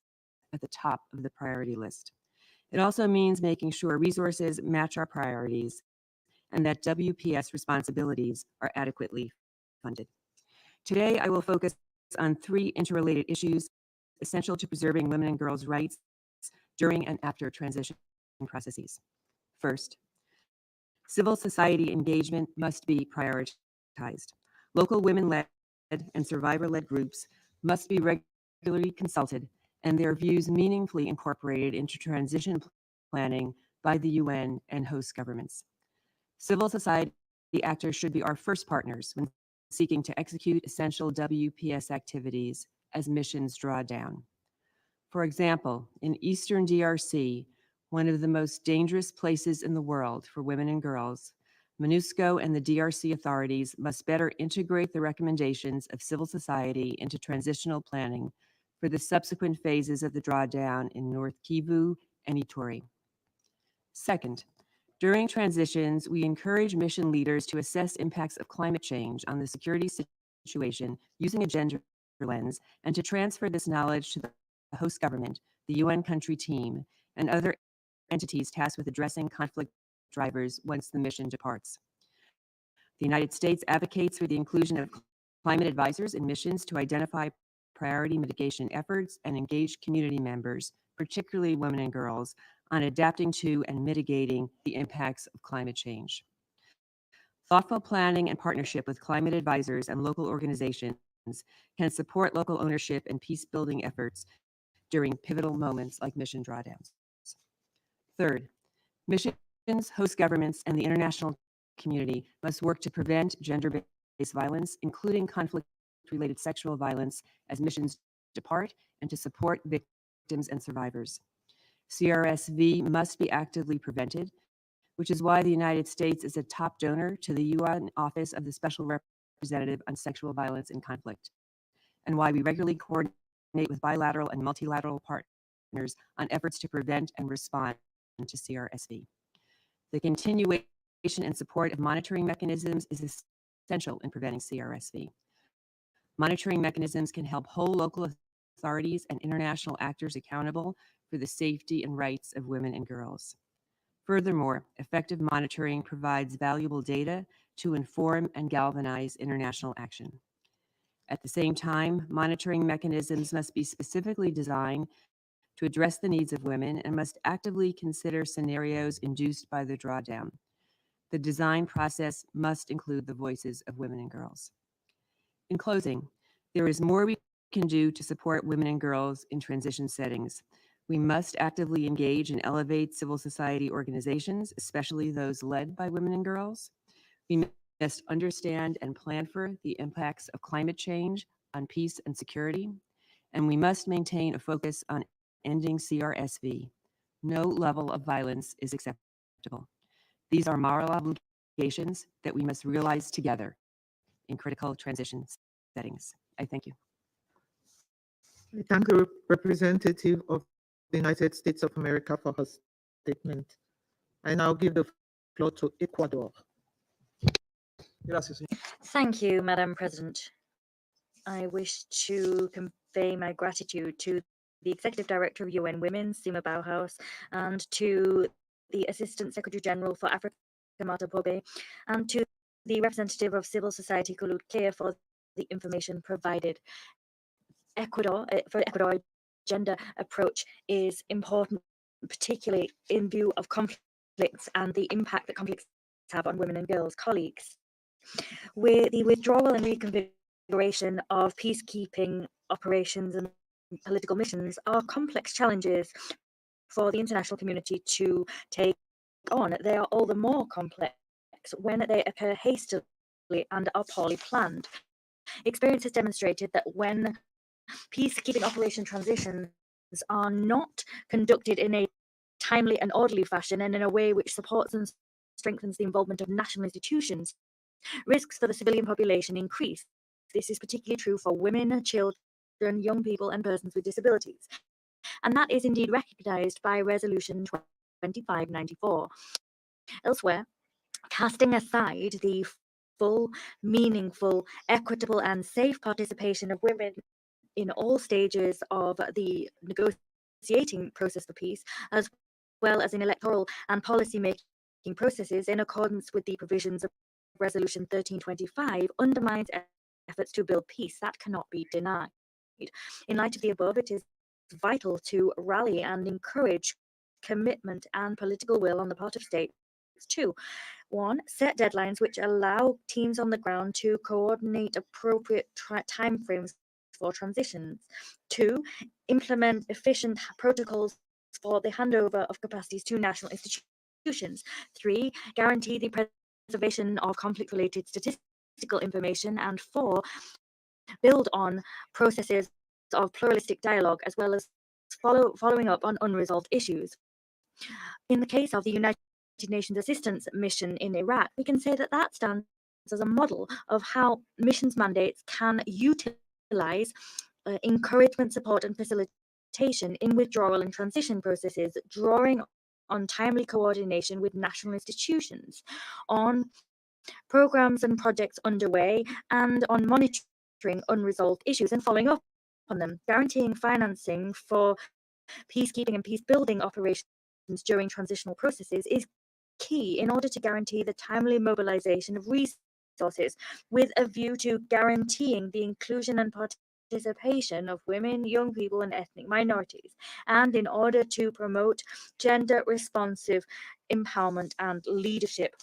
at the top of the priority list. It also means making sure resources match our priorities and that WPS responsibilities are adequately funded. Today, I will focus on 3 interrelated issues essential to preserving women and girls' rights during and after transition processes. First, civil society engagement must be prioritized. Local women-led and survivor-led groups must be regularly consulted and their views meaningfully incorporated into transition planning by the UN and host governments. Civil society actors should be our first partners when seeking to execute essential WPS activities as missions draw down. For example, in Eastern DRC, one of the most dangerous places in the world for women and girls, MONUSCO and the DRC authorities must better integrate the recommendations of civil society into transitional planning for the subsequent phases of the drawdown in North Kivu and Ituri. Second, during transitions, we encourage mission leaders to assess impacts of climate change on the security situation using a gender lens and to transfer this knowledge to the host government, the UN country team, and other entities tasked with addressing conflict drivers once the mission departs. The United States advocates for the inclusion of climate advisors in missions to identify priority mitigation efforts and engage community members, particularly women and girls, on adapting to and mitigating the impacts of climate change. Thoughtful planning and partnership with climate advisors and local organizations can support local ownership and peace-building efforts during pivotal moments like mission drawdowns. Third, missions, host governments, and the international community must work to prevent gender-based violence, including conflict-related sexual violence, as missions depart, and to support victims and survivors. CRSV must be actively prevented, which is why the United States is a top donor to the UN Office of the Special Representative on Sexual Violence in Conflict, and why we regularly coordinate with bilateral and multilateral partners on efforts to prevent and respond to CRSV. The continuation and support of monitoring mechanisms is essential in preventing CRSV. Monitoring mechanisms can help hold local authorities and international actors accountable for the safety and rights of women and girls. Furthermore, effective monitoring provides valuable data to inform and galvanize international action. At the same time, monitoring mechanisms must be specifically designed to address the needs of women and must actively consider scenarios induced by the drawdown. The design process must include the voices of women and girls. In closing, there is more we can do to support women and girls in transition settings. We must actively engage and elevate civil society organizations, especially those led by women and girls. We must understand and plan for the impacts of climate change on peace and security, and we must maintain a focus on ending CRSV. No level of violence is acceptable. These are moral obligations that we must realize together in critical transition settings. I thank you.
I thank the representative of the United States of America for her statement. I now give the floor to Ecuador.
Thank you, Madam President. I wish to convey my gratitude to the Executive Director of UN Women, Sima Bauhaus, and to the Assistant Secretary General for Africa, Marta Pobe, and to the representative of civil society, Kulud Kea, for the information provided. For Ecuador, gender approach is important, particularly in view of conflicts and the impact that conflicts have on women and girls. Colleagues, with the withdrawal and reconfiguration of peacekeeping operations and political missions are complex challenges for the international community to take on. They are all the more complex when they occur hastily and are poorly planned. Experience has demonstrated that when peacekeeping operation transitions are not conducted in a timely and orderly fashion and in a way which supports and strengthens the involvement of national institutions, risks for the civilian population increase. This is particularly true for women, children, young people, and persons with disabilities. And that is indeed recognized by Resolution 2594. Elsewhere, casting aside the full, meaningful, equitable, and safe participation of women in all stages of the negotiating process for peace, as well as in electoral and policy-making processes in accordance with the provisions of Resolution 1325, undermines efforts to build peace. That cannot be denied. In light of the above, it is vital to rally and encourage commitment and political will on the part of states to 1. Set deadlines which allow teams on the ground to coordinate appropriate timeframes for transitions. 2. Implement efficient protocols for the handover of capacities to national institutions. 3. Guarantee the preservation of conflict-related statistical information. And 4. Build on processes of pluralistic dialogue as well as following up on unresolved issues. In the case of the United Nations Assistance Mission in Iraq, we can say that that stands as a model of how missions mandates can utilize encouragement, support, and facilitation in withdrawal and transition processes, drawing on timely coordination with national institutions, on programs and projects underway, and on monitoring unresolved issues and following up on them. Guaranteeing financing for peacekeeping and peace-building operations during transitional processes is key in order to guarantee the timely mobilization of resources with a view to guaranteeing the inclusion and participation of women, young people, and ethnic minorities, and in order to promote gender-responsive empowerment and leadership.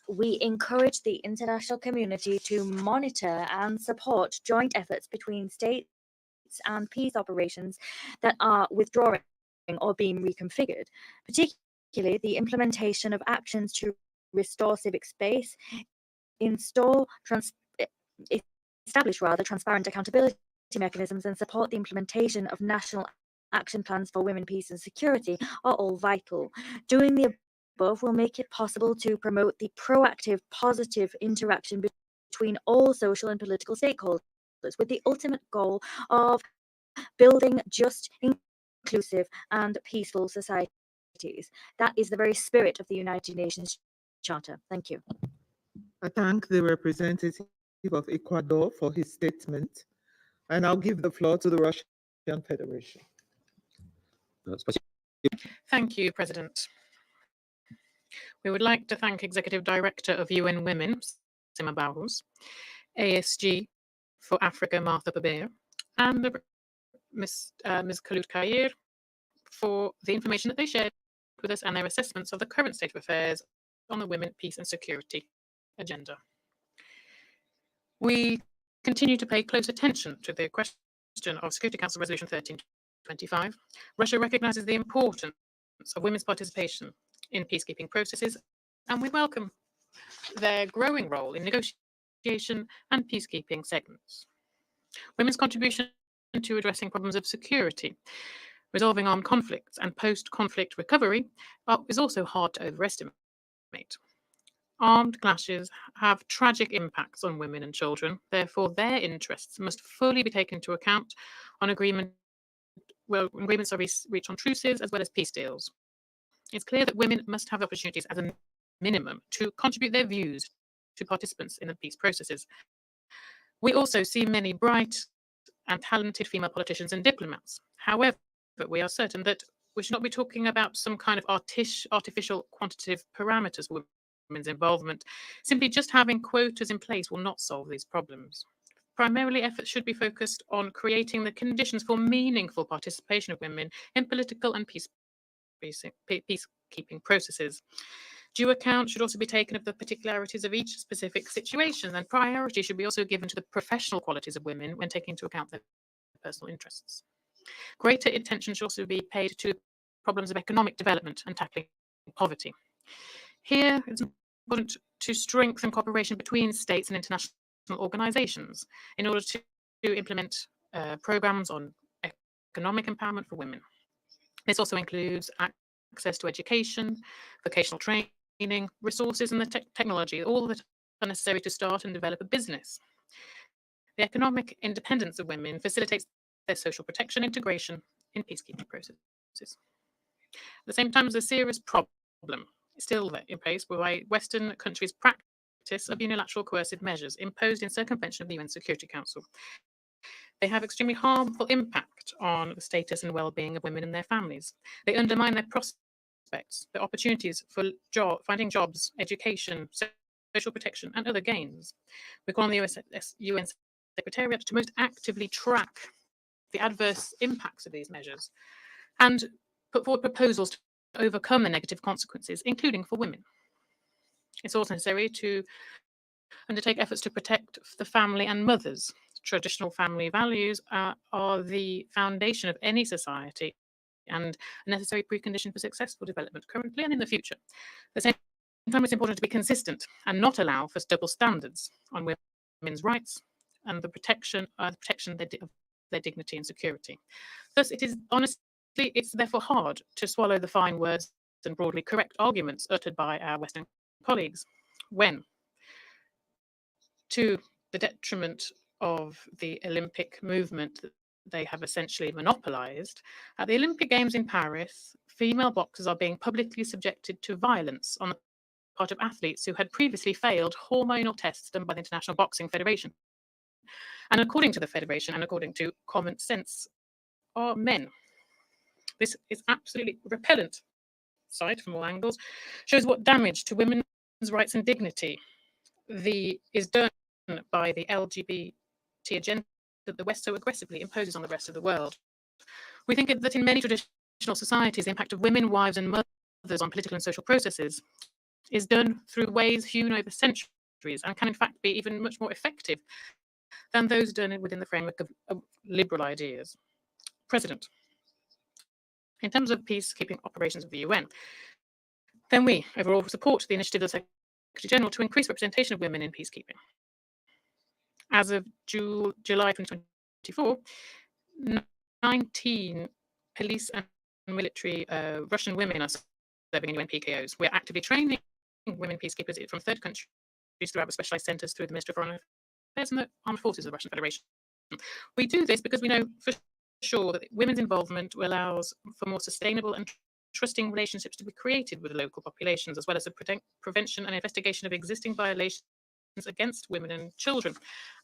We encourage the international community to monitor and support joint efforts between states and peace operations that are withdrawing or being reconfigured, particularly the implementation of actions to restore civic space, establish transparent accountability mechanisms, and support the implementation of national action plans for women, peace, and security are all vital. Doing the above will make it possible to promote the proactive, positive interaction between all social and political stakeholders, with the ultimate goal of building just, inclusive, and peaceful societies. That is the very spirit of the United Nations Charter. Thank you.
I thank the representative of Ecuador for his statement. I now give the floor to the Russian Federation.
Thank you, President. We would like to thank Executive Director of UN Women, Sima Bauhus, ASG for Africa, Martha Babir, and Ms. Khalud Khair for the information that they shared with us and their assessments of the current state of affairs on the Women, Peace and Security agenda. We continue to pay close attention to the question of Security Council Resolution 1325. Russia recognizes the importance of women's participation in peacekeeping processes, and we welcome their growing role in negotiation and peacekeeping segments. Women's contribution to addressing problems of security, resolving armed conflicts, and post-conflict recovery is also hard to overestimate. Armed clashes have tragic impacts on women and children. Therefore, their interests must fully be taken into account on agreements are reached on truces as well as peace deals. It's clear that women must have opportunities as a minimum to contribute their views to participants in the peace processes. We also see many bright and talented female politicians and diplomats. However, we are certain that we should not be talking about some kind of artificial quantitative parameters for women's involvement. Simply just having quotas in place will not solve these problems. Primarily, efforts should be focused on creating the conditions for meaningful participation of women in political and peacekeeping processes. Due account should also be taken of the particularities of each specific situation, and priority should be also given to the professional qualities of women when taking into account their personal interests. Greater attention should also be paid to problems of economic development and tackling poverty. Here, it's important to strengthen cooperation between states and international organizations in order to implement programs on economic empowerment for women. This also includes access to education, vocational training, resources, and the technology, all that are necessary to start and develop a business. The economic independence of women facilitates their social protection integration in peacekeeping processes. At the same time, there's a serious problem still in place whereby Western countries practice of unilateral coercive measures imposed in circumvention of the UN Security Council. They have extremely harmful impact on the status and well-being of women and their families. They undermine their prospects, their opportunities for finding jobs, education, social protection, and other gains. We call on the UN Secretariat to most actively track the adverse impacts of these measures and put forward proposals to overcome the negative consequences, including for women. It's also necessary to undertake efforts to protect the family and mothers. Traditional family values are the foundation of any society and a necessary precondition for successful development currently and in the future. At the same time, it's important to be consistent and not allow for double standards on women's rights and the protection of their dignity and security. Thus, it's therefore hard to swallow the fine words and broadly correct arguments uttered by our Western colleagues when, to the detriment of the Olympic movement that they have essentially monopolized, at the Olympic Games in Paris, female boxers are being publicly subjected to violence on the part of athletes who had previously failed hormonal tests done by the International Boxing Federation. And according to the Federation and according to common sense, are men. This is absolutely repellent sight from all angles, shows what damage to women's rights and dignity is done by the LGBT agenda that the West so aggressively imposes on the rest of the world. We think that in many traditional societies, the impact of women, wives, and mothers on political and social processes is done through ways hewn over centuries and can in fact be even much more effective than those done within the framework of liberal ideas. President, in terms of peacekeeping operations of the UN, then we overall support the initiative of the Secretary General to increase representation of women in peacekeeping. As of July 2024, 19 police and military Russian women are serving in UN PKOs. We're actively training women peacekeepers from third countries throughout the specialized centers through the Ministry of Foreign Affairs and the Armed Forces of the Russian Federation. We do this because we know for sure that women's involvement allows for more sustainable and trusting relationships to be created with the local populations, as well as the prevention and investigation of existing violations against women and children.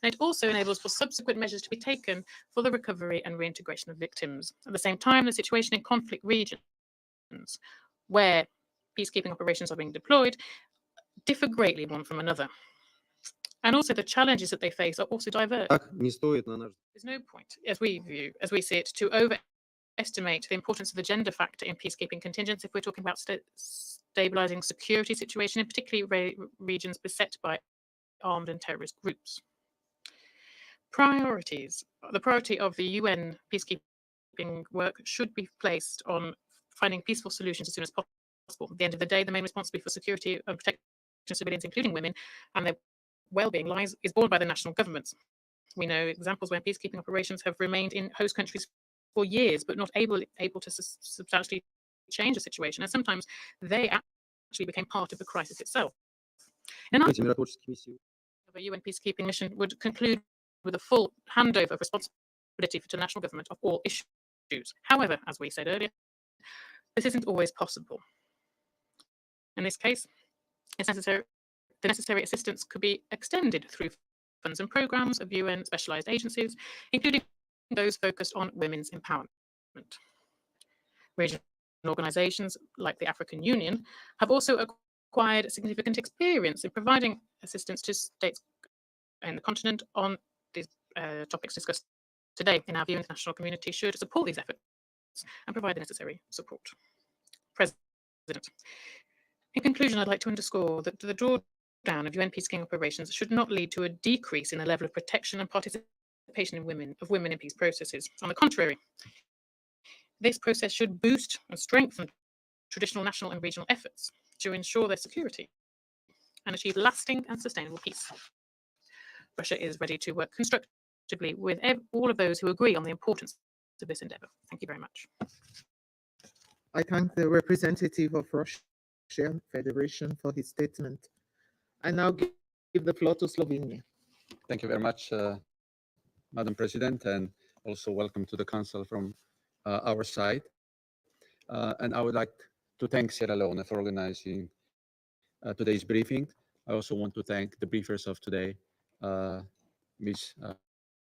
And it also enables for subsequent measures to be taken for the recovery and reintegration of victims. At the same time, the situation in conflict regions where peacekeeping operations are being deployed differ greatly one from another. And also the challenges that they face are also diverse. There's no point, as we see it, to overestimate the importance of the gender factor in peacekeeping contingents if we're talking about stabilizing security situation, in particularly regions beset by armed and terrorist groups. Priorities. The priority of the UN peacekeeping work should be placed on finding peaceful solutions as soon as possible. At the end of the day, the main responsibility for security and protection of civilians, including women, and their well-being is borne by the national governments. We know examples where peacekeeping operations have remained in host countries for years, but not able to substantially change the situation, and sometimes they actually became part of the crisis itself. In a UN peacekeeping mission would conclude with a full handover of responsibility to the national government of all issues. However, as we said earlier, this isn't always possible. In this case, the necessary assistance could be extended through funds and programs of UN specialized agencies, including those focused on women's empowerment. Regional organizations like the African Union have also acquired significant experience in providing assistance to states in the continent on these topics discussed today. In our view, the international community should support these efforts and provide the necessary support. President. In conclusion, I'd like to underscore that the drawdown of UN peacekeeping operations should not lead to a decrease in the level of protection and participation of women in peace processes. On the contrary, this process should boost and strengthen traditional national and regional efforts to ensure their security and achieve lasting and sustainable peace. Russia is ready to work constructively with all of those who agree on the importance of this endeavor. Thank you very much.
I thank the representative of Russian Federation for his statement. I now give the floor to Slovenia.
Thank you very much, Madam President, and also welcome to the Council from our side. And I would like to thank Sierra Leone for organizing today's briefing. I also want to thank the briefers of today, Ms.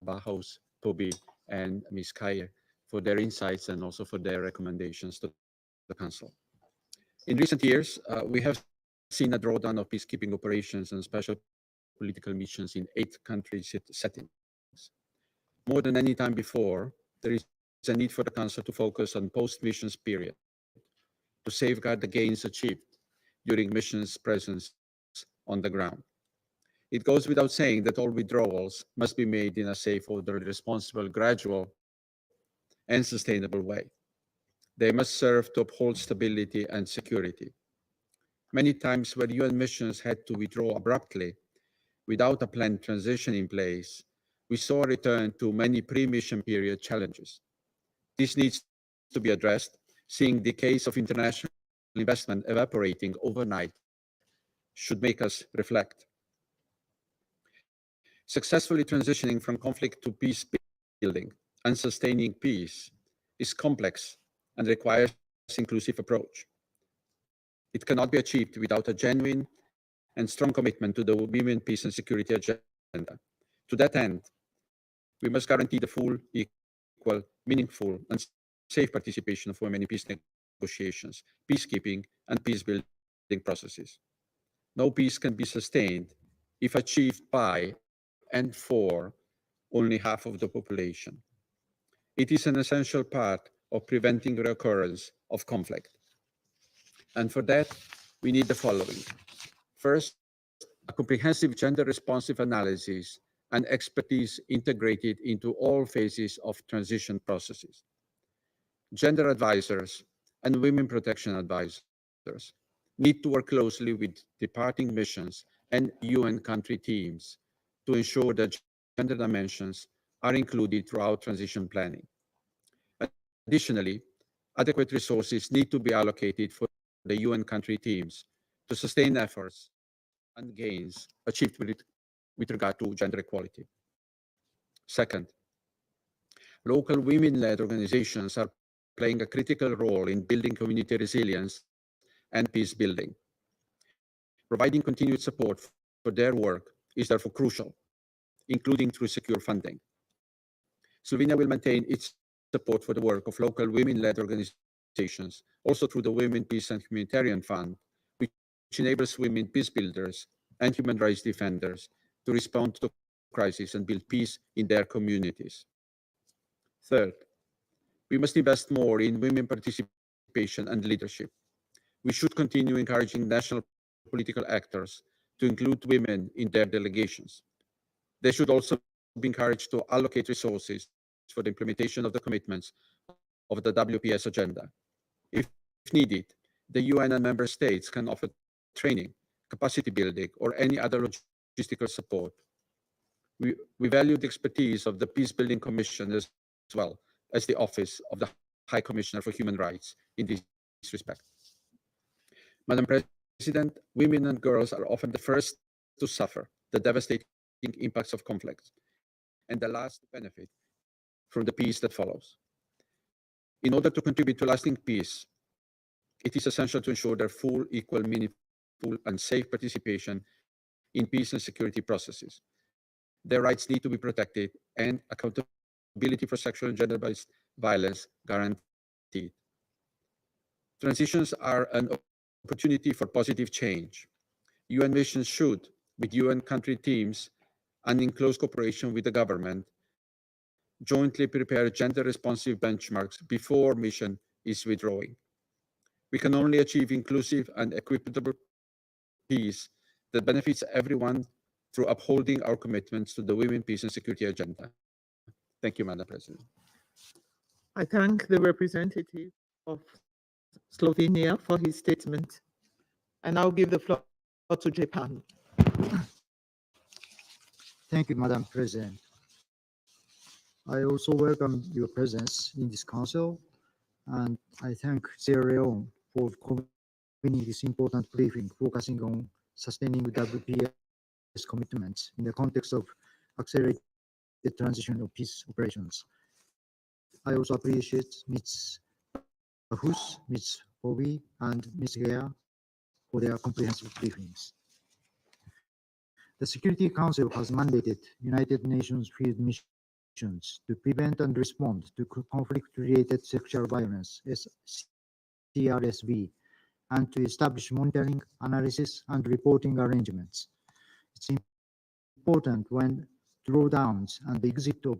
Bauhaus, Toby, and Ms. Kaye, for their insights and also for their recommendations to the Council. In recent years, we have seen a drawdown of peacekeeping operations and special political missions in 8 country settings. More than any time before, there is a need for the Council to focus on post-missions period to safeguard the gains achieved during missions presence on the ground. It goes without saying that all withdrawals must be made in a safe, orderly, responsible, gradual, and sustainable way. They must serve to uphold stability and security. Many times where UN missions had to withdraw abruptly without a planned transition in place, we saw a return to many pre-mission period challenges. This needs to be addressed, seeing the case of international investment evaporating overnight should make us reflect. Successfully transitioning from conflict to peace building and sustaining peace is complex and requires inclusive approach. It cannot be achieved without a genuine and strong commitment to the women, peace, and security agenda. To that end, we must guarantee the full, equal, meaningful, and safe participation of women in peace negotiations, peacekeeping, and peace-building processes. No peace can be sustained if achieved by and for only half of the population. It is an essential part of preventing the recurrence of conflict. And for that, we need the following. First, a comprehensive gender-responsive analysis and expertise integrated into all phases of transition processes. Gender advisors and women protection advisors need to work closely with departing missions and UN country teams to ensure that gender dimensions are included throughout transition planning. Additionally, adequate resources need to be allocated for the UN country teams to sustain efforts and gains achieved with regard to gender equality. Second, local women-led organizations are playing a critical role in building community resilience and peace building. Providing continued support for their work is therefore crucial, including through secure funding. Slovenia will maintain its support for the work of local women-led organizations, also through the Women, Peace and Humanitarian Fund, which enables women peace builders and human rights defenders to respond to crisis and build peace in their communities. Third, we must invest more in women participation and leadership. We should continue encouraging national political actors to include women in their delegations. They should also be encouraged to allocate resources for the implementation of the commitments of the WPS agenda. If needed, the UN and member states can offer training, capacity building, or any other logistical support. We value the expertise of the Peacebuilding Commission as well as the Office of the High Commissioner for Human Rights in this respect. Madam President, women and girls are often the first to suffer the devastating impacts of conflict and the last to benefit from the peace that follows. In order to contribute to lasting peace, it is essential to ensure their full, equal, meaningful, and safe participation in peace and security processes. Their rights need to be protected and accountability for sexual and gender-based violence guaranteed. Transitions are an opportunity for positive change. UN missions should, with UN country teams and in close cooperation with the government, jointly prepare gender-responsive benchmarks before mission is withdrawing. We can only achieve inclusive and equitable peace that benefits everyone through upholding our commitments to the Women, Peace and Security agenda. Thank you, Madam President.
I thank the representative of Slovenia for his statement. I now give the floor to Japan.
Thank you, Madam President. I also welcome your presence in this council, and I thank Sierra Leone for convening this important briefing focusing on sustaining WPS commitments in the context of accelerated transition of peace operations. I also appreciate Ms. Hus, Ms. Bobby, and Ms. Gea for their comprehensive briefings. The Security Council has mandated United Nations field missions to prevent and respond to conflict-related sexual violence, CRSV, and to establish monitoring, analysis, and reporting arrangements. It's important when drawdowns and the exit of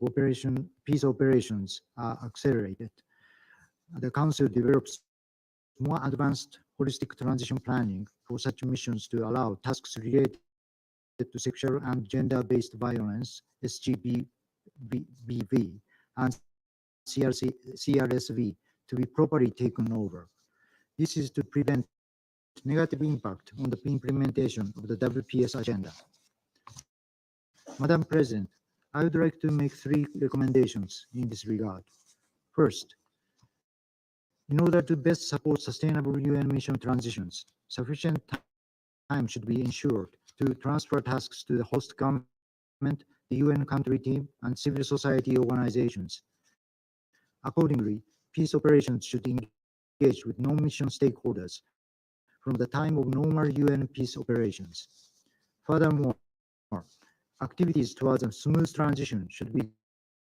peace operations are accelerated. The Council develops more advanced holistic transition planning for such missions to allow tasks related to sexual and gender-based violence, SGBV, and CRSV to be properly taken over. This is to prevent negative impact on the implementation of the WPS agenda. Madam President, I would like to make 3 recommendations in this regard. First, in order to best support sustainable UN mission transitions, sufficient time should be ensured to transfer tasks to the host government, the UN country team, and civil society organizations. Accordingly, peace operations should engage with non-mission stakeholders from the time of normal UN peace operations. Furthermore, activities towards a smooth transition should be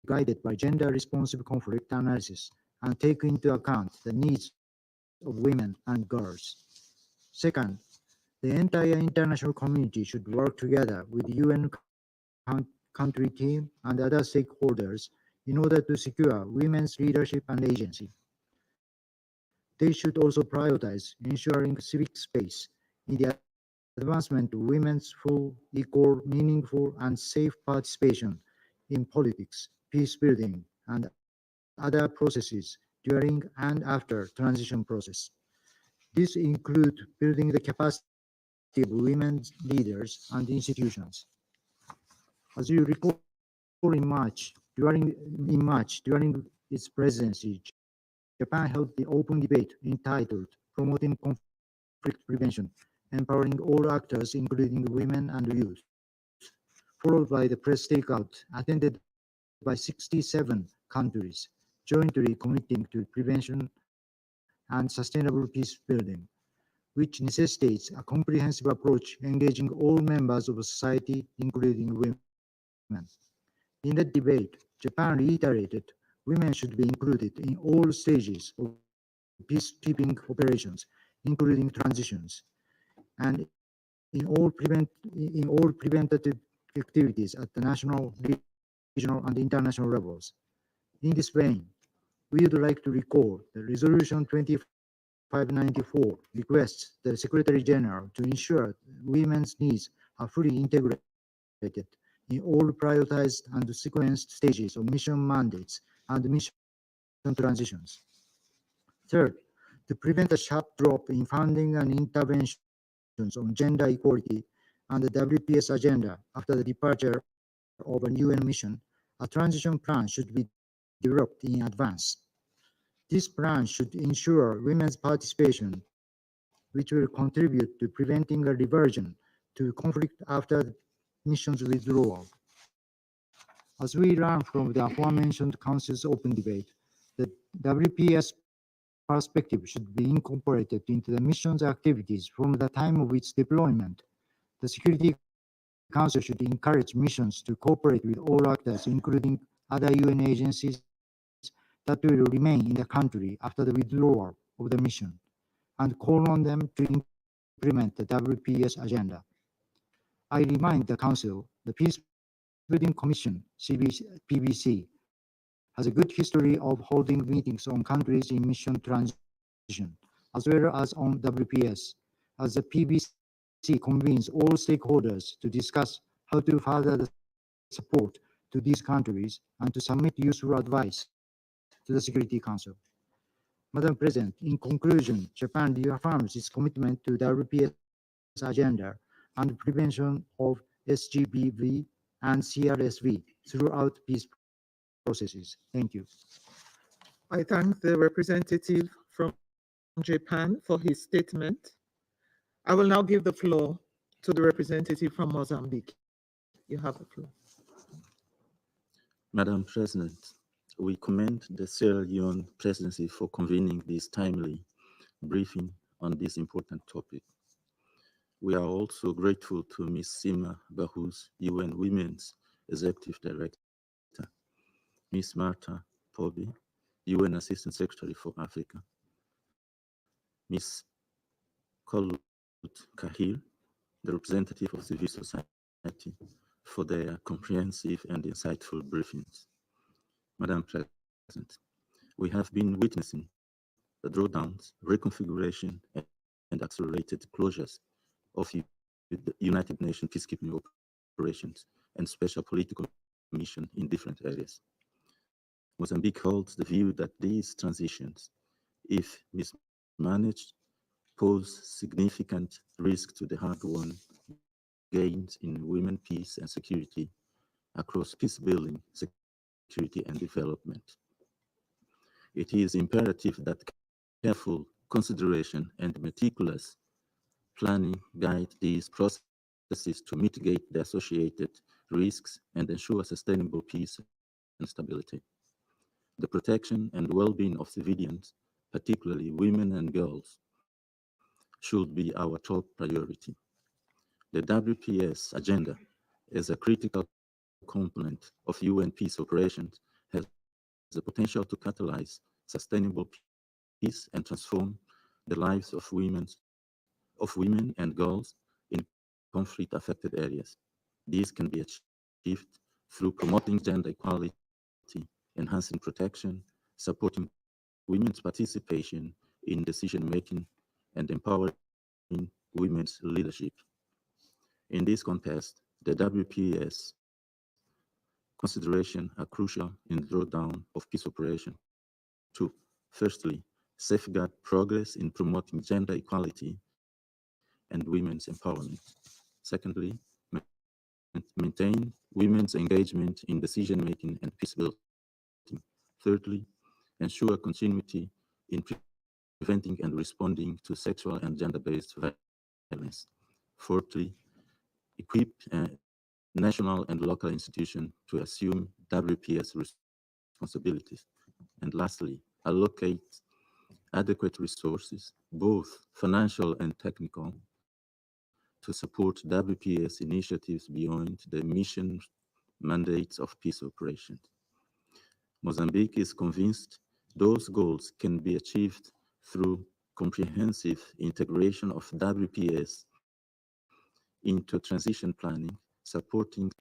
guided by gender-responsive conflict analysis and take into account the needs of women and girls. Second, the entire international community should work together with the UN country team and other stakeholders in order to secure women's leadership and agency. They should also prioritize ensuring civic space in the advancement of women's full, equal, meaningful, and safe participation in politics, peace building, and other processes during and after transition process. This includes building the capacity of women leaders and institutions. As you recall, in March, during its presidency, Japan held the open debate entitled Promoting Conflict Prevention, Empowering All Actors, including women and youth, followed by the press takeout attended by 67 countries, jointly committing to prevention and sustainable peace building. which necessitates a comprehensive approach engaging all members of society, including women. In the debate, Japan reiterated women should be included in all stages of peacekeeping operations, including transitions, and in all preventative activities at the national, regional, and international levels. In this vein, we would like to recall that Resolution 2594 requests the Secretary General to ensure women's needs are fully integrated in all prioritized and sequenced stages of mission mandates and mission transitions. Third, to prevent a sharp drop in funding and interventions on gender equality and the WPS agenda after the departure of a UN mission, a transition plan should be developed in advance. This plan should ensure women's participation, which will contribute to preventing a reversion to conflict after the mission's withdrawal. As we learn from the aforementioned Council's open debate, the WPS perspective should be incorporated into the mission's activities from the time of its deployment. The Security Council should encourage missions to cooperate with all actors, including other UN agencies that will remain in the country after the withdrawal of the mission, and call on them to implement the WPS agenda. I remind the Council the Peacebuilding Commission, PBC, has a good history of holding meetings on countries in mission transition, as well as on WPS, as the PBC convenes all stakeholders to discuss how to further the support to these countries and to submit useful advice to the Security Council. Madam President, in conclusion, Japan reaffirms its commitment to the WPS agenda and prevention of SGBV and CRSV throughout peace processes. Thank you.
I thank the representative from Japan for his statement. I will now give the floor to the representative from Mozambique. You have the floor.
Madam President, we commend the Sierra Leone presidency for convening this timely briefing on this important topic. We are also grateful to Ms. Sima Bahous, UN Women's Executive Director, Ms. Marta Pobi, UN Assistant Secretary for Africa, Ms. Kolut Kahil, the representative of civil society, for their comprehensive and insightful briefings. Madam President, we have been witnessing the drawdowns, reconfiguration, and accelerated closures of the United Nations peacekeeping operations and special political mission in different areas. Mozambique holds the view that these transitions, if mismanaged, pose significant risk to the hard-won gains in women, peace, and security across peace building, security, and development. It is imperative that careful consideration and meticulous planning guide these processes to mitigate the associated risks and ensure sustainable peace and stability. The protection and well-being of civilians, particularly women and girls, should be our top priority. The WPS agenda, as a critical component of UN peace operations, has the potential to catalyze sustainable peace and transform the lives of women and girls in conflict-affected areas. These can be achieved through promoting gender equality, enhancing protection, supporting women's participation in decision-making, and empowering women's leadership. In this context, the WPS considerations are crucial in the drawdown of peace operations to, firstly, safeguard progress in promoting gender equality and women's empowerment. Secondly, maintain women's engagement in decision-making and peace building. Thirdly, ensure continuity in preventing and responding to sexual and gender-based violence. Fourthly, equip national and local institutions to assume WPS responsibilities. And lastly, allocate adequate resources, both financial and technical, to support WPS initiatives beyond the mission mandates of peace operations. Mozambique is convinced those goals can be achieved through comprehensive integration of WPS into transition planning, supporting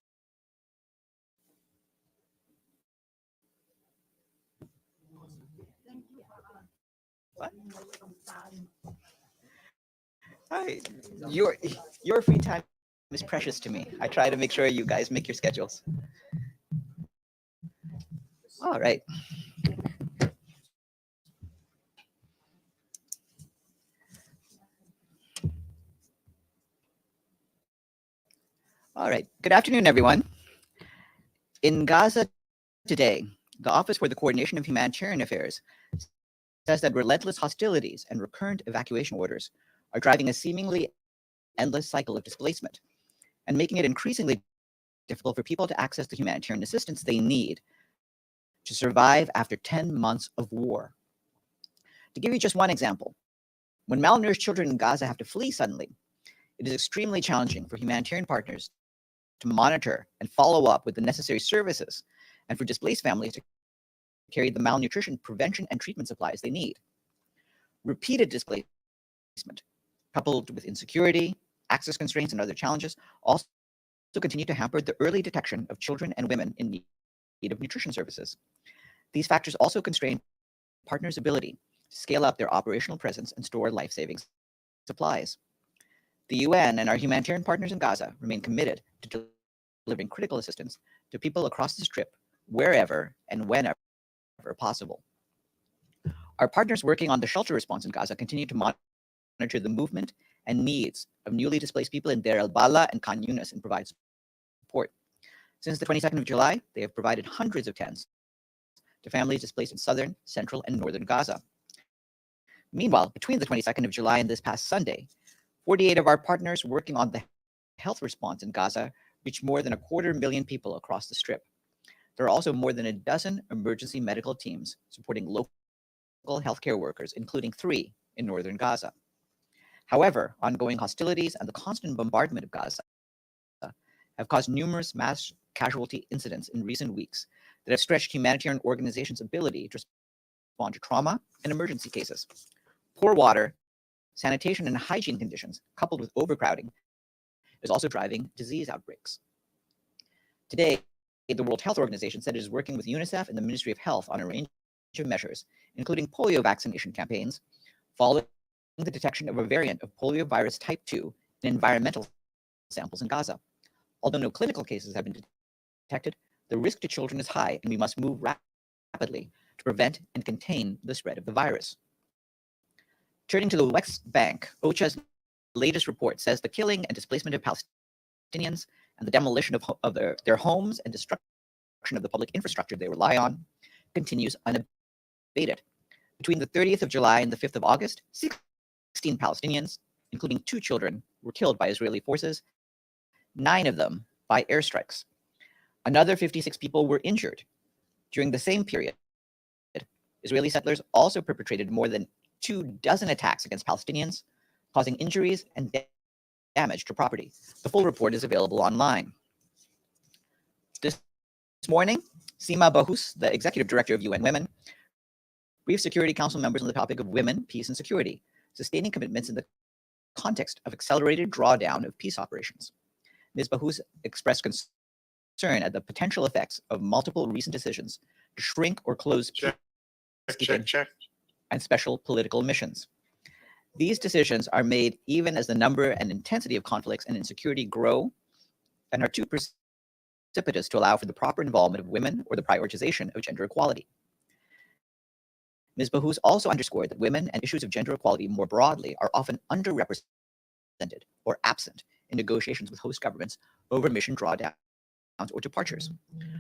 Hi, your free time is precious to me. I try to make sure you guys make your schedules. All right. All right. Good afternoon, everyone. In Gaza today, the Office for the Coordination of Humanitarian Affairs says that relentless hostilities and recurrent evacuation orders are driving a seemingly endless cycle of displacement and making it increasingly difficult for people to access the humanitarian assistance they need to survive after 10 months of war. To give you just one example, when malnourished children in Gaza have to flee suddenly, it is extremely challenging for humanitarian partners to monitor and follow up with the necessary services and for displaced families to carry the malnutrition prevention and treatment supplies they need. Repeated displacement, coupled with insecurity, access constraints, and other challenges, also continue to hamper the early detection of children and women in need of nutrition services. These factors also constrain partners' ability to scale up their operational presence and store life-saving supplies. The UN and our humanitarian partners in Gaza remain committed to delivering critical assistance to people across the Strip, wherever and whenever possible. Our partners working on the shelter response in Gaza continue to monitor the movement and needs of newly displaced people in Deir el-Balah and Khan Yunis and provide support. Since the 22nd of July, they have provided hundreds of tents to families displaced in southern, central, and northern Gaza. Meanwhile, between the 22nd of July and this past Sunday, 48 of our partners working on the health response in Gaza reached more than 250,000 people across the Strip. There are also more than a dozen emergency medical teams supporting local healthcare workers, including 3 in northern Gaza. However, ongoing hostilities and the constant bombardment of Gaza have caused numerous mass casualty incidents in recent weeks that have stretched humanitarian organizations' ability to respond to trauma and emergency cases. Poor water, sanitation, and hygiene conditions, coupled with overcrowding, is also driving disease outbreaks. Today, the World Health Organization said it is working with UNICEF and the Ministry of Health on a range of measures, including polio vaccination campaigns, following the detection of a variant of poliovirus type 2 in environmental samples in Gaza. Although no clinical cases have been detected, the risk to children is high, and we must move rapidly to prevent and contain the spread of the virus. Turning to the West Bank, OCHA's latest report says the killing and displacement of Palestinians and the demolition of their homes and destruction of the public infrastructure they rely on continues unabated. Between the 30th of July and the 5th of August, 16 Palestinians, including 2 children, were killed by Israeli forces, 9 of them by airstrikes. Another 56 people were injured. During the same period, Israeli settlers also perpetrated more than 24 attacks against Palestinians, causing injuries and damage to property. The full report is available online. This morning, Sima Bahous, the executive director of UN Women, briefed Security Council members on the topic of women, peace, and security, sustaining commitments in the context of accelerated drawdown of peace operations. Ms. Bahous expressed concern at the potential effects of multiple recent decisions to shrink or close peacekeeping and special political missions. These decisions are made even as the number and intensity of conflicts and insecurity grow and are too precipitous to allow for the proper involvement of women or the prioritization of gender equality. Ms. Bahous also underscored that women and issues of gender equality more broadly are often underrepresented or absent in negotiations with host governments over mission drawdowns or departures.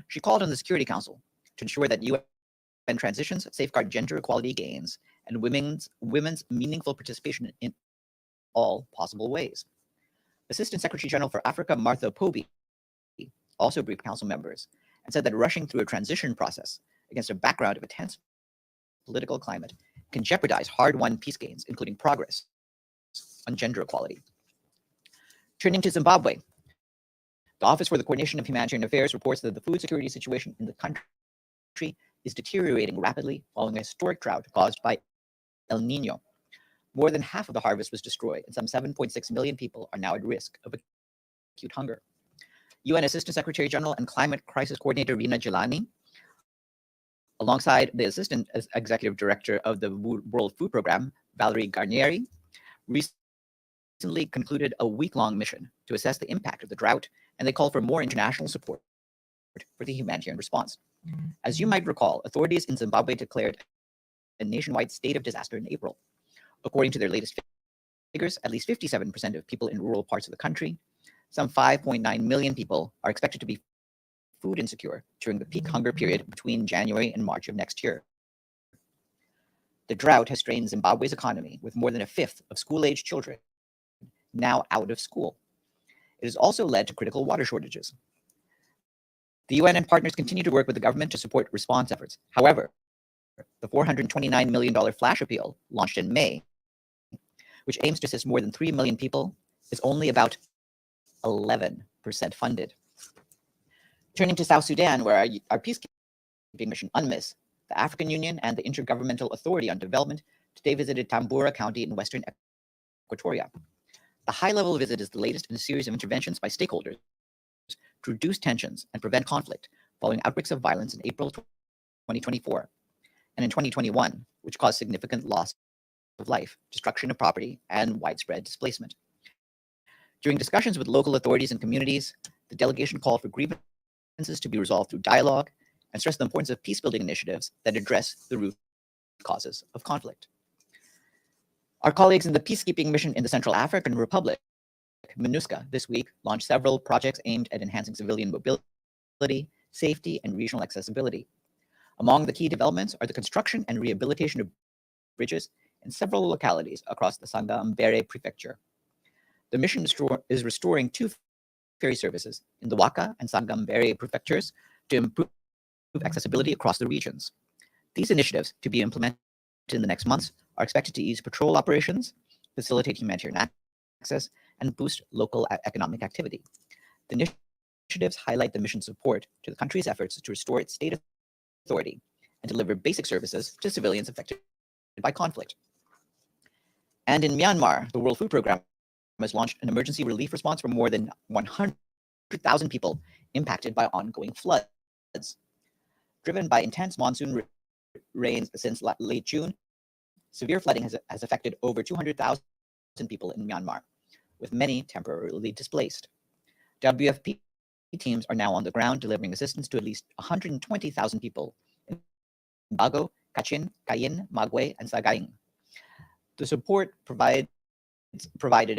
She called on the Security Council to ensure that UN transitions safeguard gender equality gains and women's meaningful participation in all possible ways. Assistant Secretary General for Africa, Martha Poby, also briefed council members and said that rushing through a transition process against a background of a tense political climate can jeopardize hard-won peace gains, including progress on gender equality. Turning to Zimbabwe, the Office for the Coordination of Humanitarian Affairs reports that the food security situation in the country is deteriorating rapidly following a historic drought caused by El Nino. More than half of the harvest was destroyed, and some 7.6 million people are now at risk of acute hunger. UN Assistant Secretary General and Climate Crisis Coordinator Rina Jelani, alongside the Assistant Executive Director of the World Food Program, Valerie Garnieri, recently concluded a week-long mission to assess the impact of the drought, and they called for more international support for the humanitarian response. As you might recall, authorities in Zimbabwe declared a nationwide state of disaster in April. According to their latest figures, at least 57% of people in rural parts of the country, some 5.9 million people, are expected to be food insecure during the peak hunger period between January and March of next year. The drought has strained Zimbabwe's economy, with more than a fifth of school-aged children now out of school. It has also led to critical water shortages. The UN and partners continue to work with the government to support response efforts. However, the $429 million flash appeal launched in May, which aims to assist more than 3 million people, is only about 11% funded. Turning to South Sudan, where our peacekeeping mission, UNMISS, the African Union, and the Intergovernmental Authority on Development today visited Tambura County in western Equatoria. The high-level visit is the latest in a series of interventions by stakeholders to reduce tensions and prevent conflict following outbreaks of violence in April 2024 and in 2021, which caused significant loss of life, destruction of property, and widespread displacement. During discussions with local authorities and communities, the delegation called for grievances to be resolved through dialogue and stressed the importance of peace-building initiatives that address the root causes of conflict. Our colleagues in the peacekeeping mission in the Central African Republic, MINUSCA, this week launched several projects aimed at enhancing civilian mobility, safety, and regional accessibility. Among the key developments are the construction and rehabilitation of bridges in several localities across the Sangambere prefecture. The mission is restoring 2 ferry services in the Waka and Sangambere prefectures to improve accessibility across the regions. These initiatives, to be implemented in the next months, are expected to ease patrol operations, facilitate humanitarian access, and boost local economic activity. The initiatives highlight the mission's support to the country's efforts to restore its state authority and deliver basic services to civilians affected by conflict. And in Myanmar, the World Food Program has launched an emergency relief response for more than 100,000 people impacted by ongoing floods. Driven by intense monsoon rains since late June, severe flooding has affected over 200,000 people in Myanmar, with many temporarily displaced. WFP teams are now on the ground delivering assistance to at least 120,000 people in Bago, Kachin, Kayin, Magwe, and Sagaing. The support provided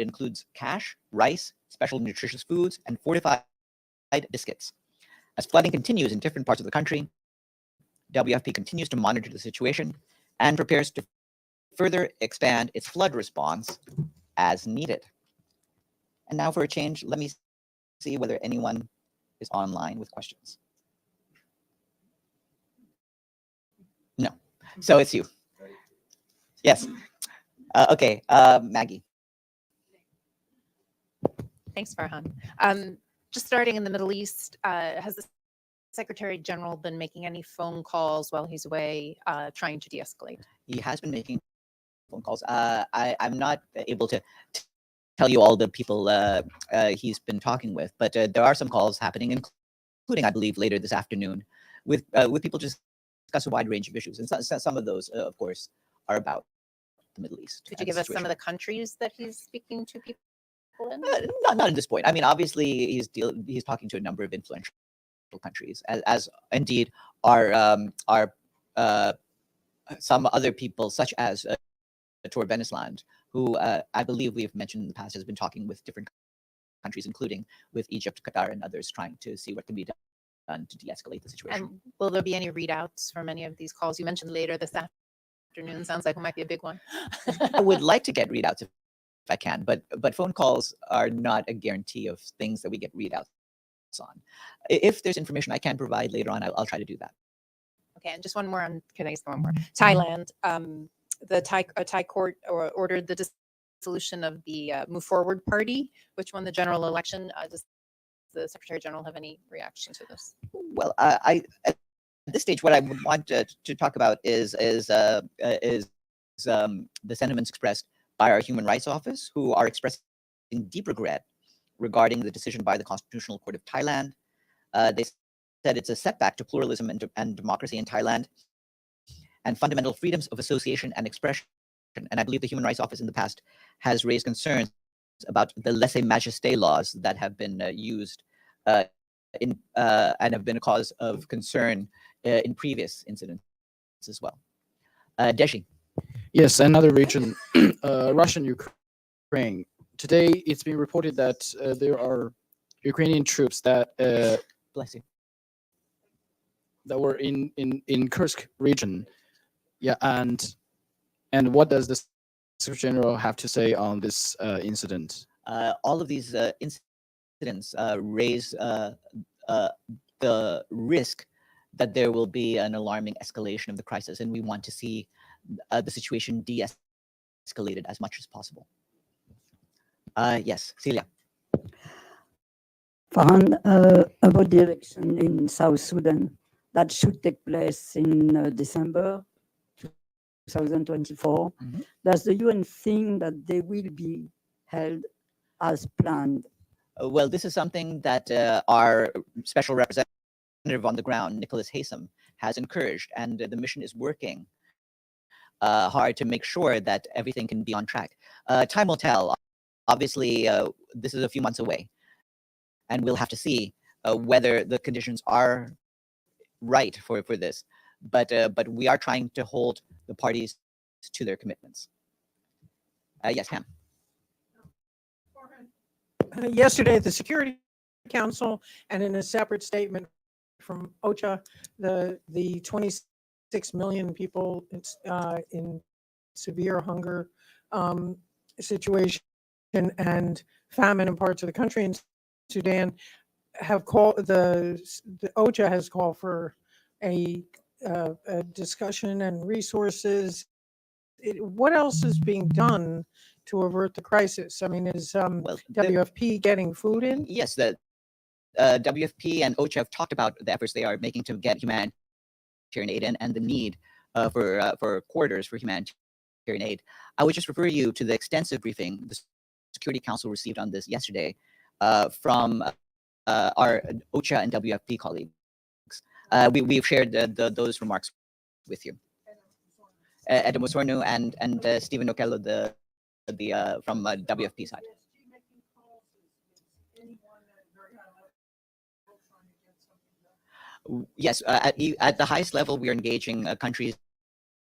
includes cash, rice, special nutritious foods, and fortified biscuits. As flooding continues in different parts of the country, WFP continues to monitor the situation and prepares to further expand its flood response as needed. And now for a change, let me see whether anyone is online with questions. No. So it's you. Yes. Okay, Maggie.
Thanks, Farhan. Just starting in the Middle East, has the Secretary General been making any phone calls while he's away, trying to de-escalate?
He has been making phone calls. I'm not able to tell you all the people he's been talking with, but there are some calls happening, including, I believe, later this afternoon, with people to discuss a wide range of issues. And some of those, of course, are about the Middle East.
Could you give us some of the countries that he's speaking to people in?
Not at this point. I mean, obviously, he's talking to a number of influential countries, as indeed are some other people, such as Turkmenistan, who I believe we have mentioned in the past has been talking with different countries, including with Egypt, Qatar, and others, trying to see what can be done to de-escalate the situation.
And will there be any readouts from any of these calls? You mentioned later this afternoon. Sounds like it might be a big one.
I would like to get readouts if I can, but phone calls are not a guarantee of things that we get readouts on. If there's information I can provide later on, I'll try to do that.
Okay, and just one more on, can I ask one more? Thailand. the Thai court ordered the dissolution of the Move Forward Party, which won the general election. Does the Secretary General have any reaction to this?
Well, at this stage, what I would want to talk about is the sentiments expressed by our Human Rights Office, who are expressing deep regret regarding the decision by the Constitutional Court of Thailand. They said it's a setback to pluralism and democracy in Thailand and fundamental freedoms of association and expression. And I believe the Human Rights Office in the past has raised concerns about the lèse-majesté laws that have been used and have been a cause of concern in previous incidents as well. Deji.
Yes, another region, Russian Ukraine. Today, it's been reported that there are Ukrainian troops that
bless you,
that were in Kursk region. Yeah, and what does the Secretary General have to say on this incident?
All of these incidents raise the risk that there will be an alarming escalation of the crisis, and we want to see the situation de-escalated as much as possible. Yes, Celia.
Farhan, about the election in South Sudan that should take place in December 2024, does the UN think that they will be held as planned?
Well, this is something that our special representative on the ground, Nicholas Haysom, has encouraged, and the mission is working hard to make sure that everything can be on track. Time will tell. Obviously, this is a few months away, and we'll have to see whether the conditions are right for this. But we are trying to hold the parties to their commitments. Yes, Ham.
Yesterday at the Security Council and in a separate statement from OCHA, the 26 million people in severe hunger situation and famine in parts of the country in Sudan have called, the OCHA has called for a discussion and resources. What else is being done to avert the crisis? I mean, is WFP getting food in?
Yes, the WFP and OCHA have talked about the efforts they are making to get humanitarian aid in and the need for corridors for humanitarian aid. I would just refer you to the extensive briefing the Security Council received on this yesterday from our OCHA and WFP colleagues. We've shared those remarks with you. Adam Osornu and Stephen Okello, the from WFP side. Yes, at the highest level, we are engaging countries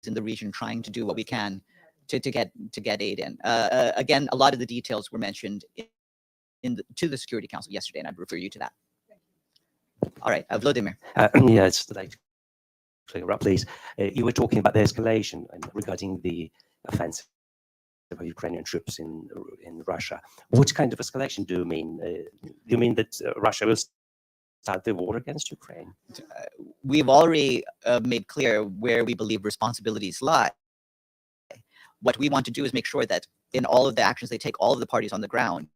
in the region, trying to do what we can to get aid in. Again, a lot of the details were mentioned to the Security Council yesterday, and I'd refer you to that. All right, Vladimir.
Yes, like clear up, please. You were talking about the escalation regarding the offensive of Ukrainian troops in Russia. What kind of escalation do you mean? Do you mean that Russia will start the war against Ukraine?
We've already made clear where we believe responsibilities lie. What we want to do is make sure that in all of the actions they take, all of the parties on the ground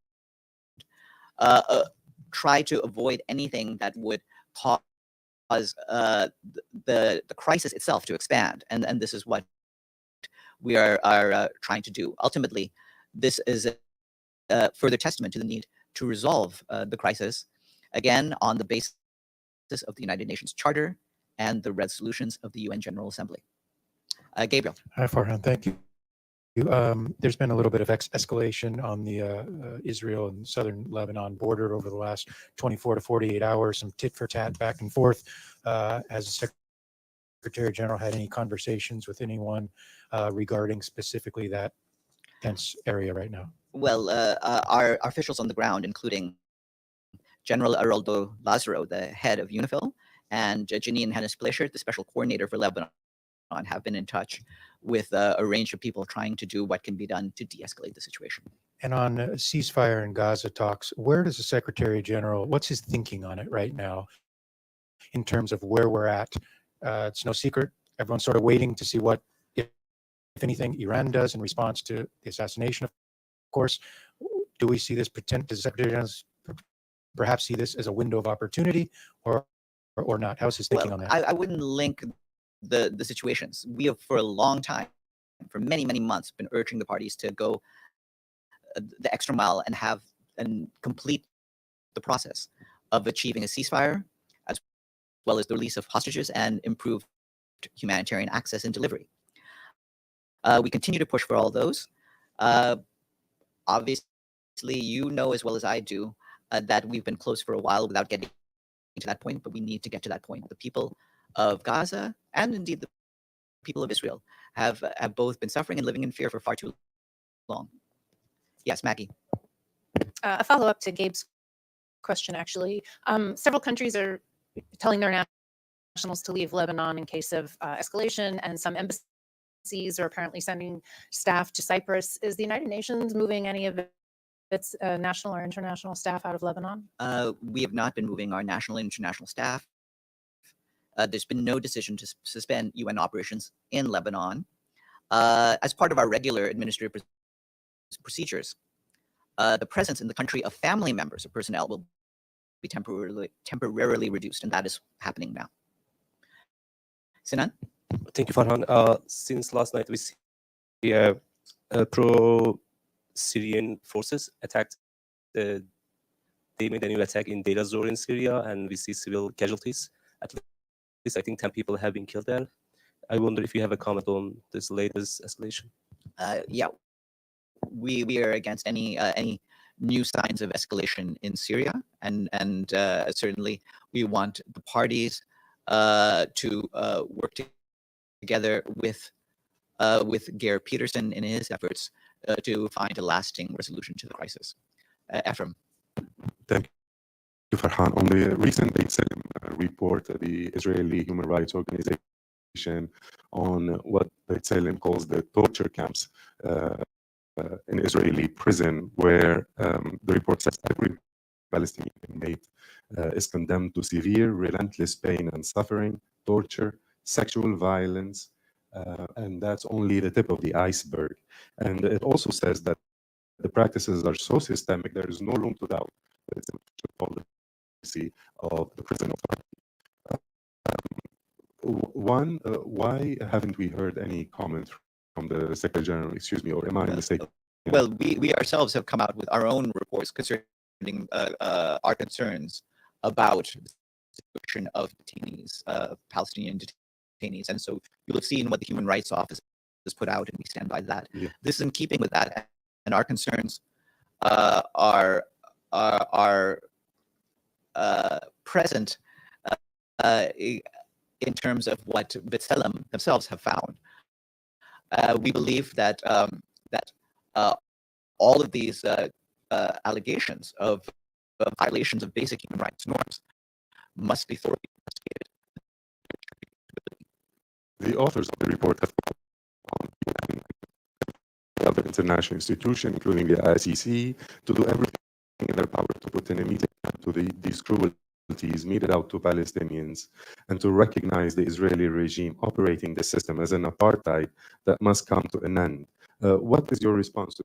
try to avoid anything that would cause the crisis itself to expand. And this is what we are trying to do. Ultimately, this is a further testament to the need to resolve the crisis, again, on the basis of the United Nations Charter and the resolutions of the UN General Assembly. Gabriel.
Hi, Farhan. Thank you. There's been a little bit of escalation on the Israel and southern Lebanon border over the last 24 to 48 hours, some tit for tat back and forth. Has the Secretary General had any conversations with anyone regarding specifically that tense area right now?
Well, our officials on the ground, including General Aroldo Lazaro, the head of UNIFIL, and Janine Hennis-Pleasure, the special coordinator for Lebanon, have been in touch with a range of people trying to do what can be done to de-escalate the situation.
And on ceasefire and Gaza talks, where does the Secretary General, what's his thinking on it right now in terms of where we're at? It's no secret. Everyone's sort of waiting to see what, if if anything, Iran does in response to the assassination, of course. Do we see this does the Secretary General perhaps see this as a window of opportunity or not? How's his thinking on that?
I wouldn't link the situations. We have for a long time, for many, many months, been urging the parties to go the extra mile and complete the process of achieving a ceasefire, as well as the release of hostages and improved humanitarian access and delivery. We continue to push for all those. Obviously, you know as well as I do that we've been close for a while without getting to that point, but we need to get to that point. The people of Gaza and indeed the people of Israel have both been suffering and living in fear for far too long. Yes, Maggie.
A follow-up to Gabe's question, actually. Several countries are telling their nationals to leave Lebanon in case of escalation, and some embassies are apparently sending staff to Cyprus. Is the United Nations moving any of its national or international staff out of Lebanon?
We have not been moving our national and international staff. There's been no decision to suspend UN operations in Lebanon. As part of our regular administrative procedures, the presence in the country of family members of personnel will be temporarily reduced, and that is happening now. Sinan?
Thank you, Farhan. Since last night, we see pro-Syrian forces attacked. They made a new attack in Deir ez-Zor in Syria, and we see civil casualties. At least I think 10 people have been killed there. I wonder if you have a comment on this latest escalation.
Yeah, we are against any new signs of escalation in Syria, and certainly we want the parties to work together with Geir Peterson in his efforts to find a lasting resolution to the crisis. Ephraim.
Thank you, Farhan. On the recent B'Tselem report, the Israeli human rights organization on what B'Tselem calls the torture camps in Israeli prison, where the report says every Palestinian inmate is condemned to severe, relentless pain and suffering, torture, sexual violence, and that's only the tip of the iceberg. And it also says that the practices are so systemic, there is no room to doubt that it's an official policy of the prison authority. Why haven't we heard any comment from the Secretary General, excuse me, or am I mistaken?
Well, we ourselves have come out with our own reports concerning our concerns about the situation of detainees, Palestinian detainees. And so you'll have seen what the Human Rights Office has put out, and we stand by that. Yeah. This is in keeping with that, and our concerns are present in terms of what B'Tselem themselves have found. We believe that all of these allegations of violations of basic human rights norms must be thoroughly investigated.
The authors of the report have called on other international institutions, including the ICC, to do everything in their power to put an immediate end to these cruelties meted out to Palestinians, and to recognize the Israeli regime operating the system as an apartheid that must come to an end. What is your response to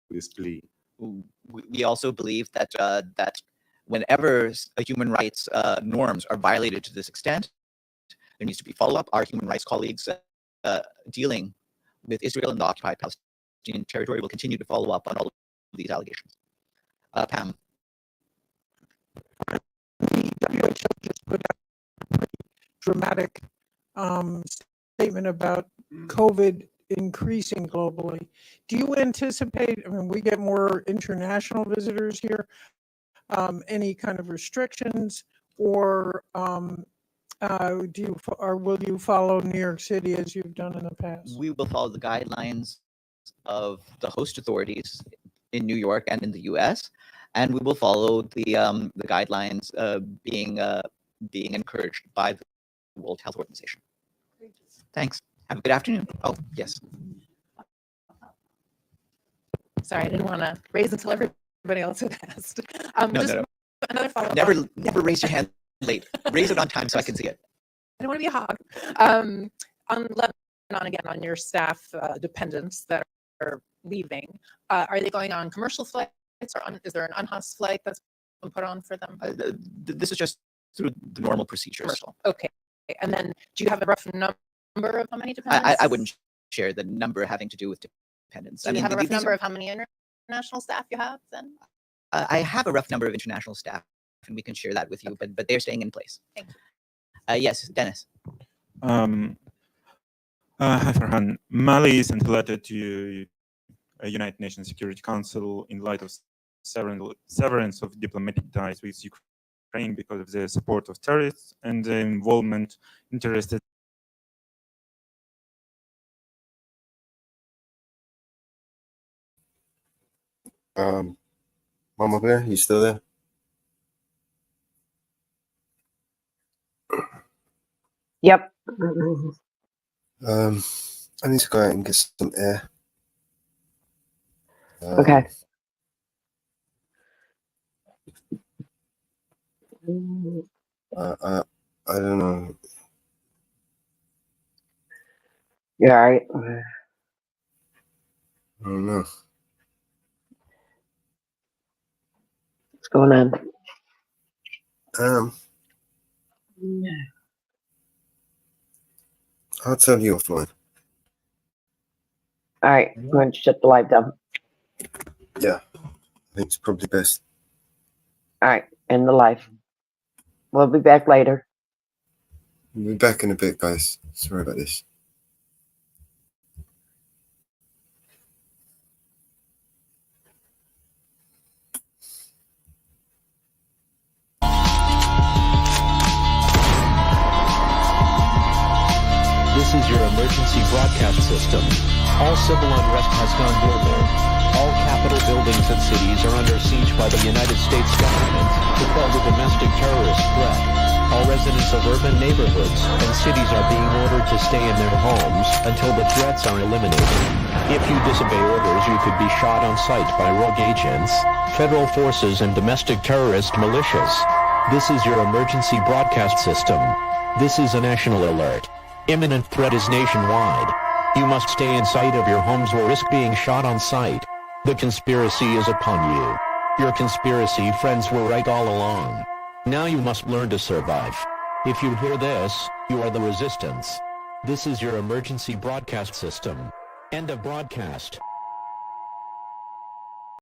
this plea?
We also believe that that whenever human rights norms are violated to this extent, there needs to be follow-up. Our human rights colleagues dealing with Israel and the occupied Palestinian territory will continue to follow up on all of these allegations. Pam.
The WHO just put out a pretty dramatic statement about COVID increasing globally. Do you anticipate, I mean, we get more international visitors here, any kind of restrictions, or will you follow New York City as you've done in the past?
We will follow the guidelines of the host authorities in New York and in the U.S., and we will follow the guidelines being encouraged by the World Health Organization. Thanks. Have a good afternoon. Oh, yes.
Sorry, I didn't want to raise until everybody else had asked.
No.
Another follow-up.
Never raise your hand late. Raise it on time so I can see it.
I don't want to be a hog. On again on your staff dependents that are leaving. Are they going on commercial flights, or is there an UNHAS flight that's been put on for them?
This is just through the normal procedures.
Commercial. Okay. And then, do you have a rough number of how many dependents?
I wouldn't share the number having to do with dependents.
Do you have a rough number of how many international staff you have then?
I have a rough number of international staff, and we can share that with you, but they're staying in place.
Thank you.
Yes, Dennis.
Hi, Farhan. Mali sent a letter to United Nations Security Council in light of severance of diplomatic ties with Ukraine because of the support of terrorists and the involvement interested.
Mama Bear, you still there?
Yep.
I need to go out and get some air.
Okay.
I don't know.
You all right?
I don't know.
What's going on?
I'll tell you offline.
All right. I'm going to shut the live down.
Yeah, I think it's probably best.
All right. End the live. We'll be back later.
We'll be back in a bit, guys. Sorry about this.
This is your emergency broadcast system. All civil unrest has gone global. All capital buildings and cities are under siege by the United States government to quell the domestic terrorist threat. All residents of urban neighborhoods and cities are being ordered to stay in their homes until the threats are eliminated. If you disobey orders, you could be shot on sight by rogue agents, federal forces, and domestic terrorist militias. This is your emergency broadcast system. This is a national alert. Imminent threat is nationwide. You must stay in sight of your homes or risk being shot on sight. The conspiracy is upon you. Your conspiracy friends were right all along. Now you must learn to survive. If you hear this, you are the resistance. This is your emergency broadcast system. End of broadcast.